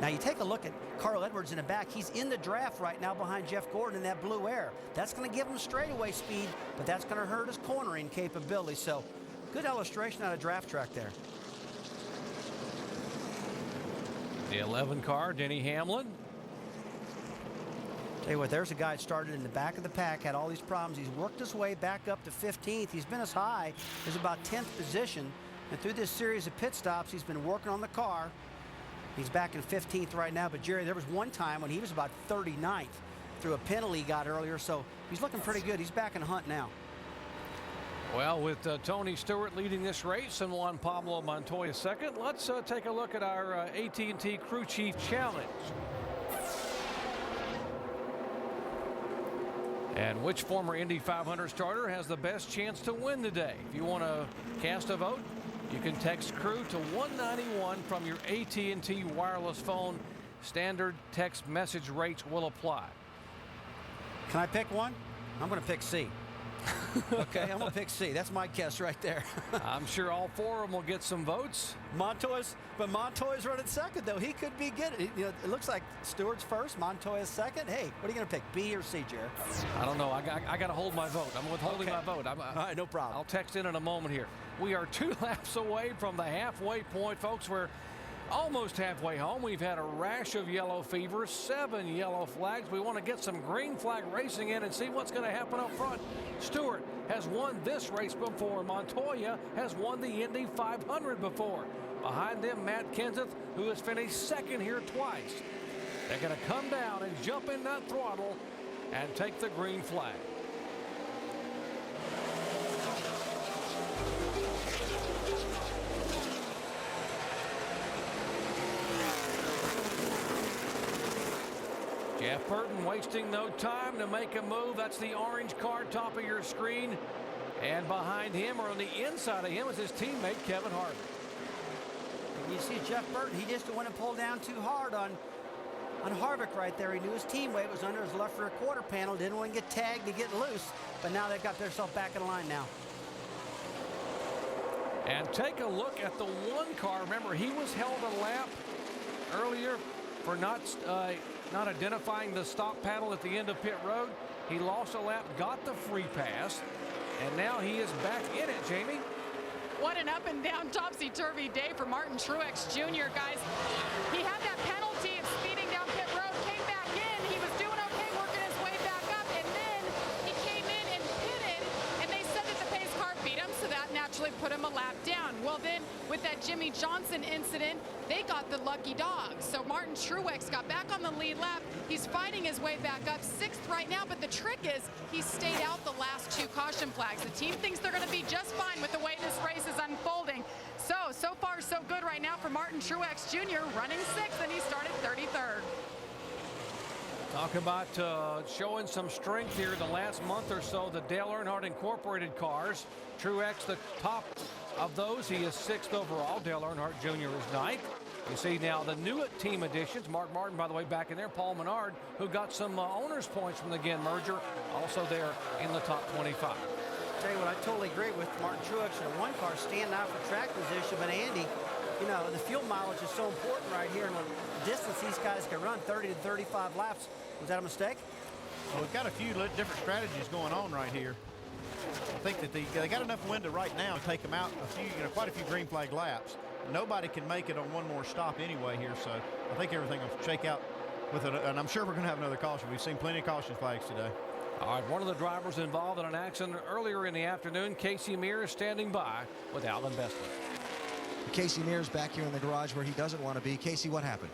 Now you take a look at Carl Edwards in the back. He's in the draft right now behind Jeff Gordon in that blue air. That's going to give him straightaway speed, but that's going to hurt his cornering capability. So good illustration out of draft track there. The 11 car, Denny Hamlin. Tell you what, there's a guy that started in the back of the pack, had all these problems. He's worked his way back up to 15th. He's been as high as about 10th position. And through this series of pit stops, he's been working on the car. He's back in 15th right now. But, Jerry, there was one time when he was about 39th through a penalty he got earlier. So he's looking pretty good. He's back in the hunt now. Well, with Tony Stewart leading this race and Juan Pablo Montoya second, let's take a look at our AT&T Crew Chief Challenge. And which former Indy 500 starter has the best chance to win today? If you want to cast a vote, you can text crew to 191 from your AT&T wireless phone. Standard text message rates will apply. Can I pick one? I'm going to pick C. Okay, I'm going to pick C. That's my guess right there. I'm sure all four of them will get some votes. Montoya's running second, though. He could be good. You know, it looks like Stewart's first, Montoya's second. Hey, what are you going to pick, B or C, Jared? I don't know. I got to hold my vote. I'm withholding my vote. All right, no problem. I'll text in a moment here. We are 2 laps away from the halfway point, folks. We're almost halfway home. We've had a rash of yellow fever, 7 yellow flags. We want to get some green flag racing in and see what's going to happen up front. Stewart has won this race before. Montoya has won the Indy 500 before. Behind them, Matt Kenseth, who has finished second here twice. They're going to come down and jump in that throttle and take the green flag. Jeff Burton wasting no time to make a move. That's the orange car top of your screen. And behind him, or on the inside of him, is his teammate, Kevin Harvick. And you see Jeff Burton, he just went and pulled down too hard on Harvick right there. He knew his teammate was under his left rear quarter panel. Didn't want to get tagged to get loose. But now they've got themselves back in line now. And take a look at the one car. Remember, he was held a lap earlier for not identifying the stop paddle at the end of pit road. He lost a lap, got the free pass, and now he is back in it, Jamie. What an up and down topsy-turvy day for Martin Truex Jr., guys. He had that penalty of speeding down pit road, came back in. He was doing okay, working his way back up, and then he came in and pitted, and they said that the pace car beat him, so that naturally put him a lap down. Well, then, with that Jimmie Johnson incident, they got the lucky dog. So Martin Truex got back on the lead lap. He's fighting his way back up, 6th right now, but the trick is he stayed out the last 2 caution flags. The team thinks they're going to be just fine with the way this race is unfolding. So far, so good right now for Martin Truex Jr., running 6th, and he started 33rd. Talk about showing some strength here the last month or so. The Dale Earnhardt Incorporated cars. Truex, the top of those. He is 6th overall. Dale Earnhardt Jr. is 9th. You see now the new team additions. Mark Martin, by the way, back in there. Paul Menard, who got some owner's points from the Ginn merger, also there in the top 25. Tell you what, I totally agree with Martin Truex in the one car standing out for track position. But Andy, you know, the fuel mileage is so important right here, and the distance these guys can run, 30 to 35 laps. Was that a mistake? Well, we've got a few different strategies going on right here. I think that they got enough wind to right now take them out quite a few green flag laps. Nobody can make it on one more stop anyway here, so I think everything will shake out with it, and I'm sure we're going to have another caution. We've seen plenty of caution flags today. All right, one of the drivers involved in an accident earlier in the afternoon, Casey Mears, standing by with Alan Bestman. Casey Mears back here in the garage where he doesn't want to be. Casey, what happened?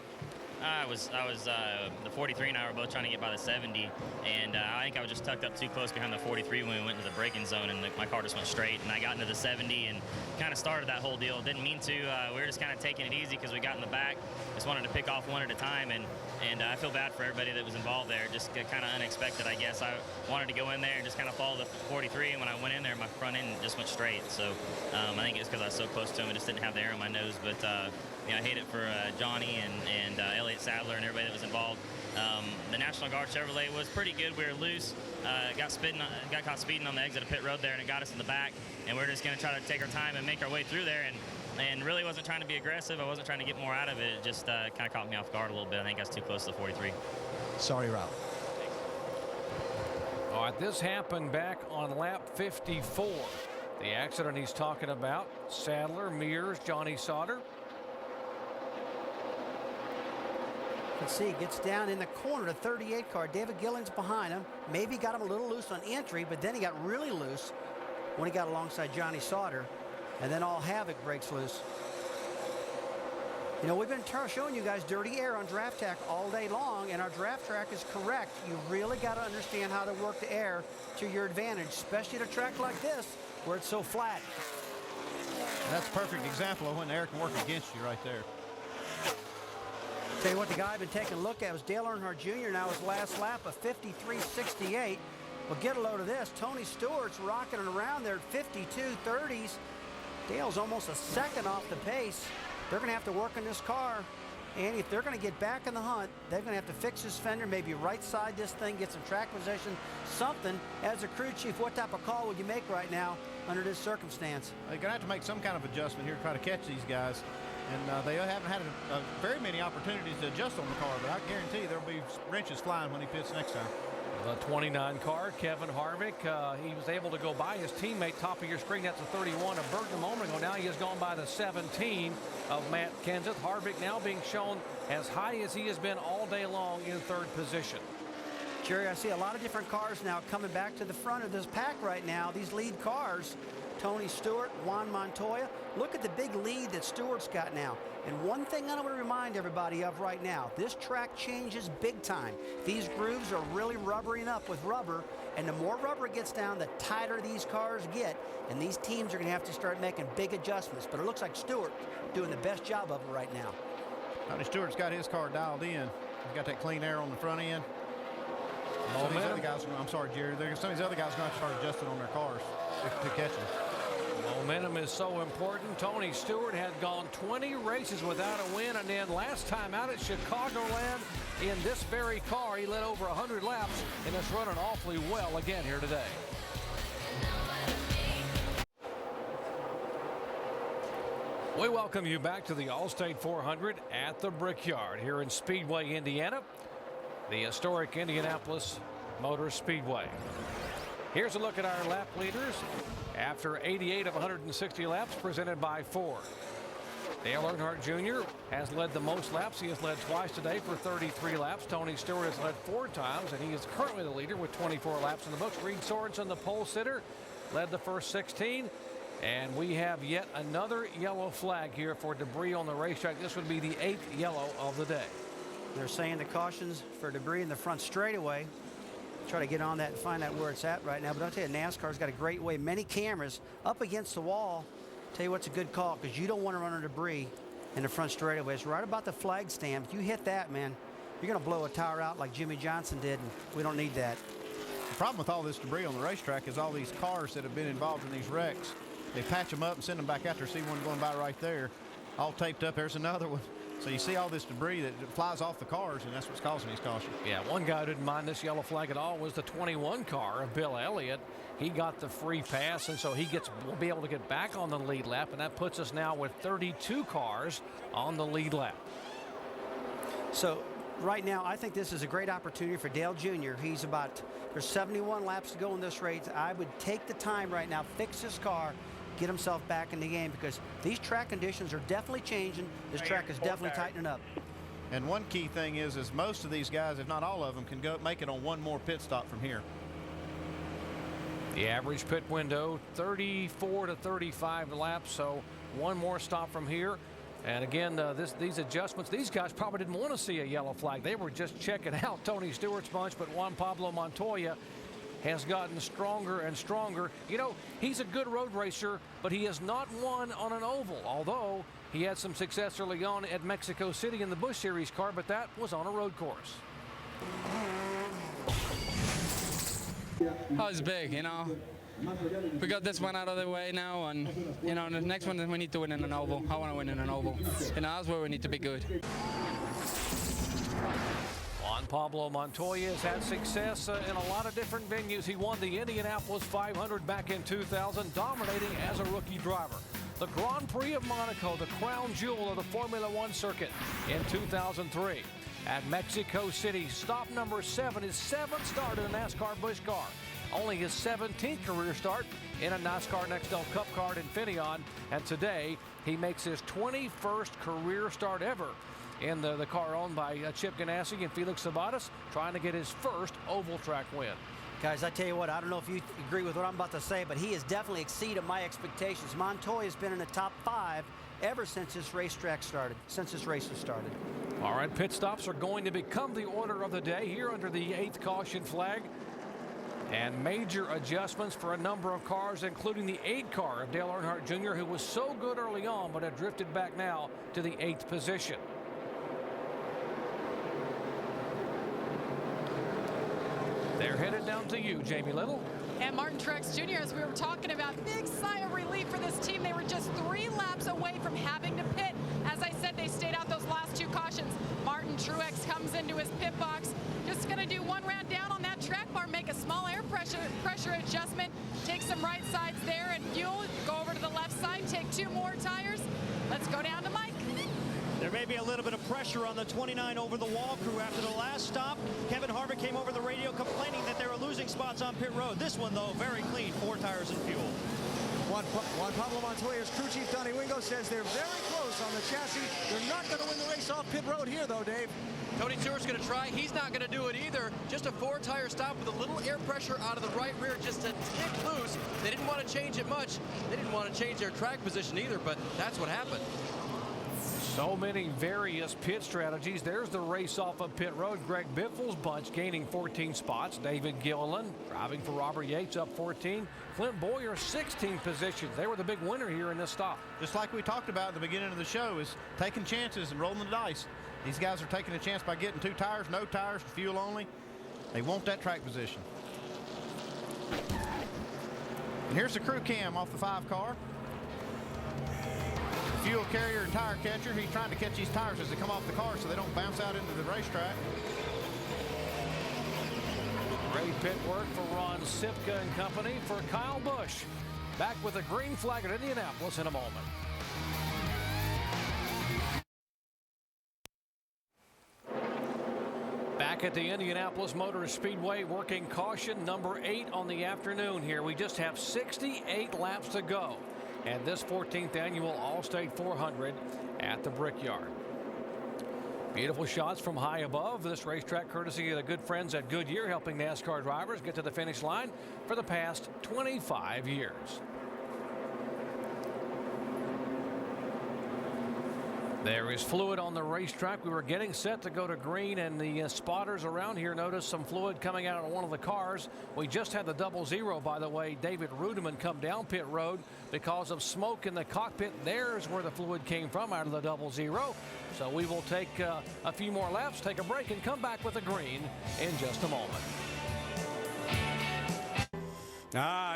I was the 43 and I were both trying to get by the 70, and I think I was just tucked up too close behind the 43 when we went into the braking zone, and my car just went straight, and I got into the 70 and kind of started that whole deal. Didn't mean to. We were just kind of taking it easy because we got in the back. Just wanted to pick off one at a time, and I feel bad for everybody that was involved there. Just kind of unexpected, I guess. I wanted to go in there and just kind of follow the 43, and when I went in there, my front end just went straight. So I think it's because I was so close to him, I just didn't have the air on my nose. But I hate it for Johnny and Elliott Sadler and everybody that was involved. The National Guard Chevrolet was pretty good. We were loose. Got caught speeding on the exit of pit road there, and it got us in the back. And we're just going to try to take our time and make our way through there. And really wasn't trying to be aggressive. I wasn't trying to get more out of it. It just kind of caught me off guard a little bit. I think I was too close to the 43. Sorry, Ralph. All right, this happened back on lap 54. The accident he's talking about, Sadler, Mears, Johnny Sauter. You can see gets down in the corner, the 38 car. David Gilling's behind him. Maybe got him a little loose on entry, but then he got really loose when he got alongside Johnny Sauter. And then all havoc breaks loose. You know, we've been showing you guys dirty air on draft track all day long, and our draft track is correct. You really got to understand how to work the air to your advantage, especially at a track like this where it's so flat. That's a perfect example of when the air can work against you right there. Tell you what, the guy I've been taking a look at was Dale Earnhardt Jr. Now his last lap of 53.68. Well, get a load of this. Tony Stewart's rocketing around there at 52.30s. Dale's almost a second off the pace. They're going to have to work on this car. And if they're going to get back in the hunt, they're going to have to fix this fender, maybe right side this thing, get some track position, something. As a crew chief, what type of call would you make right now under this circumstance? They're going to have to make some kind of adjustment here to try to catch these guys. And they haven't had very many opportunities to adjust on the car, but I guarantee there'll be wrenches flying when he pits next time. The 29 car, Kevin Harvick, he was able to go by his teammate, top of your screen, that's a 31 of Burton a moment ago. Now he has gone by the 17 of Matt Kenseth. Harvick now being shown as high as he has been all day long in third position. Jerry, I see a lot of different cars now coming back to the front of this pack right now. These lead cars, Tony Stewart, Juan Montoya. Look at the big lead that Stewart's got now. And one thing I want to remind everybody of right now, this track changes big time. These grooves are really rubbering up with rubber, and the more rubber gets down, the tighter these cars get, and these teams are going to have to start making big adjustments. But it looks like Stewart doing the best job of it right now. Tony Stewart's got his car dialed in. He's got that clean air on the front end. Some of these other guys, I'm sorry, Jerry, some of these other guys are going to have to start adjusting on their cars to catch them. Momentum is so important. Tony Stewart had gone 20 races without a win, and then last time out at Chicagoland in this very car, he led over 100 laps, and it's running awfully well again here today. We welcome you back to the Allstate 400 at the Brickyard here in Speedway, Indiana, the historic Indianapolis Motor Speedway. Here's a look at our lap leaders after 88 of 160 laps, presented by Ford. Dale Earnhardt Jr. has led the most laps. He has led twice today for 33 laps. Tony Stewart has led 4 times, and he is currently the leader with 24 laps in the books. Reed Sorensen, the pole sitter, led the first 16. And we have yet another yellow flag here for debris on the racetrack. This would be the 8th yellow of the day. They're saying the cautions for debris in the front straightaway. Try to get on that and find out where it's at right now. But I'll tell you, NASCAR's got a great way. Many cameras up against the wall. Tell you what's a good call, because you don't want to run into debris in the front straightaway. It's right about the flag stand. If you hit that, man, you're going to blow a tire out like Jimmie Johnson did, and we don't need that. The problem with all this debris on the racetrack is all these cars that have been involved in these wrecks. They patch them up and send them back out there. See one going by right there, all taped up. There's another one. So you see all this debris that flies off the cars, and that's what's causing these cautions. Yeah, one guy who didn't mind this yellow flag at all was the 21 car of Bill Elliott. He got the free pass, and so will be able to get back on the lead lap, and that puts us now with 32 cars on the lead lap. So right now, I think this is a great opportunity for Dale Jr. There's 71 laps to go in this race. I would take the time right now, fix his car, get himself back in the game, because these track conditions are definitely changing. This track is definitely tightening up. And one key thing is most of these guys, if not all of them, can make it on one more pit stop from here. The average pit window, 34 to 35 laps, so one more stop from here. And again, these adjustments, these guys probably didn't want to see a yellow flag. They were just checking out Tony Stewart's bunch, but Juan Pablo Montoya has gotten stronger and stronger. You know, he's a good road racer, but he has not won on an oval, although he had some success early on at Mexico City in the Busch Series car, but that was on a road course. Oh, it's big, you know. We got this one out of the way now, and you know, the next one we need to win in an oval. I want to win in an oval. You know, that's where we need to be good. Juan Pablo Montoya has had success in a lot of different venues. He won the Indianapolis 500 back in 2000, dominating as a rookie driver. The Grand Prix of Monaco, the crown jewel of the Formula One circuit in 2003. At Mexico City, stop number 7, his 7th start in a NASCAR Busch car. Only his 17th career start in a NASCAR Nextel Cup car in Infineon. And today, he makes his 21st career start ever in the car owned by Chip Ganassi and Felix Sabates, trying to get his first oval track win. Guys, I tell you what, I don't know if you agree with what I'm about to say, but he has definitely exceeded my expectations. Montoya has been in the top 5 ever since this racetrack started, since this race has started. All right, pit stops are going to become the order of the day here under the 8th caution flag. And major adjustments for a number of cars, including the 8 car of Dale Earnhardt Jr., who was so good early on, but had drifted back now to the 8th position. They're headed down to you, Jamie Little. And Martin Truex Jr., as we were talking about, big sigh of relief for this team. They were just 3 laps away from having to pit. As I said, they stayed out those last 2 cautions. Martin Truex comes into his pit box, just going to do 1 round down on that track bar, make a small air pressure adjustment, take some right sides there and fuel, go over to the left side, take 2 more tires. Let's go down to Mike. There may be a little bit of pressure on the 29 over-the-wall crew after the last stop. Kevin Harvick came over the radio complaining that they were losing spots on pit road. This one, though, very clean, 4 tires and fuel. Juan Pablo Montoya's crew chief Donnie Wingo says they're very close on the chassis. They're not going to win the race off pit road here, though, Dave. Tony Stewart's going to try. He's not going to do it either. Just a 4-tire stop with a little air pressure out of the right rear, just a tick loose. They didn't want to change it much. They didn't want to change their track position either, but that's what happened. So many various pit strategies. There's the race off of pit road. Greg Biffle's bunch gaining 14 spots. David Gilliland driving for Robert Yates up 14. Clint Boyer 16 positions. They were the big winner here in this stop. Just like we talked about at the beginning of the show, is taking chances and rolling the dice. These guys are taking a chance by getting 2 tires, no tires, fuel only. They want that track position. And here's the crew cam off the 5 car. Fuel carrier and tire catcher. He's trying to catch these tires as they come off the car so they don't bounce out into the racetrack. Great pit work for Ron Sipka and company. For Kyle Busch, back with a green flag at Indianapolis in a moment. Back at the Indianapolis Motor Speedway, working caution number 8 on the afternoon here. We just have 68 laps to go. And this 14th annual Allstate 400 at the Brickyard. Beautiful shots from high above. This racetrack courtesy of the good friends at Goodyear, helping NASCAR drivers get to the finish line for the past 25 years. There is fluid on the racetrack. We were getting set to go to green, and the spotters around here noticed some fluid coming out of one of the cars. We just had the 00, by the way, David Rudeman, come down pit road because of smoke in the cockpit. There's where the fluid came from, out of the 00. So we will take a few more laps, take a break, and come back with a green in just a moment.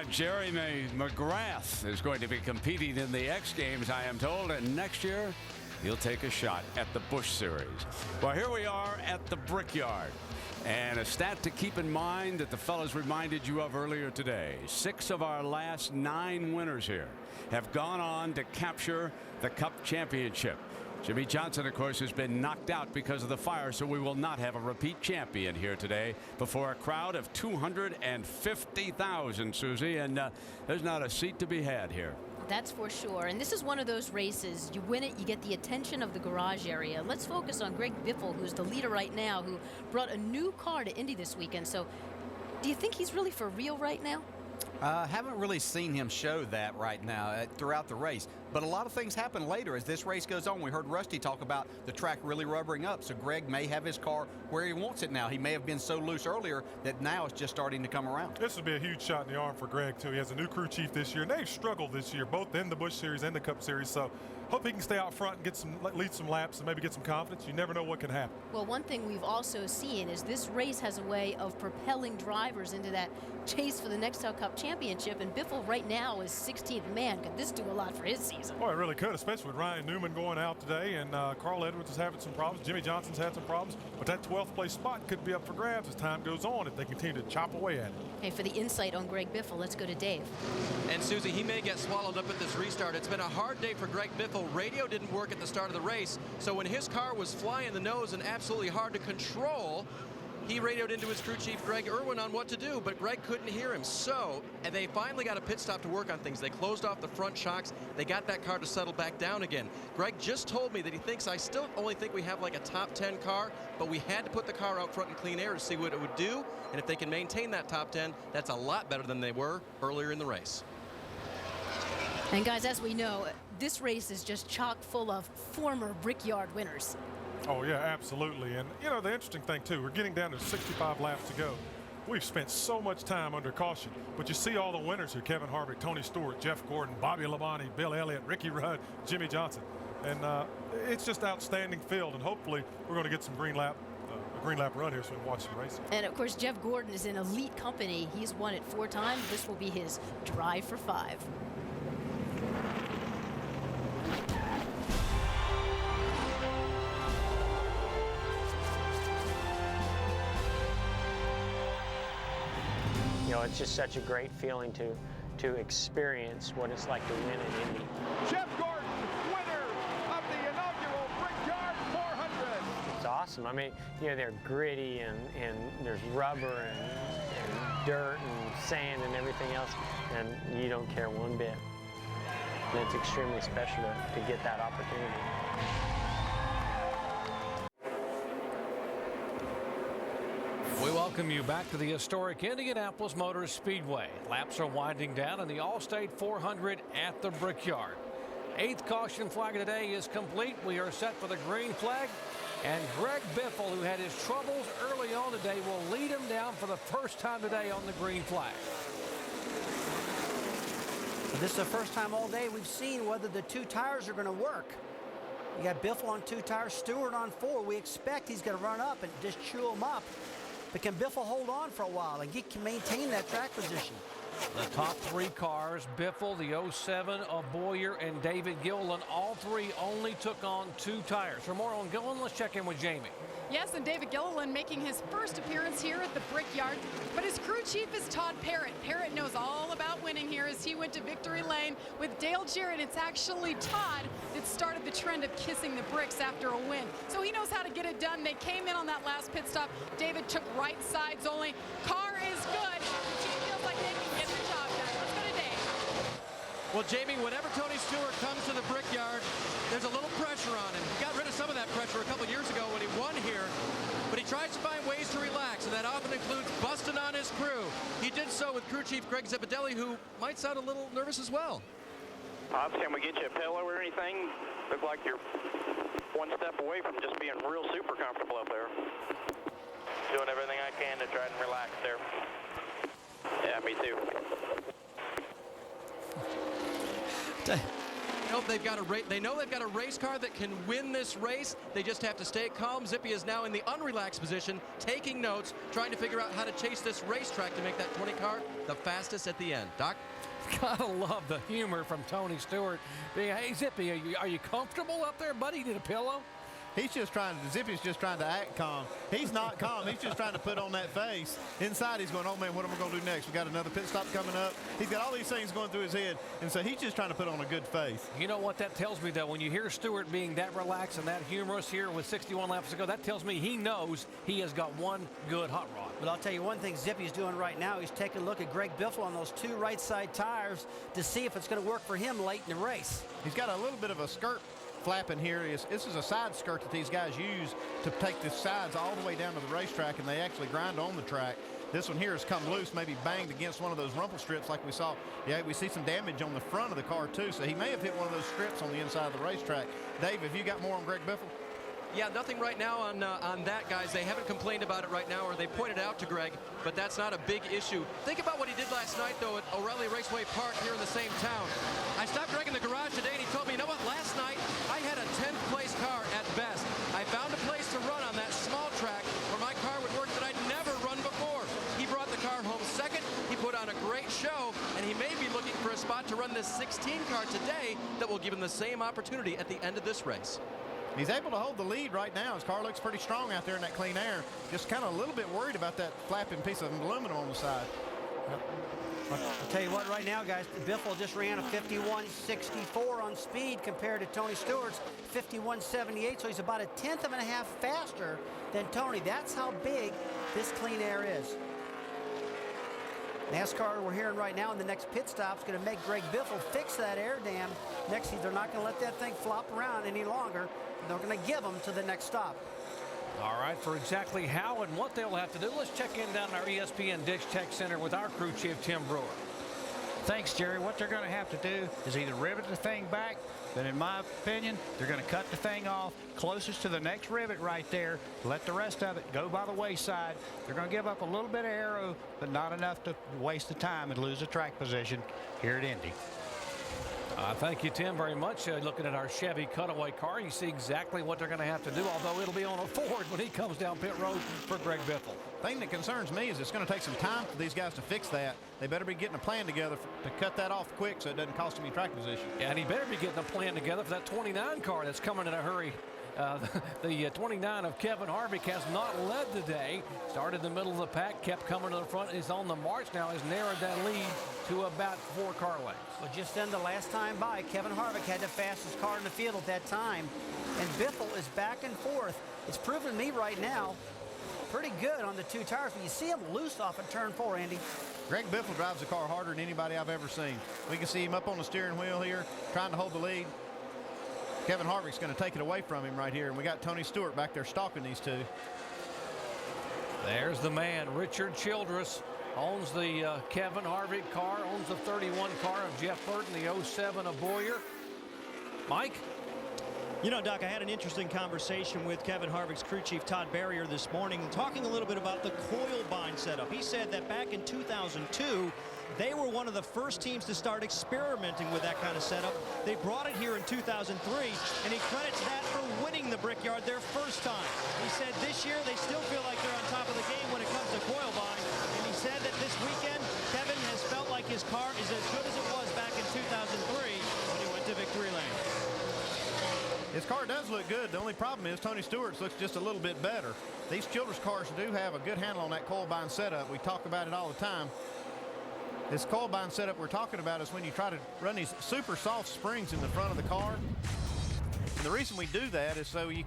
Jeremy McGrath is going to be competing in the X Games, I am told, and next year he'll take a shot at the Busch Series. Well, here we are at the Brickyard. And a stat to keep in mind that the fellows reminded you of earlier today. 6 of our last 9 winners here have gone on to capture the Cup championship. Jimmie Johnson, of course, has been knocked out because of the fire, so we will not have a repeat champion here today before a crowd of 250,000, Susie, and there's not a seat to be had here. That's for sure. And this is one of those races. You win it, you get the attention of the garage area. Let's focus on Greg Biffle, who's the leader right now, who brought a new car to Indy this weekend. So do you think he's really for real right now? Haven't really seen him show that right now throughout the race. But a lot of things happen later as this race goes on. We heard Rusty talk about the track really rubbering up, so Greg may have his car where he wants it now. He may have been so loose earlier that now it's just starting to come around. This would be a huge shot in the arm for Greg, too. He has a new crew chief this year, and they've struggled this year, both in the Busch Series and the Cup Series. So hope he can stay out front and get lead some laps and maybe get some confidence. You never know what can happen. Well, one thing we've also seen is this race has a way of propelling drivers into that chase for the Nextel Cup Championship, and Biffle right now is 16th. Man, could this do a lot for his season? Oh, it really could, especially with Ryan Newman going out today, and Carl Edwards is having some problems. Jimmie Johnson's had some problems, but that 12th place spot could be up for grabs as time goes on if they continue to chop away at it. Hey, for the insight on Greg Biffle, let's go to Dave. And Susie, he may get swallowed up at this restart. It's been a hard day for Greg Biffle. Radio didn't work at the start of the race, so when his car was flying the nose and absolutely hard to control, he radioed into his crew chief, Greg Irwin, on what to do, but Greg couldn't hear him. So, and they finally got a pit stop to work on things. They closed off the front shocks. They got that car to settle back down again. Greg just told me that he thinks, I still only think we have like a top 10 car, but we had to put the car out front in clean air to see what it would do. And if they can maintain that top 10, that's a lot better than they were earlier in the race. And guys, as we know, this race is just chock full of former Brickyard winners. Oh, yeah, absolutely. And, you know, the interesting thing, too, we're getting down to 65 laps to go. We've spent so much time under caution, but you see all the winners here: Kevin Harvick, Tony Stewart, Jeff Gordon, Bobby Labonte, Bill Elliott, Ricky Rudd, Jimmie Johnson. And it's just outstanding field, and hopefully we're going to get some a green lap run here so we can watch some racing. And, of course, Jeff Gordon is in elite company. He's won it 4 times. This will be his drive for 5. You know, it's just such a great feeling to experience what it's like to win at Indy. Jeff Gordon, winner of the inaugural Brickyard 400. It's awesome. I mean, you know, they're gritty and there's rubber and dirt and sand and everything else, and you don't care one bit. And it's extremely special to get that opportunity. We welcome you back to the historic Indianapolis Motor Speedway. Laps are winding down in the Allstate 400 at the Brickyard. 8th caution flag of the day is complete. We are set for the green flag. And Greg Biffle, who had his troubles early on today, will lead him down for the first time today on the green flag. This is the first time all day we've seen whether the 2 tires are going to work. You got Biffle on 2 tires, Stewart on 4. We expect he's going to run up and just chew him up. But can Biffle hold on for a while and can maintain that track position? The top 3 cars, Biffle, the 07 of Boyer, and David Gilliland, all 3 only took on 2 tires. For more on Gilliland, let's check in with Jamie. Yes, and David Gilliland making his first appearance here at the Brickyard, but his crew chief is Todd Parrott. Parrott knows all about winning here as he went to victory lane with Dale Jarrett. It's actually Todd that started the trend of kissing the bricks after a win. So he knows how to get it done. They came in on that last pit stop. David took right sides only. Car is good. The team feels like they can get the job done. Let's go to Dave. Well, Jamie, whenever Tony Stewart comes to the Brickyard, there's a little pressure on him. He got rid of some of that pressure a couple years ago when he won here, but he tries to find ways to relax, and that often includes busting on his crew. He did so with crew chief Greg Zipadelli, who might sound a little nervous as well. Pops, can we get you a pillow or anything? Look like you're one step away from just being real super comfortable up there. Doing everything I can to try and relax there. Yeah, me too. They know they've got a race car that can win this race. They just have to stay calm. Zippy is now in the unrelaxed position, taking notes, trying to figure out how to chase this racetrack to make that 20 car the fastest at the end. Doc? Gotta love the humor from Tony Stewart. Hey, Zippy, are you comfortable up there, buddy? Need a pillow? Zippy's just trying to act calm. He's not calm. He's just trying to put on that face. Inside, he's going, oh, man, what am I going to do next? We got another pit stop coming up. He's got all these things going through his head, and so he's just trying to put on a good face. You know what that tells me, though? When you hear Stewart being that relaxed and that humorous here with 61 laps to go, that tells me he knows he has got one good hot rod. But I'll tell you one thing Zippy's doing right now. He's taking a look at Greg Biffle on those 2 right side tires to see if it's going to work for him late in the race. He's got a little bit of a skirt flapping here. This is a side skirt that these guys use to take the sides all the way down to the racetrack, and they actually grind on the track. This one here has come loose, maybe banged against one of those rumple strips like we saw. Yeah, we see some damage on the front of the car too, so he may have hit one of those strips on the inside of the racetrack. Dave, have you got more on Greg Biffle? Yeah, nothing right now on that, guys. They haven't complained about it right now, or they pointed out to Greg, but that's not a big issue. Think about what he did last night, though, at O'Reilly Raceway Park here in the same town. I stopped Greg in the garage today, and he told me, you know what, last night I had a 10th place car at best. I found a place to run on that small track where my car would work that I'd never run before. He brought the car home second. He put on a great show, and he may be looking for a spot to run this 16 car today that will give him the same opportunity at the end of this race. He's able to hold the lead right now. His car looks pretty strong out there in that clean air. Just kind of a little bit worried about that flapping piece of aluminum on the side. I'll tell you what, right now, guys, Biffle just ran a 51.64 on speed compared to Tony Stewart's 51.78, so he's about a 1/10 of a half faster than Tony. That's how big this clean air is. NASCAR, we're hearing right now, in the next pit stop is going to make Greg Biffle fix that air dam. Next, they're not going to let that thing flop around any longer. They're going to give them to the next stop. All right, for exactly how and what they'll have to do, let's check in down in our ESPN Ditch Tech Center with our crew chief, Tim Brewer. Thanks, Jerry. What they're going to have to do is either rivet the thing back, but in my opinion, they're going to cut the thing off closest to the next rivet right there, let the rest of it go by the wayside. They're going to give up a little bit of aero, but not enough to waste the time and lose the track position here at Indy. Thank you, Tim, very much. Looking at our Chevy cutaway car, you see exactly what they're going to have to do, although it'll be on a Ford when he comes down pit road for Greg Biffle. Thing that concerns me is it's going to take some time for these guys to fix that. They better be getting a plan together to cut that off quick so it doesn't cost them any track position. Yeah, and he better be getting a plan together for that 29 car that's coming in a hurry. The 29 of Kevin Harvick has not led today. Started in the middle of the pack, kept coming to the front, is on the march now, has narrowed that lead to about 4 car lengths. Well, just then, the last time by, Kevin Harvick had the fastest car in the field at that time. And Biffle is back and forth. It's proven to me right now pretty good on the 2 tires, but you see him loose off at turn 4, Andy. Greg Biffle drives the car harder than anybody I've ever seen. We can see him up on the steering wheel here, trying to hold the lead. Kevin Harvick's going to take it away from him right here, and we got Tony Stewart back there stalking these two. There's the man, Richard Childress, owns the Kevin Harvick car, owns the 31 car of Jeff Burton, the 07 of Boyer. Mike? You know, Doc, I had an interesting conversation with Kevin Harvick's crew chief, Todd Berrier, this morning, talking a little bit about the coil bind setup. He said that back in 2002, they were one of the first teams to start experimenting with that kind of setup. They brought it here in 2003, and he credits that for winning the Brickyard their first time. He said this year they still feel like they're on top of the game when it comes to coil bind, and he said that this weekend Kevin has felt like his car is as good as it was back in 2003 when he went to victory lane. His car does look good. The only problem is Tony Stewart's looks just a little bit better. These Childress cars do have a good handle on that coil bind setup. We talk about it all the time. This coil bind setup we're talking about is when you try to run these super soft springs in the front of the car. And the reason we do that is so you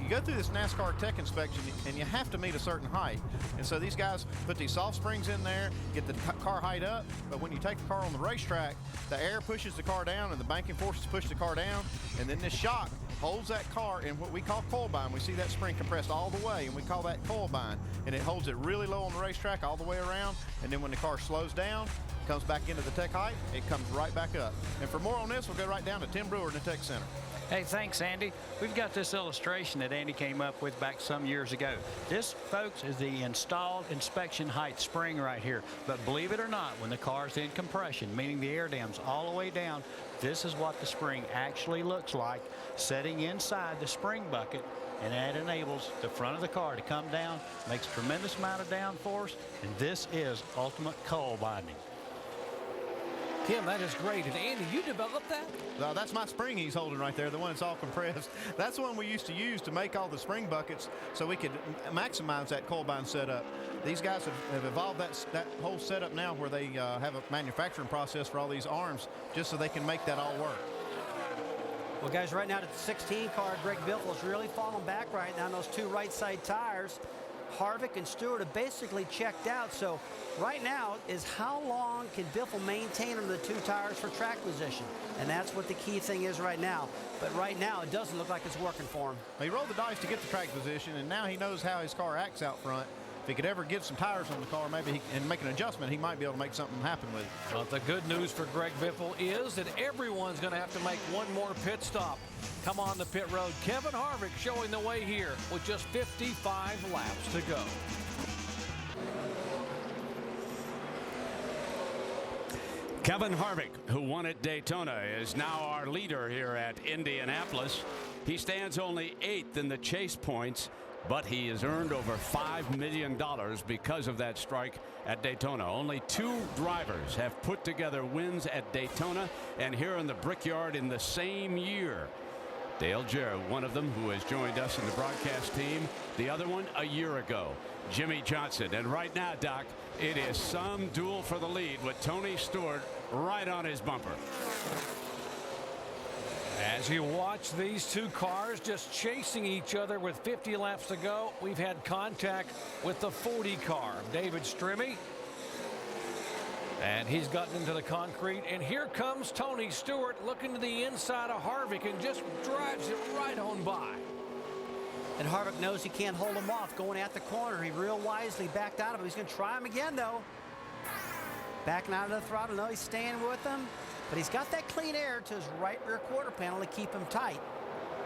go through this NASCAR tech inspection and you have to meet a certain height. And so these guys put these soft springs in there, get the car height up, but when you take the car on the racetrack, the air pushes the car down and the banking forces push the car down, and then this shock holds that car in what we call coil bind. We see that spring compressed all the way, and we call that coil bind. And it holds it really low on the racetrack all the way around, and then when the car slows down, comes back into the tech height, it comes right back up. And for more on this, we'll go right down to Tim Brewer in the Tech Center. Hey, thanks, Andy. We've got this illustration that Andy came up with back some years ago. This, folks, is the installed inspection height spring right here. But believe it or not, when the car's in compression, meaning the air dam's all the way down, this is what the spring actually looks like setting inside the spring bucket, and that enables the front of the car to come down, makes a tremendous amount of downforce, and this is ultimate coil binding. Tim, that is great. And Andy, you developed that? Well, that's my spring he's holding right there, the one that's all compressed. That's the one we used to use to make all the spring buckets so we could maximize that coil bind setup. These guys have evolved that whole setup now where they have a manufacturing process for all these arms just so they can make that all work. Well, guys, right now, the 16 car, Greg Biffle is really falling back right now on those 2 right side tires. Harvick and Stewart have basically checked out. So right now is how long can Biffle maintain on the 2 tires for track position? And that's what the key thing is right now. But right now, it doesn't look like it's working for him. He rolled the dice to get the track position, and now he knows how his car acts out front. if he could ever get some tires on the car, maybe and make an adjustment, he might be able to make something happen with it. Well, the good news for Greg Biffle is that everyone's going to have to make one more pit stop. Come on the pit road. Kevin Harvick showing the way here with just 55 laps to go. Kevin Harvick, who won at Daytona, is now our leader here at Indianapolis. He stands only 8th in the chase points, but he has earned over $5 million because of that strike at Daytona. Only 2 drivers have put together wins at Daytona and here in the Brickyard in the same year. Dale Jarrett, one of them, who has joined us in the broadcast team. The other one a year ago, Jimmie Johnson. And right now, Doc, it is some duel for the lead with Tony Stewart right on his bumper. As you watch these 2 cars just chasing each other with 50 laps to go, we've had contact with the 40 car, David Strimmy. And he's gotten into the concrete. And here comes Tony Stewart looking to the inside of Harvick and just drives it right on by. And Harvick knows he can't hold him off going at the corner. He real wisely backed out of him. He's going to try him again, though. Backing out of the throttle. No, he's staying with him. But he's got that clean air to his right rear quarter panel to keep him tight.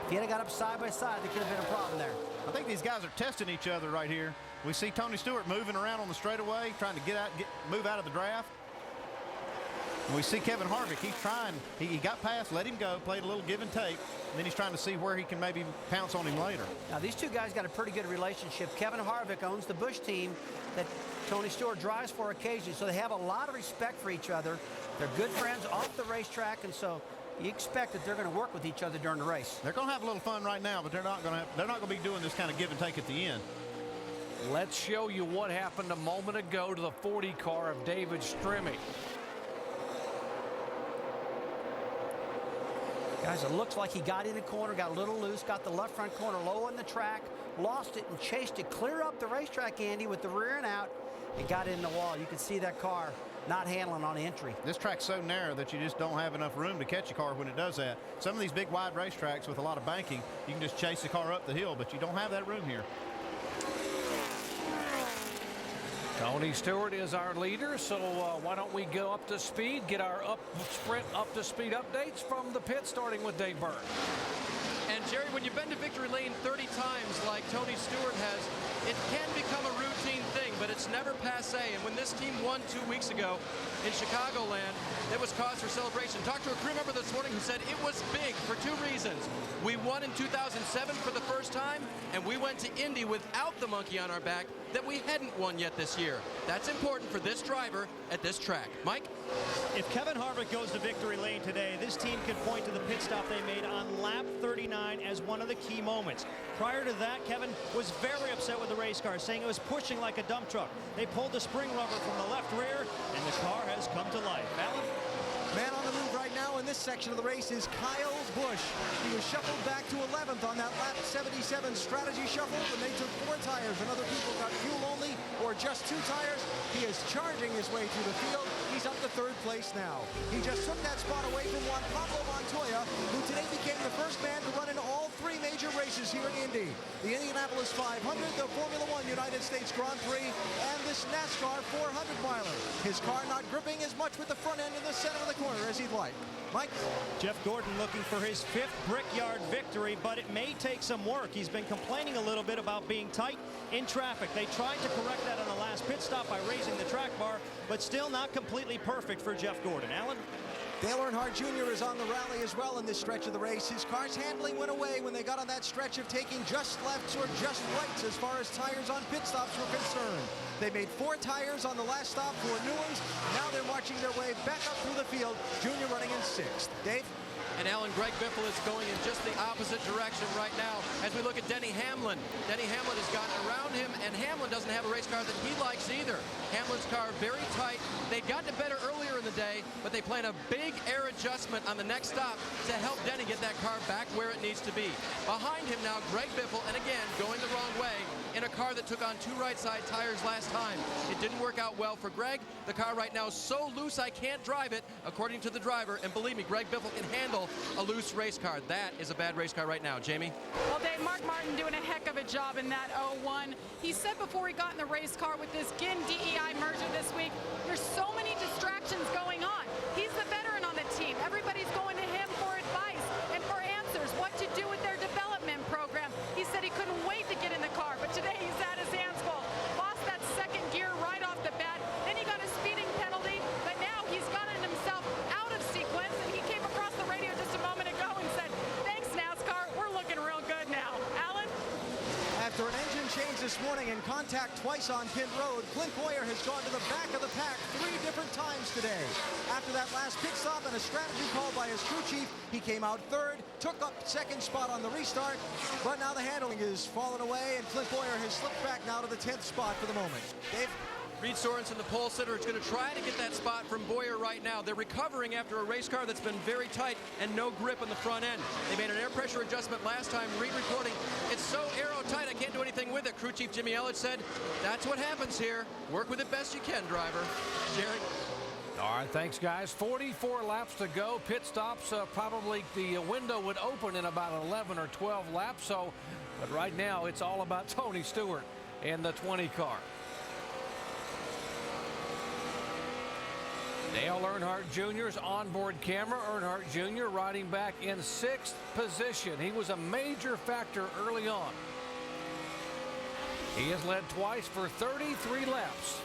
If he had got up side by side, there could have been a problem there. I think these guys are testing each other right here. We see Tony Stewart moving around on the straightaway, trying to move out of the draft. And we see Kevin Harvick. He's trying. He got past, let him go, played a little give and take, and then he's trying to see where he can maybe pounce on him later. Now, these 2 guys got a pretty good relationship. Kevin Harvick owns the Busch team that Tony Stewart drives for occasionally, so they have a lot of respect for each other. They're good friends off the racetrack, and so you expect that they're going to work with each other during the race. They're going to have a little fun right now, but they're not going to be doing this kind of give and take at the end. Let's show you what happened a moment ago to the 40 car of David Strimmy. Guys, it looks like he got in the corner, got a little loose, got the left front corner low on the track, lost it and chased it clear up the racetrack, Andy, with the rear and out, and got in the wall. You can see that car not handling on entry. This track's so narrow that you just don't have enough room to catch a car when it does that. Some of these big wide racetracks with a lot of banking, you can just chase the car up the hill, but you don't have that room here. Tony Stewart is our leader, so why don't we go up to speed, get our sprint up to speed updates from the pit, starting with Dave Byrne. And Jerry, when you've been to victory lane 30 times like Tony Stewart has, it can become a routine thing, but it's never passé. And when this team won 2 weeks ago in Chicagoland, it was cause for celebration. Talked to a crew member this morning who said it was big for 2 reasons. We won in 2007 for the first time, and we went to Indy without the monkey on our back that we hadn't won yet this year. That's important for this driver at this track. Mike? If Kevin Harvick goes to victory lane today, this team can point to the pit stop they made on lap 39 as one of the key moments. Prior to that, Kevin was very upset with the race car, saying it was pushing like a dump truck. They pulled the spring rubber from the left rear, and the car has come to life. Alan? Man on the move right now in this section of the race is Kyle Busch. He was shuffled back to 11th on that lap 77 strategy shuffle when they took 4 tires and other people got fuel only or just 2 tires. He is charging his way through the field. He's up to 3rd place now. He just took that spot away from Juan Pablo Montoya, who today became the first man to run in all 3 major races here in Indy. The Indianapolis 500, the Formula One United States Grand Prix, and this NASCAR 400-miler. His car not gripping as much with the front end in the center of the corner as he'd like. Mike? Jeff Gordon looking for his 5th Brickyard victory, but it may take some work. He's been complaining a little bit about being tight in traffic. They tried to correct that on the last pit stop by raising the track bar, but still not completely perfect for Jeff Gordon. Alan? Dale Earnhardt Jr. is on the rally as well in this stretch of the race. His car's handling went away when they got on that stretch of taking just lefts or just rights as far as tires on pit stops were concerned. They made 4 tires on the last stop for Newman's. Now they're marching their way back up through the field. Jr. running in 6th. Dave? And Alan, Greg Biffle is going in just the opposite direction right now as we look at Denny Hamlin. Denny Hamlin has gotten around him, and Hamlin doesn't have a race car that he likes either. Hamlin's car very tight. They'd gotten it better earlier in the day. way, but they plan a big air adjustment on the next stop to help Denny get that car back where it needs to be. Behind him now, Greg Biffle, and again, going the wrong way in a car that took on 2 right side tires last time. It didn't work out well for Greg. The car right now is so loose I can't drive it, according to the driver. And believe me, Greg Biffle can handle a loose race car. That is a bad race car right now. Jamie? Well, Dave, Mark Martin doing a heck of a job in that 01. He said before he got in the race car with this Ginn DEI merger this week, there's so many distractions going on. He's the veteran on the team. Everybody's going to him for advice and for answers, what to do with their development program. He said he couldn't wait to get in the car, but today he's had his hands full. Lost that second gear right off the bat. Then he got a speeding penalty, but now he's gotten himself out of sequence, and he came across the radio just a moment ago and said, thanks, NASCAR, we're looking real good now. Alan? After an engine change this morning and contact twice on pit road, Clint Boyer has gone to the back of the pack 3 different times today. After that last pit stop and a strategy call by his crew chief, he came out 3rd, took up 2nd spot on the restart, but now the handling is fallen away, and Clint Boyer has slipped back now to the 10th spot for the moment. Dave? Reed Sorensen, the pole sitter, is going to try to get that spot from Boyer right now. They're recovering after a race car that's been very tight and no grip on the front end. They made an air pressure adjustment last time. Reed reporting, it's so aero-tight I can't do anything with it. Crew chief Jimmie Elledge said, that's what happens here. Work with it best you can, driver. Jerry? All right, thanks, guys. 44 laps to go. Pit stops, probably the window would open in about 11 or 12 laps. But right now, it's all about Tony Stewart in the 20 car. Dale Earnhardt Jr.'s onboard camera. Earnhardt Jr. riding back in 6th position. He was a major factor early on. He has led twice for 33 laps.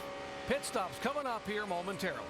Pit stops coming up here momentarily.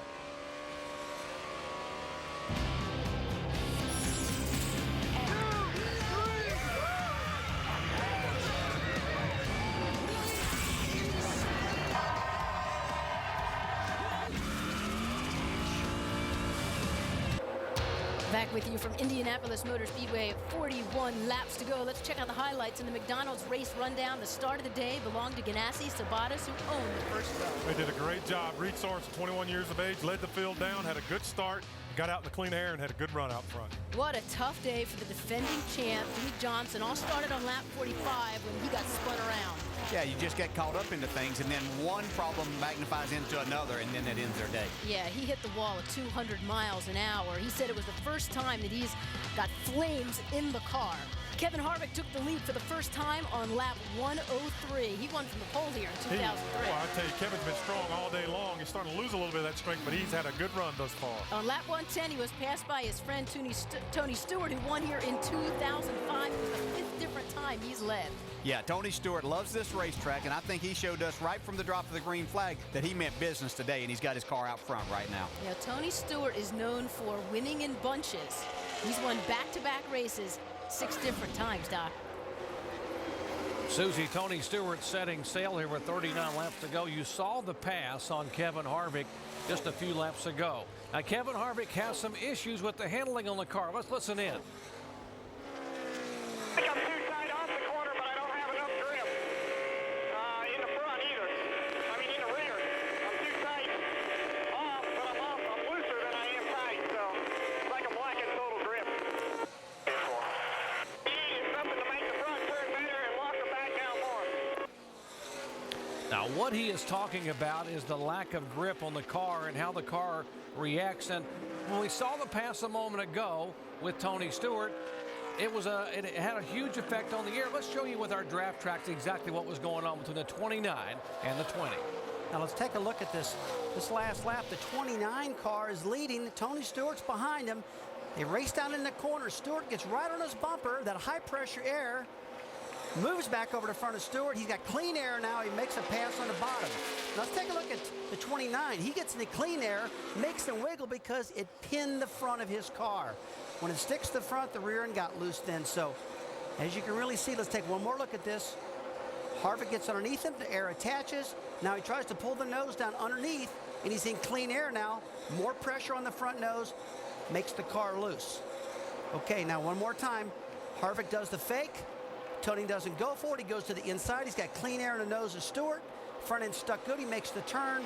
Back with you from Indianapolis Motor Speedway, 41 laps to go. Let's check out the highlights in the McDonald's race rundown. The start of the day belonged to Ganassi Sabatas, who owned the first row. They did a great job. Reed Sorensen, 21 years of age, led the field down, had a good start, got out in the clean air, and had a good run out front. What a tough day for the defending champ, Jimmie Johnson. All started on lap 45 when he got spun around. Yeah, you just get caught up into things, and then one problem magnifies into another, and then it ends their day. Yeah, he hit the wall at 200 miles an hour. He said it was the first time that he's got flames in the car. Kevin Harvick took the lead for the first time on lap 103. He won from the pole here in 2003. Well, I tell you, Kevin's been strong all day long. He's starting to lose a little bit of that strength, but he's had a good run thus far. On lap 110, he was passed by his friend Tony Stewart, who won here in 2005. It was the 5th different time he's led. Yeah, Tony Stewart loves this racetrack, and I think he showed us right from the drop of the green flag that he meant business today, and he's got his car out front right now. Yeah, Tony Stewart is known for winning in bunches. He's won back-to-back races 6 different times, Doc. Susie, Tony Stewart setting sail here with 39 laps to go. You saw the pass on Kevin Harvick just a few laps ago. Now, Kevin Harvick has some issues with the handling on the car. Let's listen in. I think I'm too tight off the corner, but I don't have enough grip in the front either. I mean, in the rear. I'm too tight off, but I'm looser than I am tight, so it's like a black and total grip. Need is something to make the front turn better and lock the back down more. Now, what he is talking about is the lack of grip on the car and how the car reacts. And when we saw the pass a moment ago with Tony Stewart, it had a huge effect on the air. Let's show you with our draft tracks exactly what was going on between the 29 and the 20. Now let's take a look at this last lap. The 29 car is leading. Tony Stewart's behind him. They race down in the corner. Stewart gets right on his bumper. That high pressure air moves back over to front of Stewart. He's got clean air now. He makes a pass on the bottom. Now let's take a look at the 29. He gets in the clean air, makes them wiggle because it pinned the front of his car. When it sticks to the front, the rear end got loose then. So as you can really see, let's take one more look at this. Harvick gets underneath him, the air attaches. Now he tries to pull the nose down underneath, and he's in clean air now. More pressure on the front nose, makes the car loose. Okay, now one more time. Harvick does the fake. Tony doesn't go for it. He goes to the inside. He's got clean air in the nose of Stewart. Front end stuck good. He makes the turn.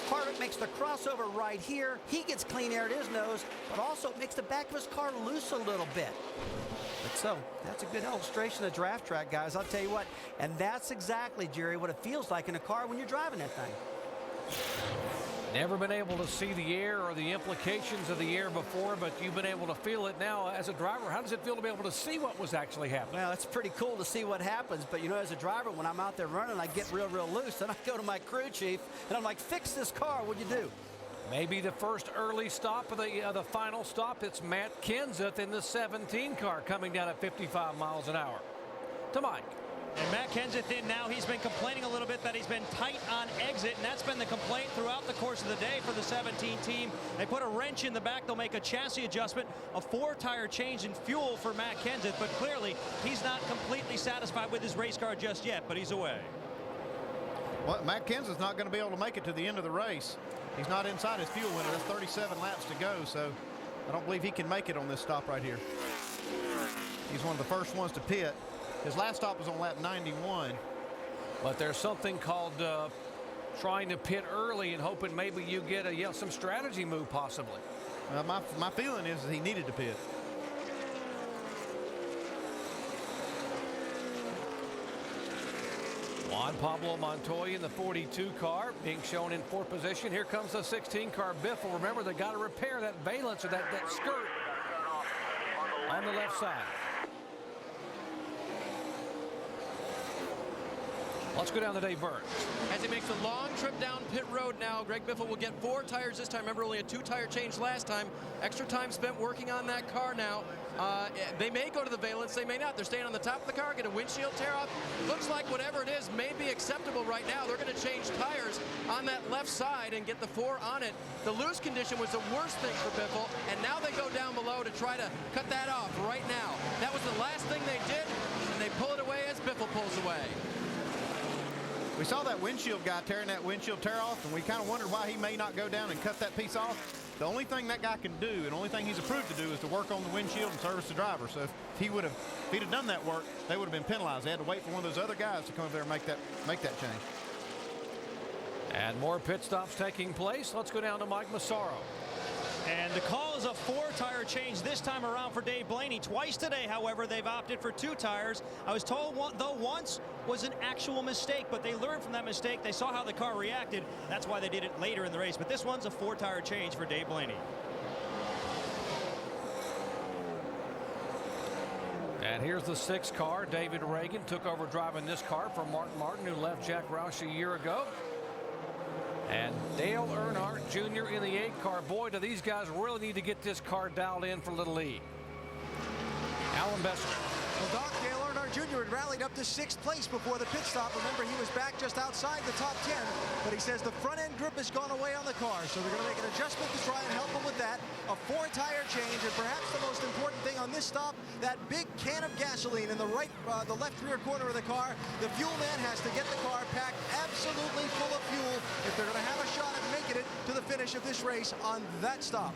Harvick makes the crossover right here. He gets clean air at his nose, but also it makes the back of his car loose a little bit. But so, that's a good illustration of draft track, guys. I'll tell you what. And that's exactly, Jerry, what it feels like in a car when you're driving that thing. Never been able to see the air or the implications of the air before, but you've been able to feel it now as a driver. How does it feel to be able to see what was actually happening? Well, it's pretty cool to see what happens, but you know, as a driver, when I'm out there running, I get real loose, and I go to my crew chief, and I'm like, fix this car, what'd you do? Maybe the first early stop of the final stop. It's Matt Kenseth in the 17 car coming down at 55 miles an hour. To Mike. And Matt Kenseth in now. He's been complaining a little bit that he's been tight on exit, and that's been the complaint throughout the course of the day for the 17 team. They put a wrench in the back. They'll make a chassis adjustment, a 4-tire change in fuel for Matt Kenseth, but clearly he's not completely satisfied with his race car just yet, but he's away. Well, Matt Kenseth's not going to be able to make it to the end of the race. He's not inside his fuel window. There's 37 laps to go, so I don't believe he can make it on this stop right here. He's one of the first ones to pit. His last stop was on lap 91. But there's something called trying to pit early and hoping maybe you get some strategy move possibly. My feeling is that he needed to pit. Juan Pablo Montoya in the 42 car being shown in 4th position. Here comes the 16 car Biffle. Remember, they got to repair that valence or that skirt on the left side. Let's go down to Dave Burns. As he makes a long trip down pit road now, Greg Biffle will get 4 tires this time. Remember, only a 2-tire change last time. Extra time spent working on that car now. They may go to the valence, they may not. They're staying on the top of the car, get a windshield tear off. Looks like whatever it is may be acceptable right now. They're going to change tires on that left side and get the 4 on it. The loose condition was the worst thing for Biffle, and now they go down below to try to cut that off right now. That was the last thing they did, and they pull it away as Biffle pulls away. We saw that windshield guy tearing that windshield tear off, and we kind of wondered why he may not go down and cut that piece off. The only thing that guy can do, and the only thing he's approved to do, is to work on the windshield and service the driver. So if he'd have done that work, they would have been penalized. They had to wait for one of those other guys to come over there and make that change. And more pit stops taking place. Let's go down to Mike Massaro. And the call is a 4-tire change this time around for Dave Blaney. Twice today, however, they've opted for 2 tires. I was told once was an actual mistake, but they learned from that mistake. They saw how the car reacted. That's why they did it later in the race. But this one's a 4-tire change for Dave Blaney. And here's the 6th car. David Reagan took over driving this car from Mark Martin, who left Jack Roush a year ago. And Dale Earnhardt Jr. in the 8 car. Boy, do these guys really need to get this car dialed in for Little E. Alan Besser. Well, Doc, Dale Earnhardt Jr. had rallied up to 6th place before the pit stop. Remember, he was back just outside the top 10, but he says the front end grip has gone away on the car, so they're going to make an adjustment to try and help him with that. A 4-tire change, and perhaps the most important thing on this stop, that big can of gasoline in the left rear corner of the car. The fuel man has to get the car packed absolutely full of fuel if they're going to have a shot at making it to the finish of this race on that stop.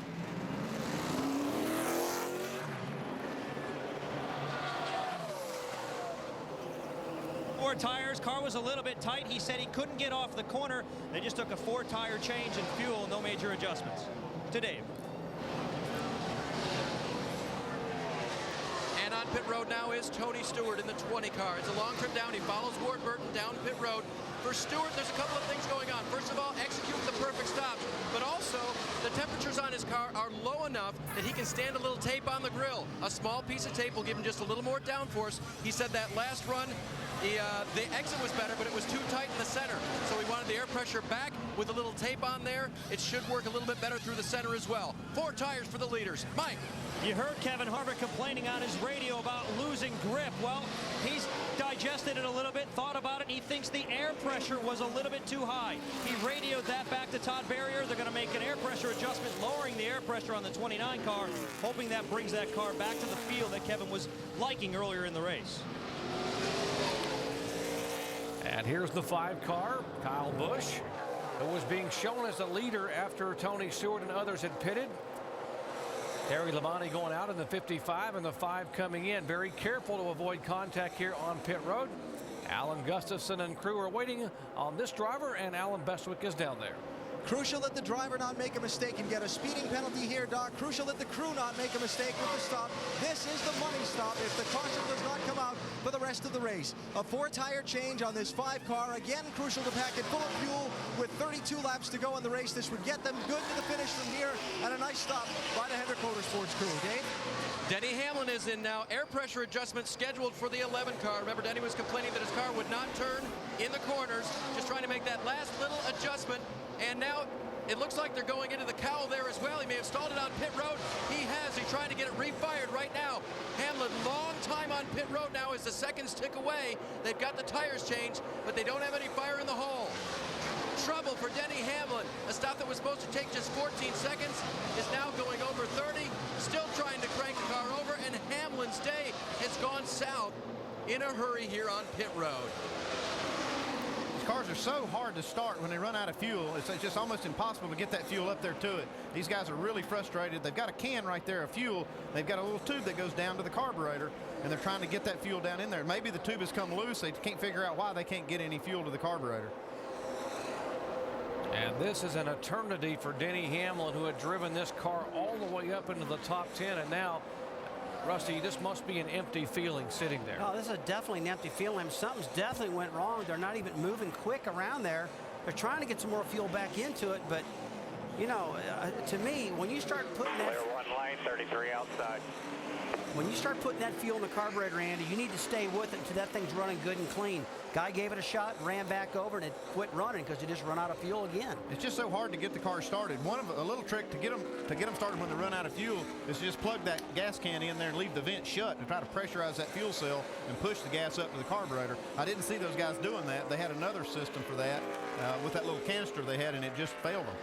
Tires. Car was a little bit tight. He said he couldn't get off the corner. They just took a 4-tire change in fuel, no major adjustments. To Dave. And on pit road now is Tony Stewart in the 20 car. It's a long trip down. He follows Ward Burton down pit road. For Stewart, there's a couple of things going on. First of all, execute the perfect stop, but also the temperatures on his car are low enough that he can stand a little tape on the grill. A small piece of tape will give him just a little more downforce. He said that last run, the exit was better, but it was too tight in the center. So he wanted the air pressure back with a little tape on there. It should work a little bit better through the center as well. 4 tires for the leaders. Mike. You heard Kevin Harvick complaining on his radio about losing grip. Well, he's digested it a little bit, thought about it, and he thinks the air pressure was a little bit too high. He radioed that back to Todd Berrier. They're going to make an air pressure adjustment, lowering the air pressure on the 29 car, hoping that brings that car back to the feel that Kevin was liking earlier in the race. And here's the 5 car, Kyle Busch, who was being shown as the leader after Tony Stewart and others had pitted. Terry Labonte going out in the 55 and the 5 coming in. Very careful to avoid contact here on pit road. Alan Gustafson and crew are waiting on this driver, and Alan Bestwick is down there. Crucial that the driver not make a mistake and get a speeding penalty here, Doc. Crucial that the crew not make a mistake with the stop. This is the money stop if the caution does not come out for the rest of the race. A 4-tire change on this 5-car. Again, crucial to pack it full of fuel with 32 laps to go in the race. This would get them good to the finish from here, and a nice stop by the Hendrick Motorsports crew. Dave? Denny Hamlin is in now. Air pressure adjustment scheduled for the 11 car. Remember, Denny was complaining that his car would not turn in the corners, just trying to make that last little adjustment. And now it looks like they're going into the cowl there as well. He may have stalled it on pit road. He has. He's trying to get it refired right now. Hamlin, long time on pit road now as the seconds tick away. They've got the tires changed, but they don't have any fire in the hole. Trouble for Denny Hamlin. A stop that was supposed to take just 14 seconds is now going over 30. Still trying to crank the car over, and Hamlin's day has gone south in a hurry here on pit road. Cars are so hard to start when they run out of fuel. It's just almost impossible to get that fuel up there to it. These guys are really frustrated. They've got a can right there of fuel. They've got a little tube that goes down to the carburetor, and they're trying to get that fuel down in there. Maybe the tube has come loose. They can't figure out why they can't get any fuel to the carburetor. And this is an eternity for Denny Hamlin, who had driven this car all the way up into the top 10, and now, Rusty, this must be an empty feeling sitting there. Oh, this is definitely an empty feeling. Something's definitely went wrong. They're not even moving quick around there. They're trying to get some more fuel back into it, but, you know, to me, when you start putting that... Clear one lane, 33 outside. When you start putting that fuel in the carburetor, Andy, you need to stay with it until that thing's running good and clean. Guy gave it a shot, ran back over, and it quit running because it just run out of fuel again. It's just so hard to get the car started. A little trick to get them started when they run out of fuel is to just plug that gas can in there and leave the vent shut and try to pressurize that fuel cell and push the gas up to the carburetor. I didn't see those guys doing that. They had another system for that with that little canister they had, and it just failed them.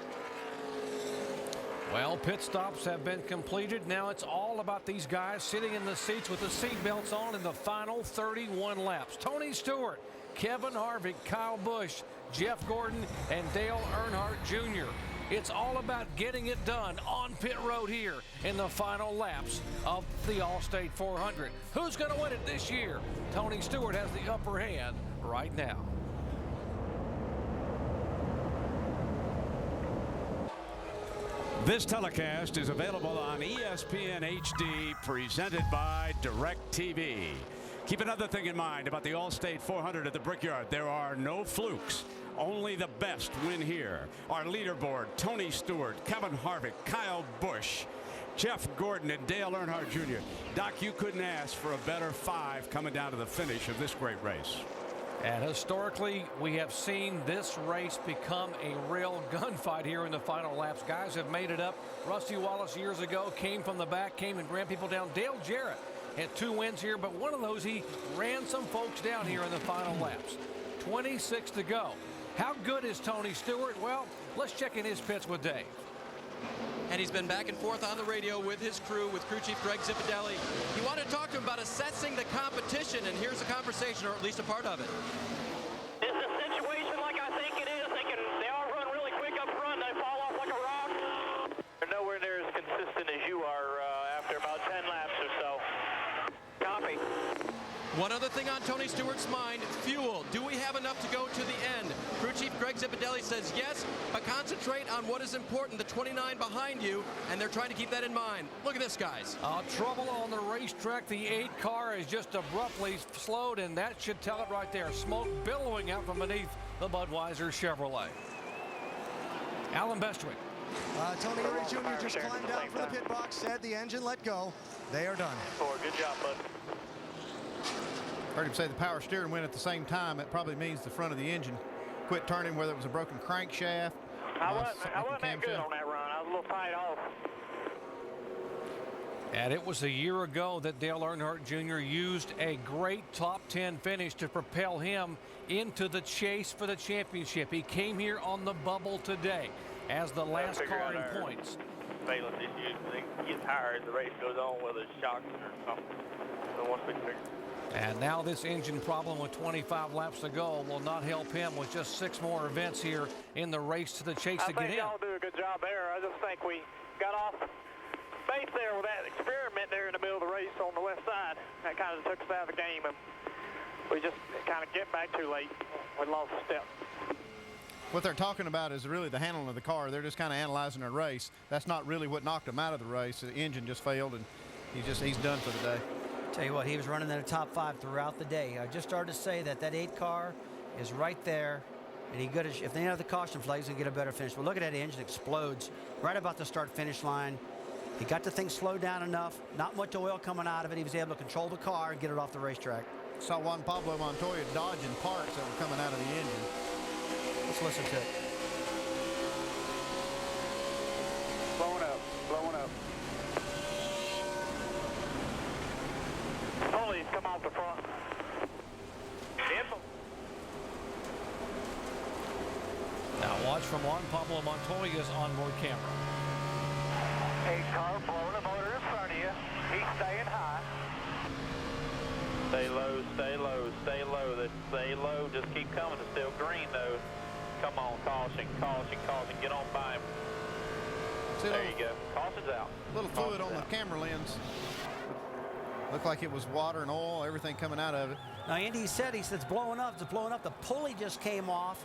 Well, pit stops have been completed. Now it's all about these guys sitting in the seats with the seat belts on in the final 31 laps. Tony Stewart, Kevin Harvick, Kyle Busch, Jeff Gordon, and Dale Earnhardt Jr. It's all about getting it done on pit road here in the final laps of the Allstate 400. Who's going to win it this year? Tony Stewart has the upper hand right now. This telecast is available on ESPN HD, presented by DirecTV. Keep another thing in mind about the Allstate 400 at the Brickyard. There are no flukes. Only the best win here. Our leaderboard: Tony Stewart, Kevin Harvick, Kyle Busch, Jeff Gordon, and Dale Earnhardt Jr. Doc, you couldn't ask for a better 5 coming down to the finish of this great race. And historically, we have seen this race become a real gunfight here in the final laps. Guys have made it up. Rusty Wallace years ago came from the back, came and ran people down. Dale Jarrett had 2 wins here, but one of those he ran some folks down here in the final laps. 26 to go. How good is Tony Stewart? Well, let's check in his pits with Dave. And he's been back and forth on the radio with his crew, with crew chief Greg Zipadelli. He wanted to talk to him about assessing the competition, and here's the conversation, or at least a part of it. Is the situation like I think it is? They all run really quick up front. They fall off like a rock. They're nowhere near as consistent as you are after about 10 laps or so. Copy. One other thing on Tony Stewart's mind: fuel. Do we have enough to go to the end? Crew chief Greg Zipadelli says yes, but concentrate on what is important, the 29 behind you, and they're trying to keep that in mind. Look at this, guys. Trouble on the racetrack. The 8 car is just abruptly slowed, and that should tell it right there. Smoke billowing out from beneath the Budweiser Chevrolet. Alan Bestwick. Tony Stewart Jr. just climbed down from the pit box, said the engine let go. They are done. Good job, bud. Heard him say the power steering went at the same time. It probably means the front of the engine quit turning, whether it was a broken crankshaft. I wasn't that good on that run. I was a little tight off. And it was a year ago that Dale Earnhardt Jr. used a great top 10 finish to propel him into the chase for the championship. He came here on the bubble today as the last car in points. Failing issues, they get tired as the race goes on, whether it's shocks or something. So once we figure. And now this engine problem with 25 laps to go will not help him with just 6 more events here in the race to the chase to get in. I think y'all do a good job there. I just think we got off base there with that experiment there in the middle of the race on the left side. That kind of took us out of the game, and we just kind of get back too late. We lost a step. what they're talking about is really the handling of the car. They're just kind of analyzing their race. That's not really what knocked him out of the race. The engine just failed, and he's done for the day. Tell you what, he was running in the top 5 throughout the day. I just started to say that 8 car is right there, and if they have the caution flag, he's going to get a better finish. But look at that, engine explodes right about the start-finish line. He got the thing slowed down enough, not much oil coming out of it. He was able to control the car and get it off the racetrack. Saw Juan Pablo Montoya dodging parts that were coming out of the engine. Let's listen to it. Blowing up, blowing up. Pulleys come off the front. Now watch from Juan Pablo Montoya's onboard camera. 8 car blowing the motor in front of you. He's staying high. Stay low, stay low, stay low. Stay low. Just keep coming. It's still green though. Come on, caution, caution, caution. Get on by him. There you go. Caution's out. Little fluid on the camera lens. Looked like it was water and oil, everything coming out of it. Now, Andy he said it's blowing up. It's blowing up. The pulley just came off.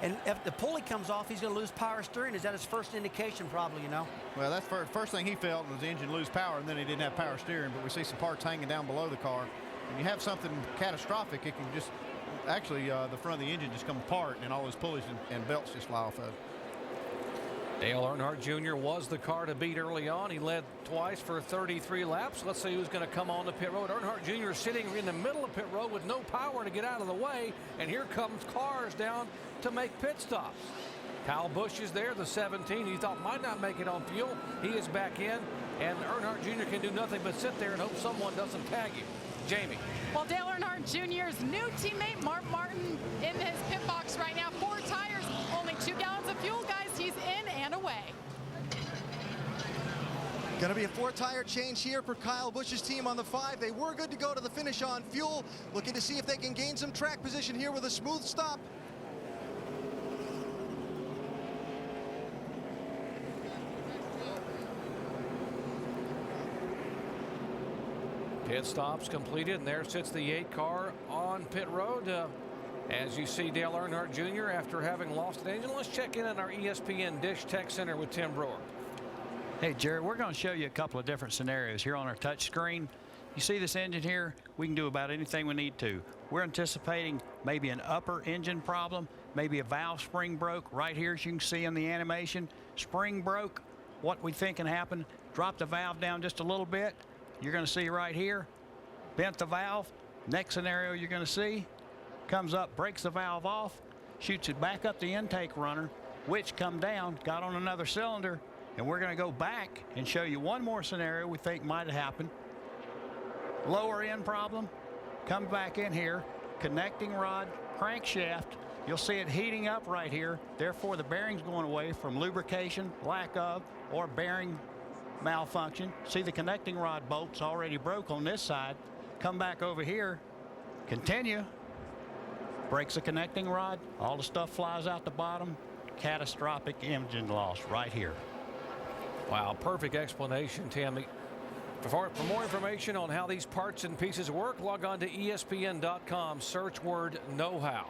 And if the pulley comes off, he's going to lose power steering. Is that his first indication, probably, you know? Well, that's the first thing he felt was the engine lose power, and then he didn't have power steering. But we see some parts hanging down below the car. When you have something catastrophic, it can just actually the front of the engine just come apart, and all those pulleys and belts just fly off of it. Dale Earnhardt Jr. was the car to beat early on. He led twice for 33 laps. Let's see who's going to come on the pit road. Earnhardt Jr. sitting in the middle of pit road with no power to get out of the way. And here comes cars down to make pit stops. Kyle Busch is there, the 17. He thought might not make it on fuel. He is back in. And Earnhardt Jr. can do nothing but sit there and hope someone doesn't tag him. Jamie. Well, Dale Earnhardt Jr.'s new teammate, Mark Martin, in his pit box right now. 4 tires, only 2 gallons of fuel, guys. He's in and away. Going to be a 4-tire change here for Kyle Busch's team on the 5. They were good to go to the finish on fuel. Looking to see if they can gain some track position here with a smooth stop. Pit stops completed, and there sits the 8 car on pit road. As you see Dale Earnhardt Jr. after having lost an engine. Let's check in on our ESPN Dish Tech Center with Tim Brewer. Hey, Jerry, we're going to show you a couple of different scenarios here on our touch screen. You see this engine here? We can do about anything we need to. We're anticipating maybe an upper engine problem, maybe a valve spring broke right here, as you can see in the animation. Spring broke. What we think can happen, drop the valve down just a little bit. You're going to see right here, bent the valve. Next scenario you're going to see, comes up, breaks the valve off, shoots it back up the intake runner, which come down, got on another cylinder, and we're going to go back and show you one more scenario we think might have happened. Lower end problem, come back in here, connecting rod, crankshaft. You'll see it heating up right here. Therefore, the bearing's going away from lubrication, lack of, or bearing malfunction. See the connecting rod bolts already broke on this side. Come back over here, continue. Breaks the connecting rod, all the stuff flies out the bottom. Catastrophic engine loss right here. Wow, perfect explanation, Tammy. For more information on how these parts and pieces work, log on to ESPN.com, search word know-how.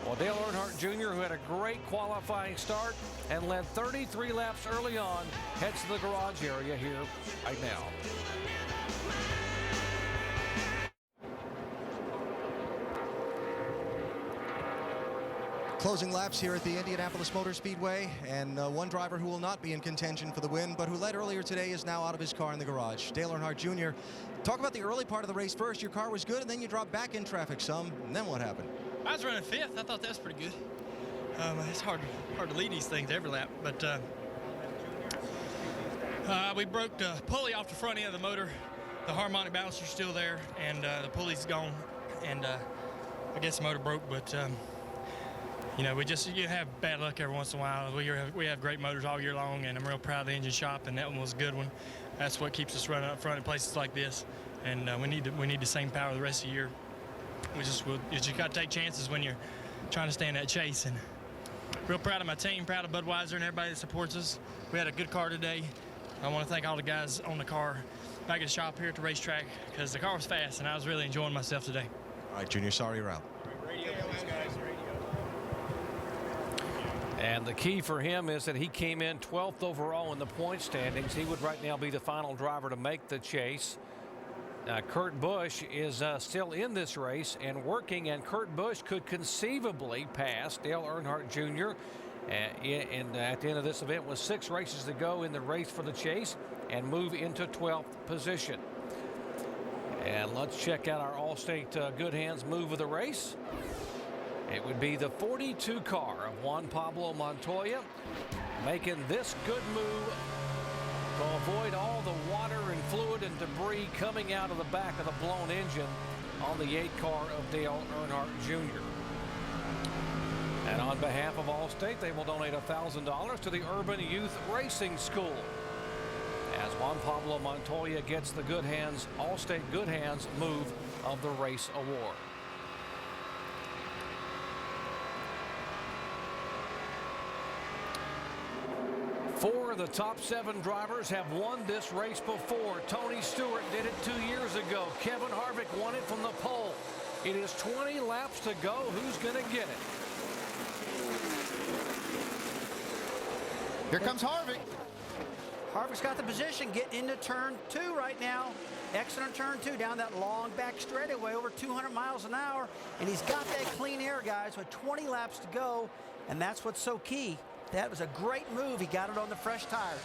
Well, Dale Earnhardt Jr., who had a great qualifying start and led 33 laps early on, heads to the garage area here right now. Closing laps here at the Indianapolis Motor Speedway, and one driver who will not be in contention for the win, but who led earlier today, is now out of his car in the garage. Dale Earnhardt Jr. Talk about the early part of the race first. Your car was good, and then you dropped back in traffic some, and then what happened? I was running 5th. I thought that was pretty good. It's hard to lead these things every lap, but we broke the pulley off the front end of the motor. The harmonic balancer's still there, and the pulley's gone, and I guess the motor broke, but you know, you have bad luck every once in a while. We have great motors all year long, and I'm real proud of the engine shop, and that one was a good one. That's what keeps us running up front in places like this, and we need the same power the rest of the year. You just got to take chances when you're trying to stay in that chase, and real proud of my team, proud of Budweiser and everybody that supports us. We had a good car today. I want to thank all the guys on the car back at the shop here at the racetrack, because the car was fast, and I was really enjoying myself today. All right, Junior, sorry you're out. And the key for him is that he came in 12th overall in the point standings. He would right now be the final driver to make the chase. Kurt Busch is still in this race and working, and Kurt Busch could conceivably pass Dale Earnhardt Jr. And at the end of this event with 6 races to go in the race for the chase and move into 12th position. And let's check out our Allstate Good Hands move of the race. It would be the 42 car of Juan Pablo Montoya making this good move to avoid all the water and fluid and debris coming out of the back of the blown engine on the 8 car of Dale Earnhardt Jr. And on behalf of Allstate, they will donate $1,000 to the Urban Youth Racing School as Juan Pablo Montoya gets the Good Hands, Allstate Good Hands Move of the Race Award. Four of the top 7 drivers have won this race before. Tony Stewart did it 2 years ago. Kevin Harvick won it from the pole. It is 20 laps to go. Who's going to get it? Here comes Harvick. Harvick's got the position, getting into turn 2 right now. Exiting turn 2 down that long back straightaway over 200 miles an hour. And he's got that clean air, guys, with 20 laps to go. And that's what's so key. That was a great move. He got it on the fresh tires.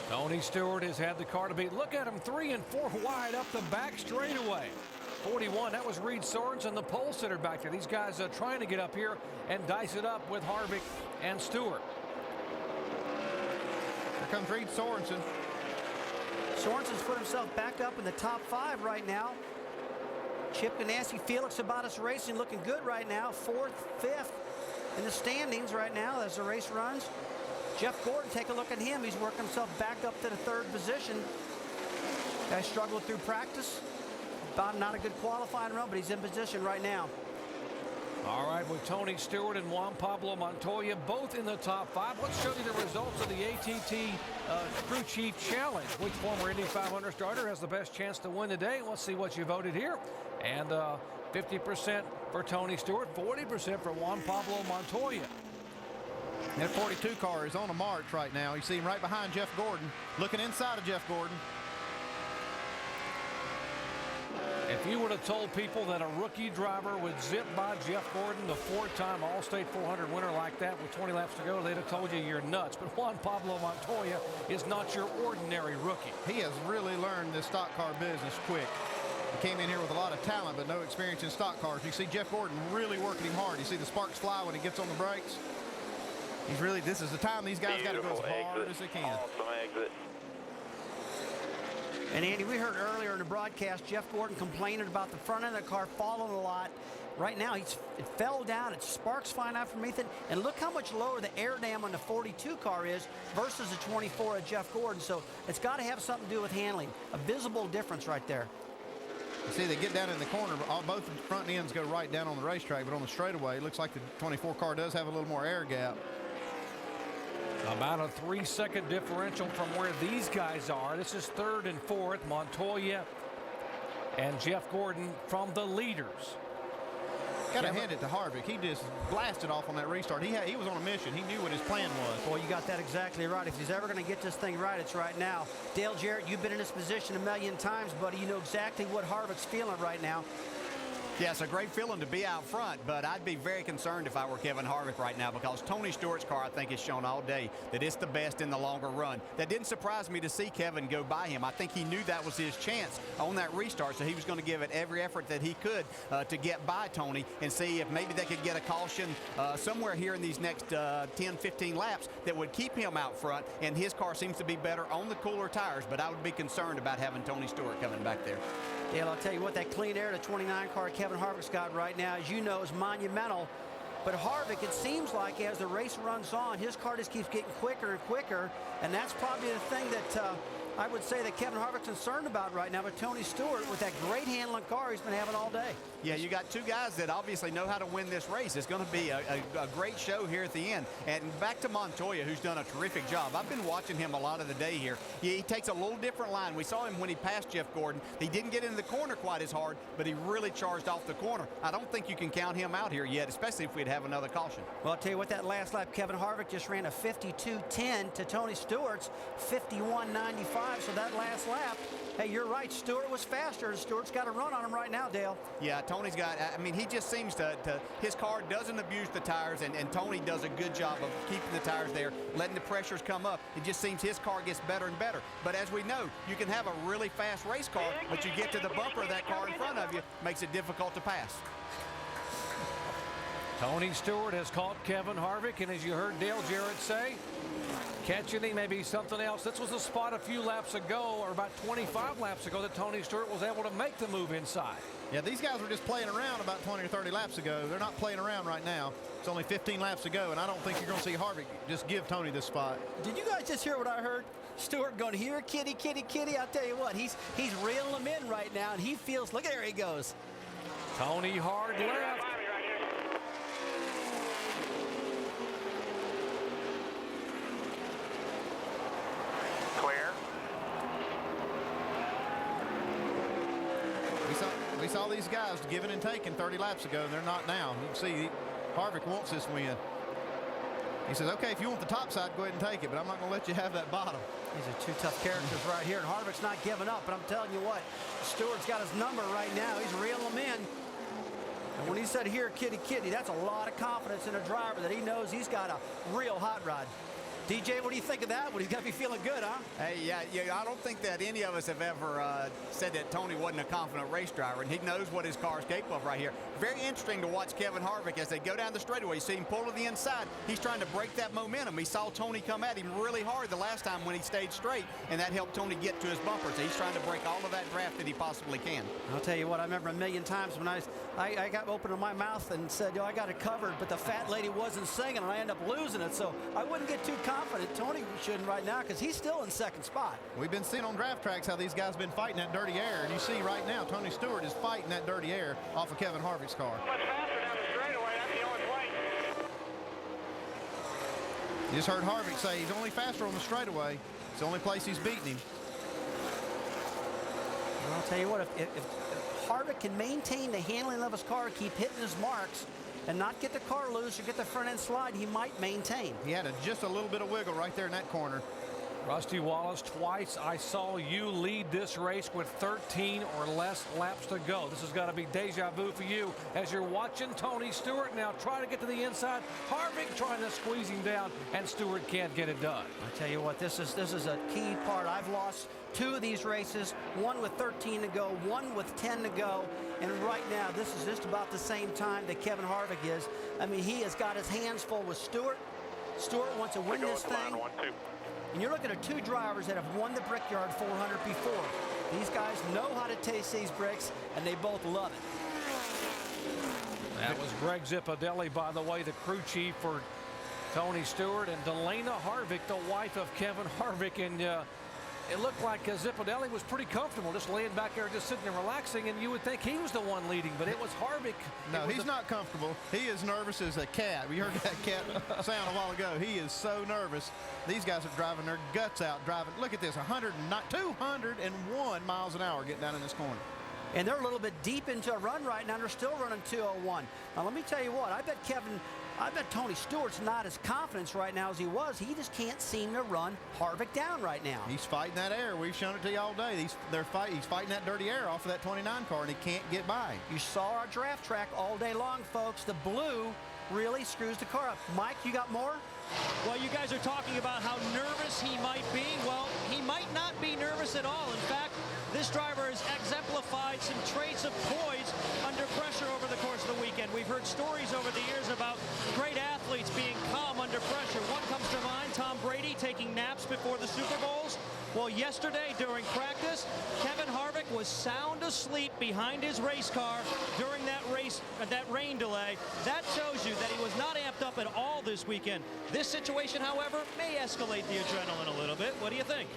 Tony Stewart has had the car to beat. Look at him, 3 and 4 wide up the back straightaway. 41, that was Reed Sorensen, the pole sitter back there. These guys trying to get up here and dice it up with Harvick and Stewart. Here comes Reed Sorensen. Sorensen's put himself back up in the top 5 right now. Chip Ganassi, Felix Sabates Racing looking good right now. 4th, 5th in the standings right now as the race runs. Jeff Gordon, take a look at him. He's working himself back up to the 3rd position. Guy struggled through practice. Not a good qualifying run, but he's in position right now. All right, with Tony Stewart and Juan Pablo Montoya both in the top 5, let's show you the results of the ATT Crew Chief Challenge. Which former Indy 500 starter has the best chance to win today? Let's see what you voted here. And 50% for Tony Stewart, 40% for Juan Pablo Montoya. That 42 car is on a march right now. You see him right behind Jeff Gordon, looking inside of Jeff Gordon. If you would have told people that a rookie driver would zip by Jeff Gordon, the 4-time Allstate 400 winner like that with 20 laps to go, they'd have told you you're nuts. But Juan Pablo Montoya is not your ordinary rookie. He has really learned this stock car business quick. He came in here with a lot of talent, but no experience in stock cars. You see Jeff Gordon really working him hard. You see the sparks fly when he gets on the brakes. He's really, this is the time these guys got to go as hard as they can. Awesome exit. And Andy, we heard earlier in the broadcast Jeff Gordon complaining about the front end of the car falling a lot. Right now, it fell down. It's sparks flying out from underneath it. And look how much lower the air dam on the 42 car is versus the 24 of Jeff Gordon. So it's got to have something to do with handling. A visible difference right there. You see, they get down in the corner, but both front ends go right down on the racetrack, but on the straightaway, it looks like the 24 car does have a little more air gap. About a 3-second differential from where these guys are. This is 3rd and 4th. Montoya and Jeff Gordon from the leaders. Got to hand it to Harvick. He just blasted off on that restart. He was on a mission. He knew what his plan was. Boy, you got that exactly right. If he's ever going to get this thing right, it's right now. Dale Jarrett, you've been in this position a million times, buddy. You know exactly what Harvick's feeling right now. Yeah, it's a great feeling to be out front, but I'd be very concerned if I were Kevin Harvick right now because Tony Stewart's car, I think, has shown all day that it's the best in the longer run. That didn't surprise me to see Kevin go by him. I think he knew that was his chance on that restart, so he was going to give it every effort that he could to get by Tony and see if maybe they could get a caution somewhere here in these next 10, 15 laps that would keep him out front, and his car seems to be better on the cooler tires, but I would be concerned about having Tony Stewart coming back there. Dale, I'll tell you what, that clean air, the 29 car Kevin Harvick's got right now, as you know, is monumental. But Harvick, it seems like as the race runs on, his car just keeps getting quicker and quicker, and that's probably the thing that I would say that Kevin Harvick's concerned about right now, but Tony Stewart with that great handling car he's been having all day. Yeah, you got two guys that obviously know how to win this race. It's going to be a great show here at the end. And back to Montoya, who's done a terrific job. I've been watching him a lot of the day here. He takes a little different line. We saw him when he passed Jeff Gordon. He didn't get into the corner quite as hard, but he really charged off the corner. I don't think you can count him out here yet, especially if we'd have another caution. Well, I'll tell you what, that last lap, Kevin Harvick just ran a 52.10 to Tony Stewart's 51.95. So that last lap, hey, you're right, Stewart was faster, and Stewart's got a run on him right now, Dale. Yeah, Tony's got, I mean, he just seems to his car doesn't abuse the tires, and Tony does a good job of keeping the tires there, letting the pressures come up. It just seems his car gets better and better. But as we know, you can have a really fast race car, but you get to the bumper of that car in front of you, makes it difficult to pass. Tony Stewart has caught Kevin Harvick, and as you heard Dale Jarrett say, catching him may be something else. This was a spot a few laps ago, or about 25 laps ago, that Tony Stewart was able to make the move inside. Yeah, these guys were just playing around about 20 or 30 laps ago. They're not playing around right now. It's only 15 laps to go, and I don't think you're going to see Harvick just give Tony this spot. Did you guys just hear what I heard? Stewart going, here, kitty, kitty, kitty. I'll tell you what, he's reeling them in right now, and he feels, look, there he goes. Tony hard left. Clear. We saw these guys giving and taking 30 laps ago, and they're not now. You can see Harvick wants this win. He says, okay, if you want the top side, go ahead and take it, but I'm not going to let you have that bottom. These are two tough characters right here, and Harvick's not giving up, but I'm telling you what, Stewart's got his number right now. He's reeling them in. And when he said, here, kitty, kitty, that's a lot of confidence in a driver that he knows he's got a real hot rod. DJ, what do you think of that? Well, he's got to be feeling good, huh? Hey, yeah, I don't think that any of us have ever said that Tony wasn't a confident race driver, and he knows what his car is capable of right here. Very interesting to watch Kevin Harvick as they go down the straightaway. You see him pull to the inside. He's trying to break that momentum. He saw Tony come at him really hard the last time when he stayed straight, and that helped Tony get to his bumper. So he's trying to break all of that draft that he possibly can. I'll tell you what, I remember a million times when I got open in my mouth and said, yo, I got it covered, but the fat lady wasn't singing, and I ended up losing it. So I wouldn't get too confident. Tony shouldn't right now because he's still in second spot. We've been seeing on draft tracks how these guys been fighting that dirty air, and you see right now Tony Stewart is fighting that dirty air off of Kevin Harvick's car. Much faster down the straightaway. That's the only place. You just heard Harvick say he's only faster on the straightaway. It's the only place he's beating him. Well, I'll tell you what, if Harvick can maintain the handling of his car, keep hitting his marks, and not get the car loose or get the front end slide, he might maintain. He had just a little bit of wiggle right there in that corner. Rusty Wallace, twice I saw you lead this race with 13 or less laps to go. This has got to be deja vu for you as you're watching Tony Stewart now try to get to the inside. Harvick trying to squeeze him down, and Stewart can't get it done. I tell you what, this is a key part. I've lost two of these races, one with 13 to go, one with 10 to go, and right now this is just about the same time that Kevin Harvick is. I mean, he has got his hands full with Stewart. Stewart wants to win this thing. And you're looking at two drivers that have won the Brickyard 400 before. These guys know how to taste these bricks, and they both love it. That was Greg Zipadelli, by the way, the crew chief for Tony Stewart, and Delana Harvick, the wife of Kevin Harvick. And it looked like Zipadelli was pretty comfortable, just laying back there, just sitting there relaxing, and you would think he was the one leading, but it was Harvick. No, he's not comfortable. He is nervous as a cat. We heard that cat sound a while ago. He is so nervous. These guys are driving their guts out, driving. Look at this, 201 miles an hour getting down in this corner. And they're a little bit deep into a run right now. They're still running 201. Now, let me tell you what, I bet Tony Stewart's not as confident right now as he was. He just can't seem to run Harvick down right now. He's fighting that air. We've shown it to you all day. He's fighting that dirty air off of that 29 car, and he can't get by. You saw our draft track all day long, folks. The blue really screws the car up. Mike, you got more? Well, you guys are talking about how nervous he might be. Well, he might not be nervous at all. In fact, this driver has exemplified some traits of poise under pressure over the course of the weekend. We've heard stories over the years about great athletes being calm under pressure. One comes to mind, Tom Brady taking naps before the Super Bowls. Well, yesterday during practice, Kevin Harvick was sound asleep behind his race car during that rain delay. That shows you that he was not amped up at all this weekend. This situation, however, may escalate the adrenaline a little bit. What do you think?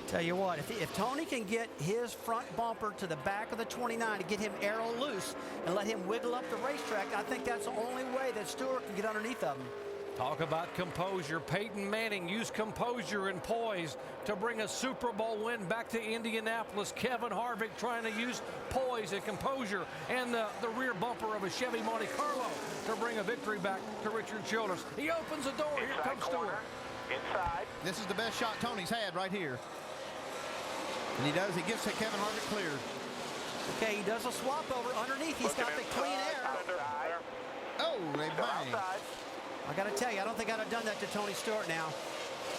Tell you what, if Tony can get his front bumper to the back of the 29 to get him arrow loose and let him wiggle up the racetrack, I think that's the only way that Stewart can get underneath of him. Talk about composure. Peyton Manning used composure and poise to bring a Super Bowl win back to Indianapolis. Kevin Harvick trying to use poise and composure and the rear bumper of a Chevy Monte Carlo to bring a victory back to Richard Childress. He opens the door. Here comes Stewart. Inside. This is the best shot Tony's had right here. And he does. He gets Kevin Harvick cleared. Okay, he does a swap over underneath. He's got the clean air. Oh, they bang. I got to tell you, I don't think I'd have done that to Tony Stewart now.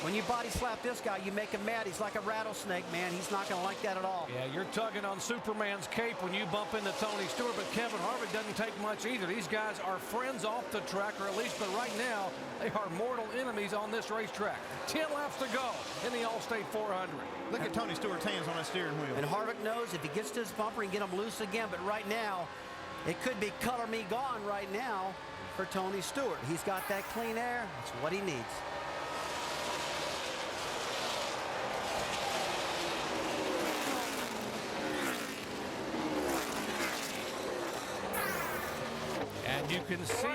When you body slap this guy, you make him mad. He's like a rattlesnake, man. He's not going to like that at all. Yeah, you're tugging on Superman's cape when you bump into Tony Stewart, but Kevin Harvick doesn't take much either. These guys are friends off the track, or at least, but right now, they are mortal enemies on this racetrack. 10 laps to go in the Allstate 400. Look at Tony Stewart's hands on that steering wheel. And Harvick knows if he gets to his bumper, he can get him loose again, but right now, it could be color me gone right now for Tony Stewart. He's got that clean air. That's what he needs. And you can see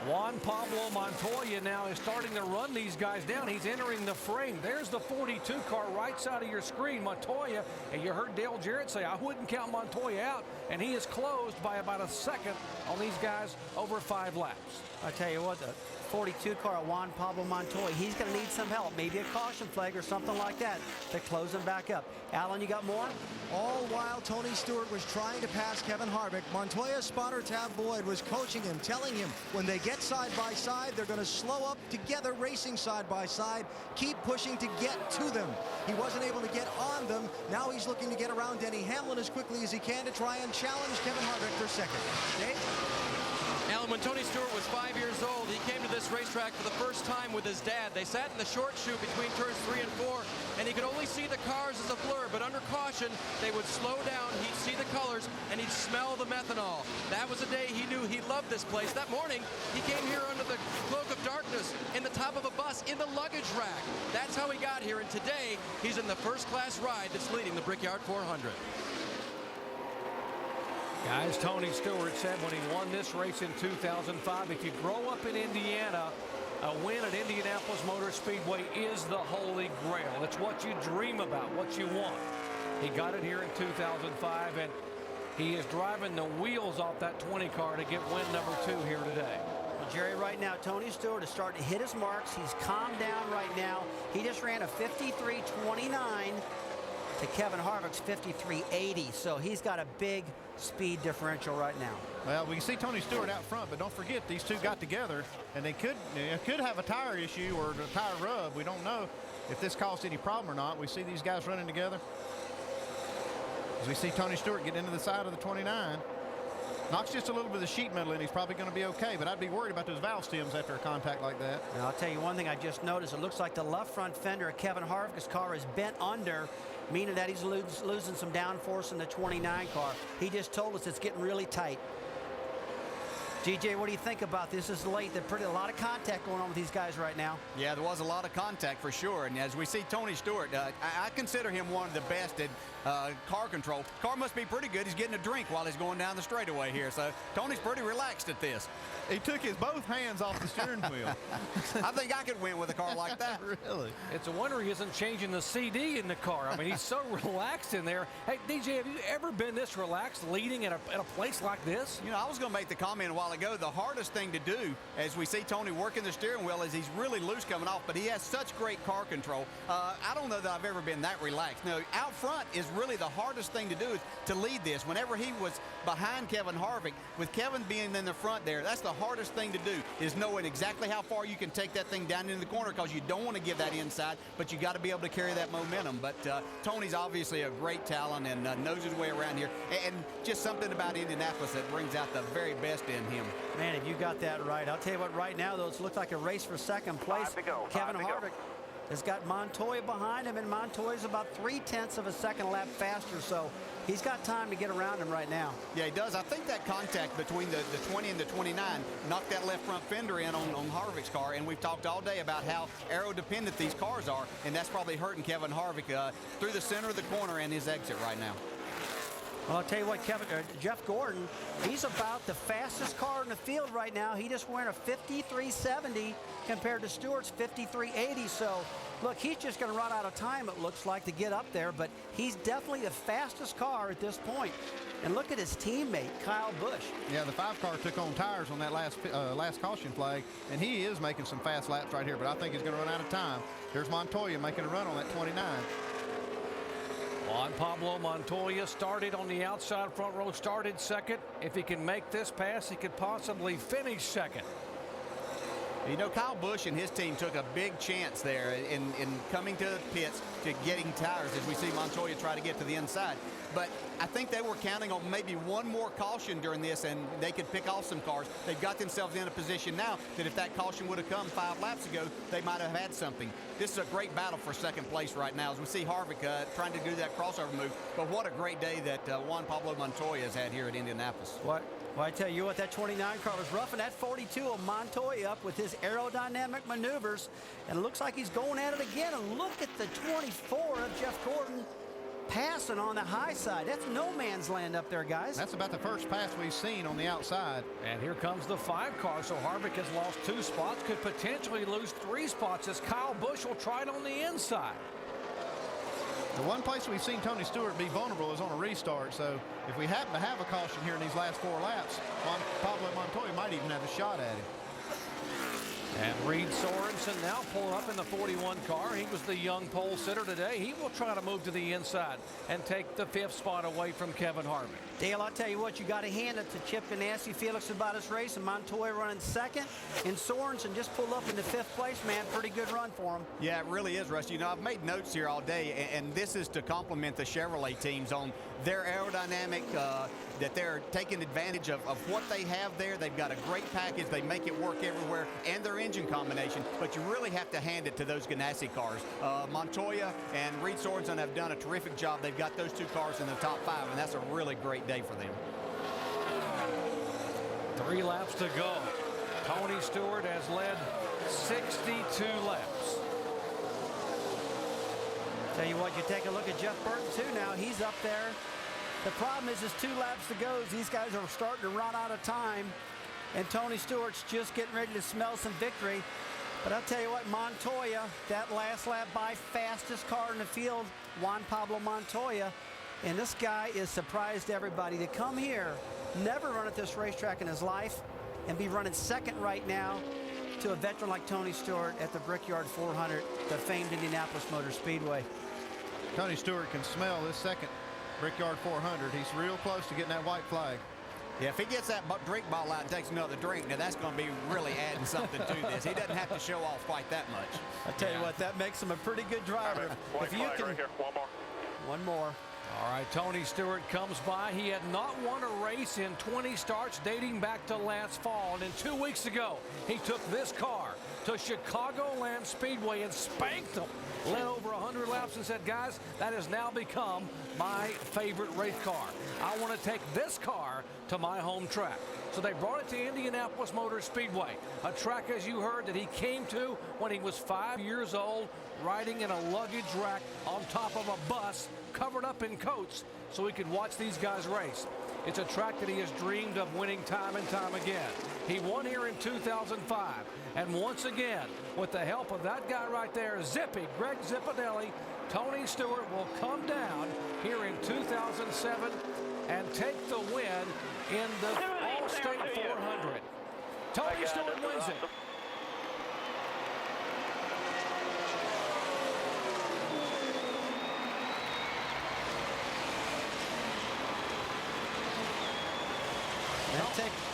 Juan Pablo Montoya now is starting to run these guys down. He's entering the frame. There's the 42 car right side of your screen. Montoya, and you heard Dale Jarrett say, I wouldn't count Montoya out, and he is closed by about a second on these guys over 5 laps. I tell you what, the 42 car of Juan Pablo Montoya, he's going to need some help, maybe a caution flag or something like that to close him back up. Alan, you got more? All while Tony Stewart was trying to pass Kevin Harvick, Montoya's spotter Tab Boyd was coaching him, telling him when they get side by side, they're going to slow up together, racing side by side, keep pushing to get to them. He wasn't able to get on them. Now he's looking to get around Denny Hamlin as quickly as he can to try and challenge Kevin Harvick for second. Dave? Alan, when Tony Stewart was 5 years old, he came to this racetrack for the first time with his dad. They sat in the short chute between turns 3 and 4, and he could only see the cars as a blur, but under caution, they would slow down, he'd see the colors, and he'd smell the methanol. That was the day he knew he loved this place. That morning, he came here under the cloak of darkness, in the top of a bus, in the luggage rack. That's how he got here, and today, he's in the first-class ride that's leading the Brickyard 400. Guys, Tony Stewart said when he won this race in 2005, if you grow up in Indiana, a win at Indianapolis Motor Speedway is the holy grail. It's what you dream about, what you want. He got it here in 2005, and he is driving the wheels off that 20 car to get win number 2 here today. Well, Jerry, right now, Tony Stewart is starting to hit his marks. He's calmed down right now. He just ran a 53.29 to Kevin Harvick's 53.80, so he's got a big speed differential right now. Well, we can see Tony Stewart out front, but don't forget these two got together, and they could have a tire issue or a tire rub. We don't know if this caused any problem or not. We see these guys running together. As we see Tony Stewart get into the side of the 29. Knocks just a little bit of the sheet metal in. He's probably going to be okay, but I'd be worried about those valve stems after a contact like that. Now, I'll tell you one thing I just noticed. It looks like the left front fender of Kevin Harvick's car is bent under, meaning that he's losing some downforce in the 29 car. He just told us it's getting really tight. GJ, what do you think about this? This is late. There's a lot of contact going on with these guys right now. Yeah, there was a lot of contact for sure. And as we see Tony Stewart, I consider him one of the best at car control. Car must be pretty good. He's getting a drink while he's going down the straightaway here. So Tony's pretty relaxed at this. He took his both hands off the steering wheel. I think I could win with a car like that. Really? It's a wonder he isn't changing the CD in the car. I mean, he's so relaxed in there. Hey, DJ, have you ever been this relaxed leading at a place like this? You know, I was going to make the comment a while ago, the hardest thing to do as we see Tony working the steering wheel is he's really loose coming off, but he has such great car control. I don't know that I've ever been that relaxed. No, out front is really the hardest thing to do is to lead this. Whenever he was behind Kevin Harvick, with Kevin being in the front there, that's the hardest thing to do is knowing exactly how far you can take that thing down into the corner because you don't want to give that inside, but you got to be able to carry that momentum. But Tony's obviously a great talent and knows his way around here, and just something about Indianapolis that brings out the very best in him. Man, if you got that right. I'll tell you what, right now, though, it looks like a race for second place. Kevin Harvick has got Montoya behind him, and Montoya's about 0.3 of a second lap faster, so He's got time to get around him right now. Yeah, he does. I think that contact between the 20 and the 29 knocked that left front fender in on Harvick's car, and we've talked all day about how aero-dependent these cars are, and that's probably hurting Kevin Harvick through the center of the corner and his exit right now. Well, I'll tell you what, Jeff Gordon, he's about the fastest car in the field right now. He just went a 53.70 compared to Stewart's 53.80. So, look, he's just going to run out of time, it looks like, to get up there. But he's definitely the fastest car at this point. And look at his teammate, Kyle Busch. Yeah, the 5 car took on tires on that last caution flag, and he is making some fast laps right here, but I think he's going to run out of time. There's Montoya making a run on that 29. Juan Pablo Montoya started on the outside front row, started second. If he can make this pass, he could possibly finish second. You know, Kyle Busch and his team took a big chance there in coming to the pits to getting tires as we see Montoya try to get to the inside. But I think they were counting on maybe one more caution during this, and they could pick off some cars. They've got themselves in a position now that if that caution would have come 5 laps ago, they might have had something. This is a great battle for second place right now as we see Harvick trying to do that crossover move. But what a great day that Juan Pablo Montoya has had here at Indianapolis. Well, I tell you what, that 29 car was roughing that 42 of Montoya up with his aerodynamic maneuvers. And it looks like he's going at it again. And look at the 24 of Jeff Gordon passing on the high side. That's no man's land up there, guys. That's about the first pass we've seen on the outside. And here comes the 5 car. So Harvick has lost 2 spots, could potentially lose 3 spots as Kyle Busch will try it on the inside. The one place we've seen Tony Stewart be vulnerable is on a restart. So if we happen to have a caution here in these last 4 laps, Pablo Montoya might even have a shot at him. And Reed Sorensen now pull up in the 41 car. He was the young pole sitter today. He will try to move to the inside and take the 5th spot away from Kevin Harvick. Dale, I'll tell you what, you got to hand it to Chip Ganassi, Felix about his race, and Montoya running second. And Sorensen just pulled up into 5th place, man. Pretty good run for him. Yeah, it really is, Rusty. You know, I've made notes here all day, and this is to compliment the Chevrolet teams on their aerodynamic, that they're taking advantage of what they have there. They've got a great package. They make it work everywhere, and their engine combination. But you really have to hand it to those Ganassi cars. Montoya and Reed Sorensen have done a terrific job. They've got those 2 cars in the top 5, and that's a really great day for them. 3 laps to go. Tony Stewart has led 62 laps. Tell you what, you take a look at Jeff Burton too now. He's up there. The problem is 2 laps to go. These guys are starting to run out of time. And Tony Stewart's just getting ready to smell some victory. But I'll tell you what, Montoya, that last lap by fastest car in the field, Juan Pablo Montoya. And this guy is surprised everybody to come here, never run at this racetrack in his life, and be running second right now to a veteran like Tony Stewart at the Brickyard 400, the famed Indianapolis Motor Speedway. Tony Stewart can smell this second Brickyard 400. He's real close to getting that white flag. Yeah, if he gets that drink bottle out and takes another drink, now that's going to be really adding something to this. He doesn't have to show off quite that much. I tell you what, that makes him a pretty good driver. White flag right here. One more. One more. All right, Tony Stewart comes by. He had not won a race in 20 starts dating back to last fall. And then 2 weeks ago, he took this car to Chicagoland Speedway and spanked them. Led over 100 laps and said, guys, that has now become my favorite race car. I want to take this car to my home track. So they brought it to Indianapolis Motor Speedway, a track, as you heard, that he came to when he was 5 years old, riding in a luggage rack on top of a bus covered up in coats so he could watch these guys race. It's a track that he has dreamed of winning time and time again. He won here in 2005. And once again, with the help of that guy right there, Zippy, Greg Zipadelli, Tony Stewart will come down here in 2007 and take the win in the Allstate 400. Tony Stewart wins it.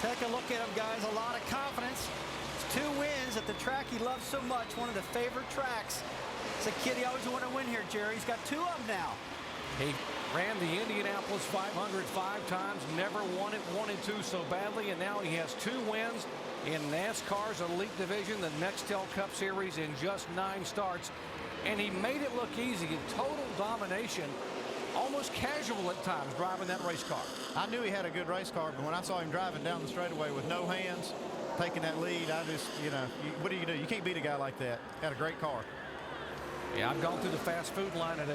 Take a look at him, guys. A lot of confidence. It's 2 wins at the track he loves so much, one of the favorite tracks. It's a kid he always wanted to win here, Jerry. He's got 2 of them now. He ran the Indianapolis 500 5 times, never won it, 1 and 2 so badly, and now he has 2 wins in NASCAR's Elite Division, the Nextel Cup Series, in just 9 starts. And he made it look easy in total domination almost casual at times driving that race car. I knew he had a good race car, but when I saw him driving down the straightaway with no hands, taking that lead, I just, what do? You can't beat a guy like that. Got a great car. Yeah, I've gone through the fast food line at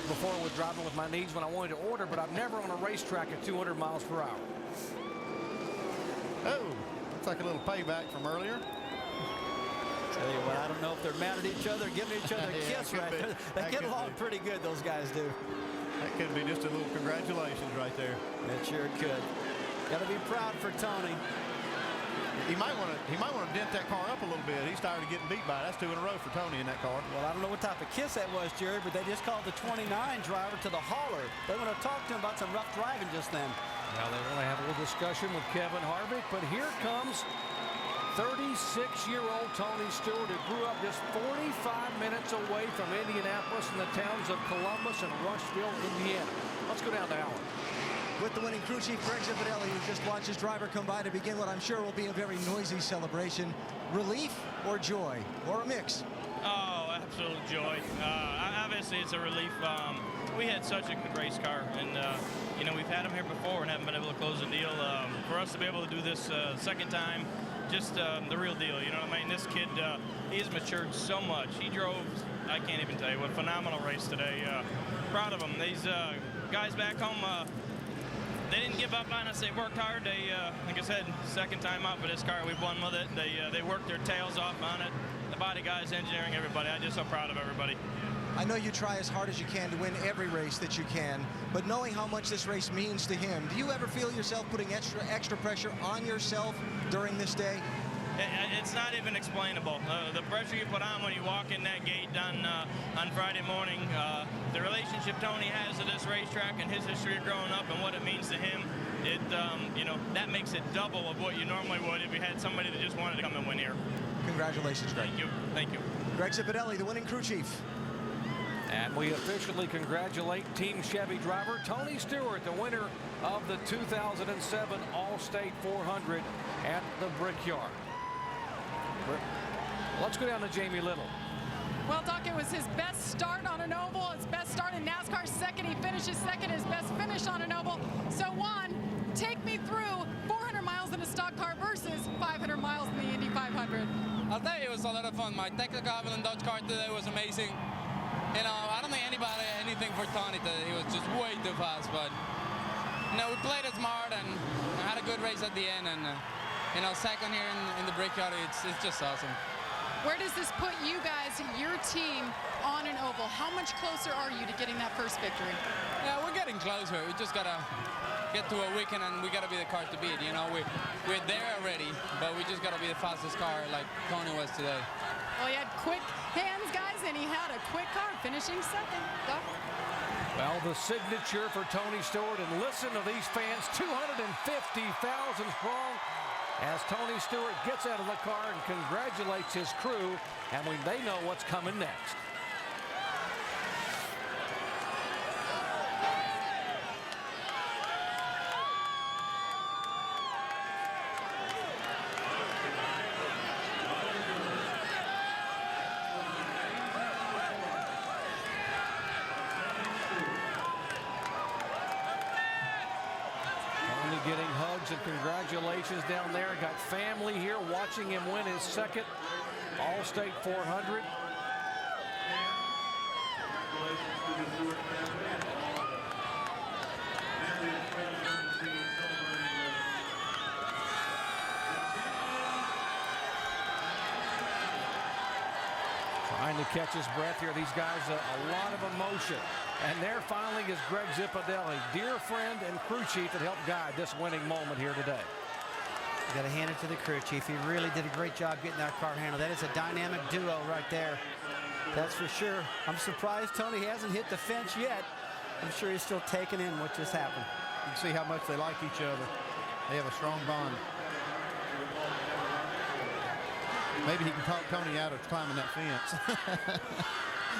before with driving with my knees when I wanted to order, but I've never on a racetrack at 200 miles per hour. Oh, looks like a little payback from earlier. Tell you what, I don't know if they're mad at each other, giving each other a kiss right there. They get along pretty good, those guys do. That could be just a little congratulations right there. It sure could. Got to be proud for Tony. He might want to dent that car up a little bit. He's tired of getting beat by it. That's 2 in a row for Tony in that car. Well, I don't know what type of kiss that was, Jerry, but they just called the 29 driver to the hauler. They want to talk to him about some rough driving just then. Well, they want to have a little discussion with Kevin Harvick, but here comes 36-year-old Tony Stewart, who grew up just 45 minutes away from Indianapolis in the towns of Columbus and Rushville, Indiana. Let's go down to Allen. With the winning crew chief, Greg Zipadelli, who just watched his driver come by to begin what I'm sure will be a very noisy celebration. Relief or joy, or a mix? Oh, absolute joy. Obviously, it's a relief. We had such a good race car, and we've had him here before and haven't been able to close the deal. For us to be able to do this second time, just the real deal. You know what I mean? This kid, he's matured so much. He drove, I can't even tell you, what a phenomenal race today. Proud of him. These guys back home, they didn't give up on us. They worked hard. They, like I said, second time out for this car, we've won with it. They worked their tails off on it. The body guys, engineering, everybody. I'm just so proud of everybody. I know you try as hard as you can to win every race that you can, but knowing how much this race means to him, do you ever feel yourself putting extra pressure on yourself during this day? It's not even explainable. The pressure you put on when you walk in that gate on Friday morning, the relationship Tony has to this racetrack and his history of growing up and what it means to him, that makes it double of what you normally would if you had somebody that just wanted to come and win here. Congratulations, Greg. Thank you. Thank you. Greg Zipadelli, the winning crew chief. And we officially congratulate Team Chevy driver Tony Stewart, the winner of the 2007 Allstate 400 at the Brickyard. Let's go down to Jamie Little. Well, Doc, it was his best start on an oval, his best start in NASCAR second. He finishes second, his best finish on an oval. So, Juan, take me through 400 miles in a stock car versus 500 miles in the Indy 500. I'll tell you, it was a lot of fun. My technical Evelyn Dodge car today was amazing. I don't think anybody anything for Tony today. He was just way too fast, but we played it smart and had a good race at the end. And second here in the Brickyard, it's just awesome. Where does this put you guys, your team, on an oval? How much closer are you to getting that first victory? Yeah, we're getting closer. We just gotta get to a weekend and we gotta be the car to beat. We're there already, but we just gotta be the fastest car like Tony was today. Well, he had quick hands, guys, and he had a quick car, finishing second. Doc? Well, the signature for Tony Stewart, and listen to these fans, 250,000 strong, as Tony Stewart gets out of the car and congratulates his crew, and they know what's coming next. Getting hugs and congratulations down there. Got family here watching him win his second Allstate 400. Trying to catch his breath here. These guys, a lot of emotion. And there finally is Greg Zipadelli, dear friend and crew chief that helped guide this winning moment here today. You got to hand it to the crew chief. He really did a great job getting that car handled. That is a dynamic duo right there. That's for sure. I'm surprised Tony hasn't hit the fence yet. I'm sure he's still taking in what just happened. You can see how much they like each other. They have a strong bond. Maybe he can talk Tony out of climbing that fence.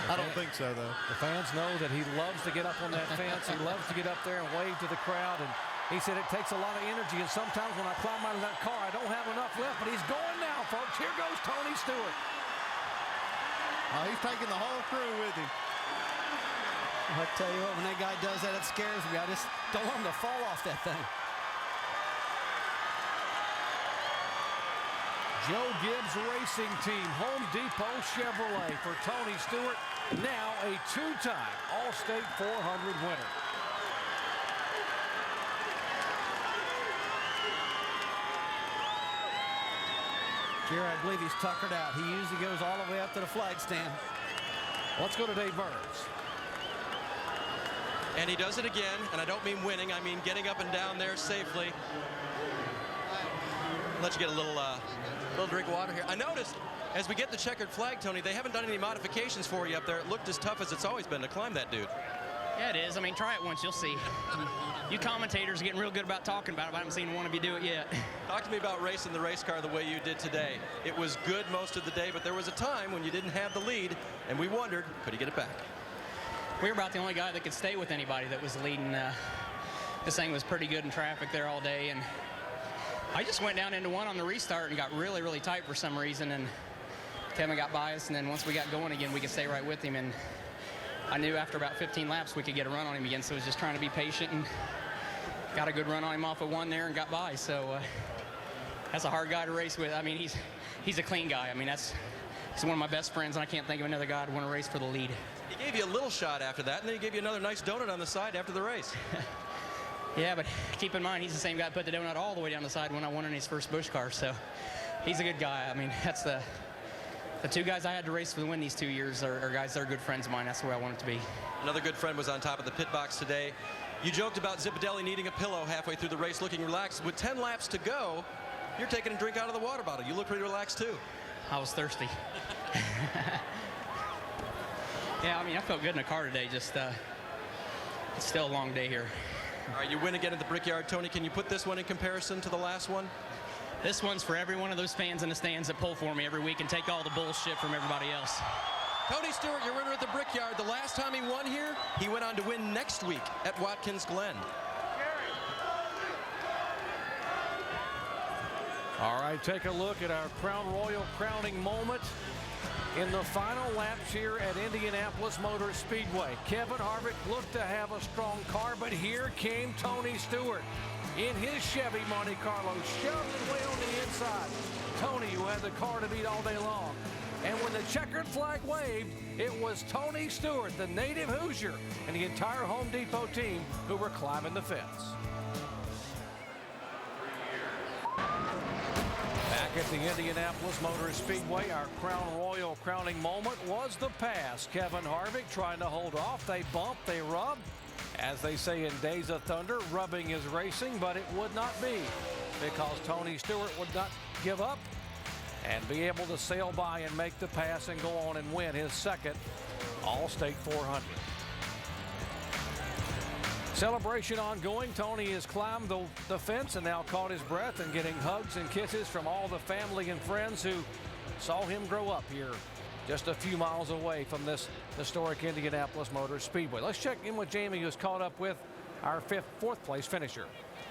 I don't think so, though. The fans know that he loves to get up on that fence. He loves to get up there and wave to the crowd. And he said it takes a lot of energy. And sometimes when I climb out of that car, I don't have enough left. But he's going now, folks. Here goes Tony Stewart. He's taking the whole crew with him. I tell you what, when that guy does that, it scares me. I just don't want him to fall off that thing. Joe Gibbs Racing Team, Home Depot Chevrolet for Tony Stewart, now a two-time Allstate 400 winner. Here, I believe he's tuckered out. He usually goes all the way up to the flag stand. Let's go to Dave Burns. And he does it again, and I don't mean winning, I mean getting up and down there safely. Let you get a little drink of water here. I noticed as we get the checkered flag, Tony, they haven't done any modifications for you up there. It looked as tough as it's always been to climb that dude. Yeah, it is. I mean, try it once, you'll see. You commentators are getting real good about talking about it, but I haven't seen one of you do it yet. Talk to me about racing the race car the way you did today. It was good most of the day, but there was a time when you didn't have the lead, and we wondered, could he get it back? We were about the only guy that could stay with anybody that was leading. This thing was pretty good in traffic there all day, and I just went down into one on the restart and got really, really tight for some reason, and Kevin got by us, and then once we got going again, we could stay right with him, and I knew after about 15 laps we could get a run on him again, so I was just trying to be patient and got a good run on him off of one there and got by. So that's a hard guy to race with. I mean, he's a clean guy. I mean, he's one of my best friends, and I can't think of another guy I'd want to race for the lead. He gave you a little shot after that, and then he gave you another nice donut on the side after the race. Yeah, but keep in mind, he's the same guy that put the donut all the way down the side when I won in his first Busch car, so he's a good guy. I mean, that's the two guys I had to race for the win these 2 years are guys that are good friends of mine. That's the way I want it to be. Another good friend was on top of the pit box today. You joked about Zipadelli needing a pillow halfway through the race, looking relaxed. With 10 laps to go, you're taking a drink out of the water bottle. You look pretty relaxed, too. I was thirsty. Yeah, I mean, I felt good in the car today. Just, it's still a long day here. All right, you win again at the Brickyard. Tony, can you put this one in comparison to the last one? This one's for every one of those fans in the stands that pull for me every week and take all the bullshit from everybody else. Tony Stewart, your winner at the Brickyard. The last time he won here, he went on to win next week at Watkins Glen. All right, take a look at our Crown Royal crowning moment in the final laps here at Indianapolis Motor Speedway. Kevin Harvick looked to have a strong car, but here came Tony Stewart in his Chevy Monte Carlo, shoved way on the inside. Tony, who had the car to beat all day long. And when the checkered flag waved, it was Tony Stewart, the native Hoosier, and the entire Home Depot team who were climbing the fence. Back at the Indianapolis Motor Speedway, our Crown Royal crowning moment was the pass. Kevin Harvick trying to hold off. They bumped, they rubbed. As they say in Days of Thunder, rubbing is racing, but it would not be because Tony Stewart would not give up and be able to sail by and make the pass and go on and win his second Allstate 400. Celebration ongoing. Tony has climbed the fence and now caught his breath and getting hugs and kisses from all the family and friends who saw him grow up here just a few miles away from this historic Indianapolis Motor Speedway. Let's check in with Jamie, who's caught up with our fourth place finisher.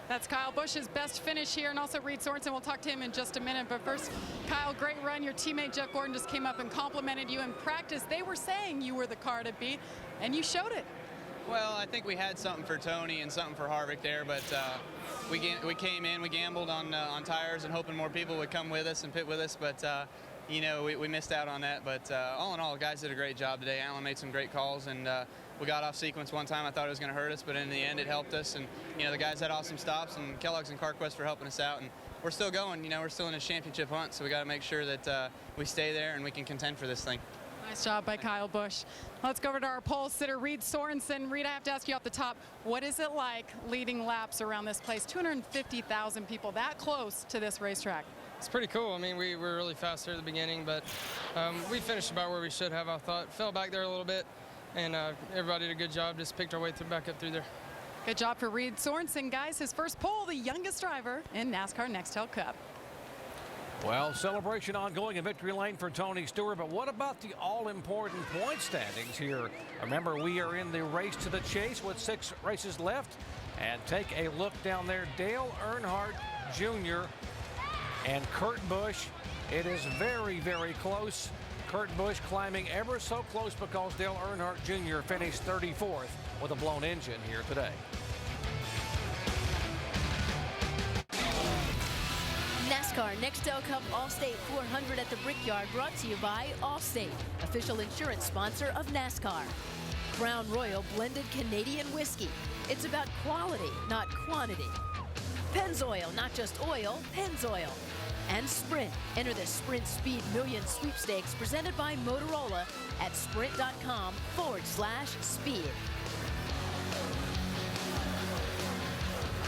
That's Kyle Busch's best finish here, and also Reed Sorensen. We'll talk to him in just a minute. But first, Kyle, great run. Your teammate Jeff Gordon just came up and complimented you in practice. They were saying you were the car to beat, and you showed it. Well, I think we had something for Tony and something for Harvick there, but we came in, we gambled on tires and hoping more people would come with us and pit with us, but you know, we missed out on that. But all in all, the guys did a great job today. Alan made some great calls, and we got off sequence one time. I thought it was going to hurt us, but in the end, it helped us. And you know, the guys had awesome stops, and Kellogg's and CarQuest for helping us out. And we're still going. You know, we're still in a championship hunt, so we got to make sure that we stay there and we can contend for this thing. Nice job by Kyle Busch. Let's go over to our pole sitter, Reed Sorensen. Reed, I have to ask you off the top, what is it like leading laps around this place? 250,000 people that close to this racetrack. It's pretty cool. I mean, we were really fast here at the beginning, but we finished about where we should have, I thought. Fell back there a little bit, and everybody did a good job. Just picked our way back up through there. Good job for Reed Sorensen, guys. His first pole, the youngest driver in NASCAR Nextel Cup. Well, celebration ongoing in victory lane for Tony Stewart, but what about the all-important point standings here? Remember, we are in the race to the chase with 6 races left. And take a look down there, Dale Earnhardt Jr. and Kurt Busch. It is very, very close. Kurt Busch climbing ever so close because Dale Earnhardt Jr. finished 34th with a blown engine here today. NASCAR Nextel Cup Allstate 400 at the Brickyard, brought to you by Allstate, official insurance sponsor of NASCAR. Crown Royal blended Canadian whiskey. It's about quality, not quantity. Pennzoil, not just oil, Pennzoil. And Sprint. Enter the Sprint Speed Million Sweepstakes presented by Motorola at sprint.com/speed.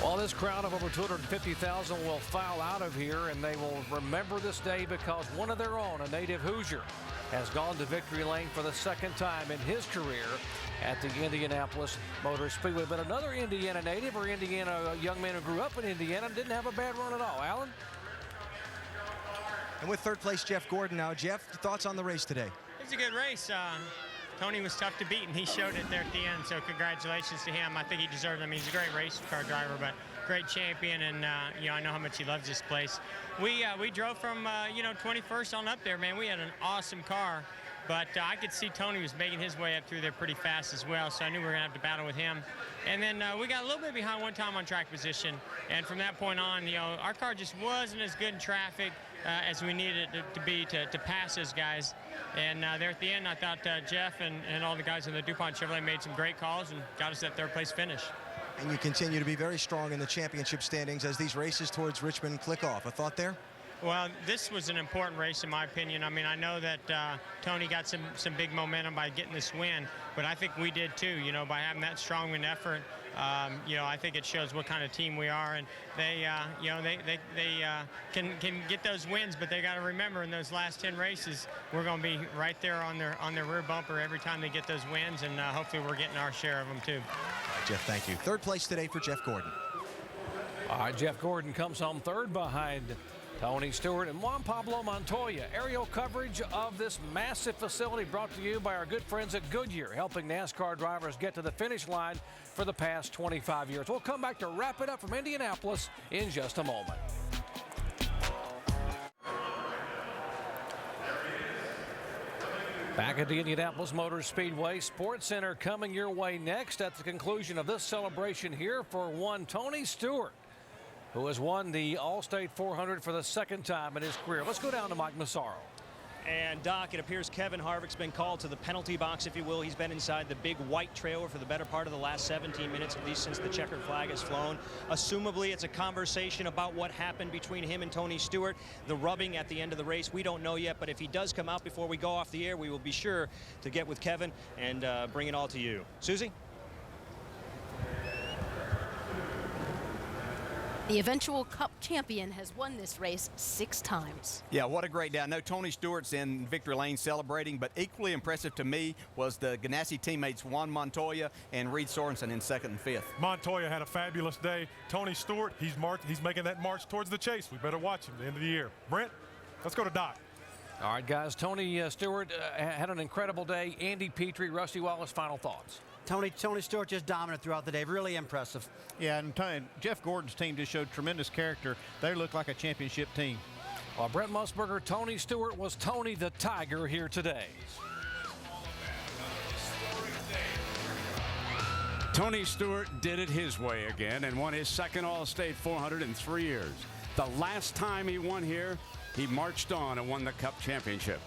Well, this crowd of over 250,000 will file out of here, and they will remember this day because one of their own, a native Hoosier, has gone to victory lane for the second time in his career at the Indianapolis Motor Speedway. But another Indiana native, or Indiana young man who grew up in Indiana, didn't have a bad run at all. Alan? And with third place, Jeff Gordon now. Jeff, thoughts on the race today? It was a good race. Tony was tough to beat, and he showed it there at the end, so congratulations to him. I think he deserved it. I mean, he's a great race car driver, but great champion, and, you know, I know how much he loves this place. We drove from, 21st on up there, man. We had an awesome car, but I could see Tony was making his way up through there pretty fast as well, so I knew we were going to have to battle with him. And then we got a little bit behind one time on track position, and from that point on, you know, our car just wasn't as good in traffic as we needed it to be to pass those guys. And there at the end, I thought Jeff and all the guys in the DuPont Chevrolet made some great calls and got us that third place finish. And you continue to be very strong in the championship standings as these races towards Richmond click off. A thought there? Well, this was an important race in my opinion. I mean, I know that Tony got some big momentum by getting this win, but I think we did too, you know, by having that strong win effort. You know, I think it shows what kind of team we are, and they can get those wins, but they got to remember in those last 10 races, we're going to be right there on their rear bumper every time they get those wins, and hopefully we're getting our share of them too. All right, Jeff, thank you. Third place today for Jeff Gordon. All right, Jeff Gordon comes home third behind Tony Stewart and Juan Pablo Montoya. Aerial coverage of this massive facility brought to you by our good friends at Goodyear, helping NASCAR drivers get to the finish line for the past 25 years. We'll come back to wrap it up from Indianapolis in just a moment. Back at the Indianapolis Motor Speedway Sports Center coming your way next at the conclusion of this celebration here for one Tony Stewart, who has won the Allstate 400 for the second time in his career. Let's go down to Mike Massaro. And, Doc, it appears Kevin Harvick's been called to the penalty box, if you will. He's been inside the big white trailer for the better part of the last 17 minutes, at least since the checkered flag has flown. Assumably, it's a conversation about what happened between him and Tony Stewart, the rubbing at the end of the race. We don't know yet, but if he does come out before we go off the air, we will be sure to get with Kevin and bring it all to you. Susie? The eventual Cup champion has won this race 6 times. Yeah, what a great day. I know Tony Stewart's in victory lane celebrating, but equally impressive to me was the Ganassi teammates Juan Montoya and Reed Sorensen in 2nd and 5th. Montoya had a fabulous day. Tony Stewart, he's making that march towards the chase. We better watch him at the end of the year. Brent, let's go to Doc. All right, guys. Tony Stewart had an incredible day. Andy Petrie, Rusty Wallace, final thoughts. Tony Stewart just dominant throughout the day. Really impressive. Yeah, and Jeff Gordon's team just showed tremendous character. They look like a championship team. Well, Brent Musburger, Tony Stewart was Tony the Tiger here today. Tony Stewart did it his way again and won his second Allstate 400 in 3 years. The last time he won here, he marched on and won the Cup championship.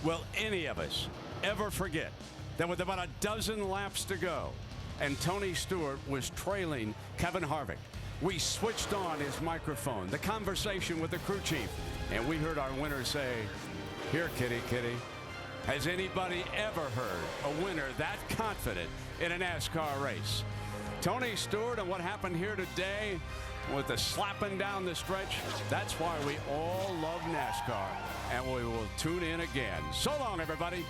Will any of us ever forget that with about a dozen laps to go and Tony Stewart was trailing Kevin Harvick, we switched on his microphone, the conversation with the crew chief, and we heard our winner say, "Here, kitty, kitty." Has anybody ever heard a winner that confident in a NASCAR race? Tony Stewart and what happened here today with the slapping down the stretch, that's why we all love NASCAR, and we will tune in again. So long, everybody.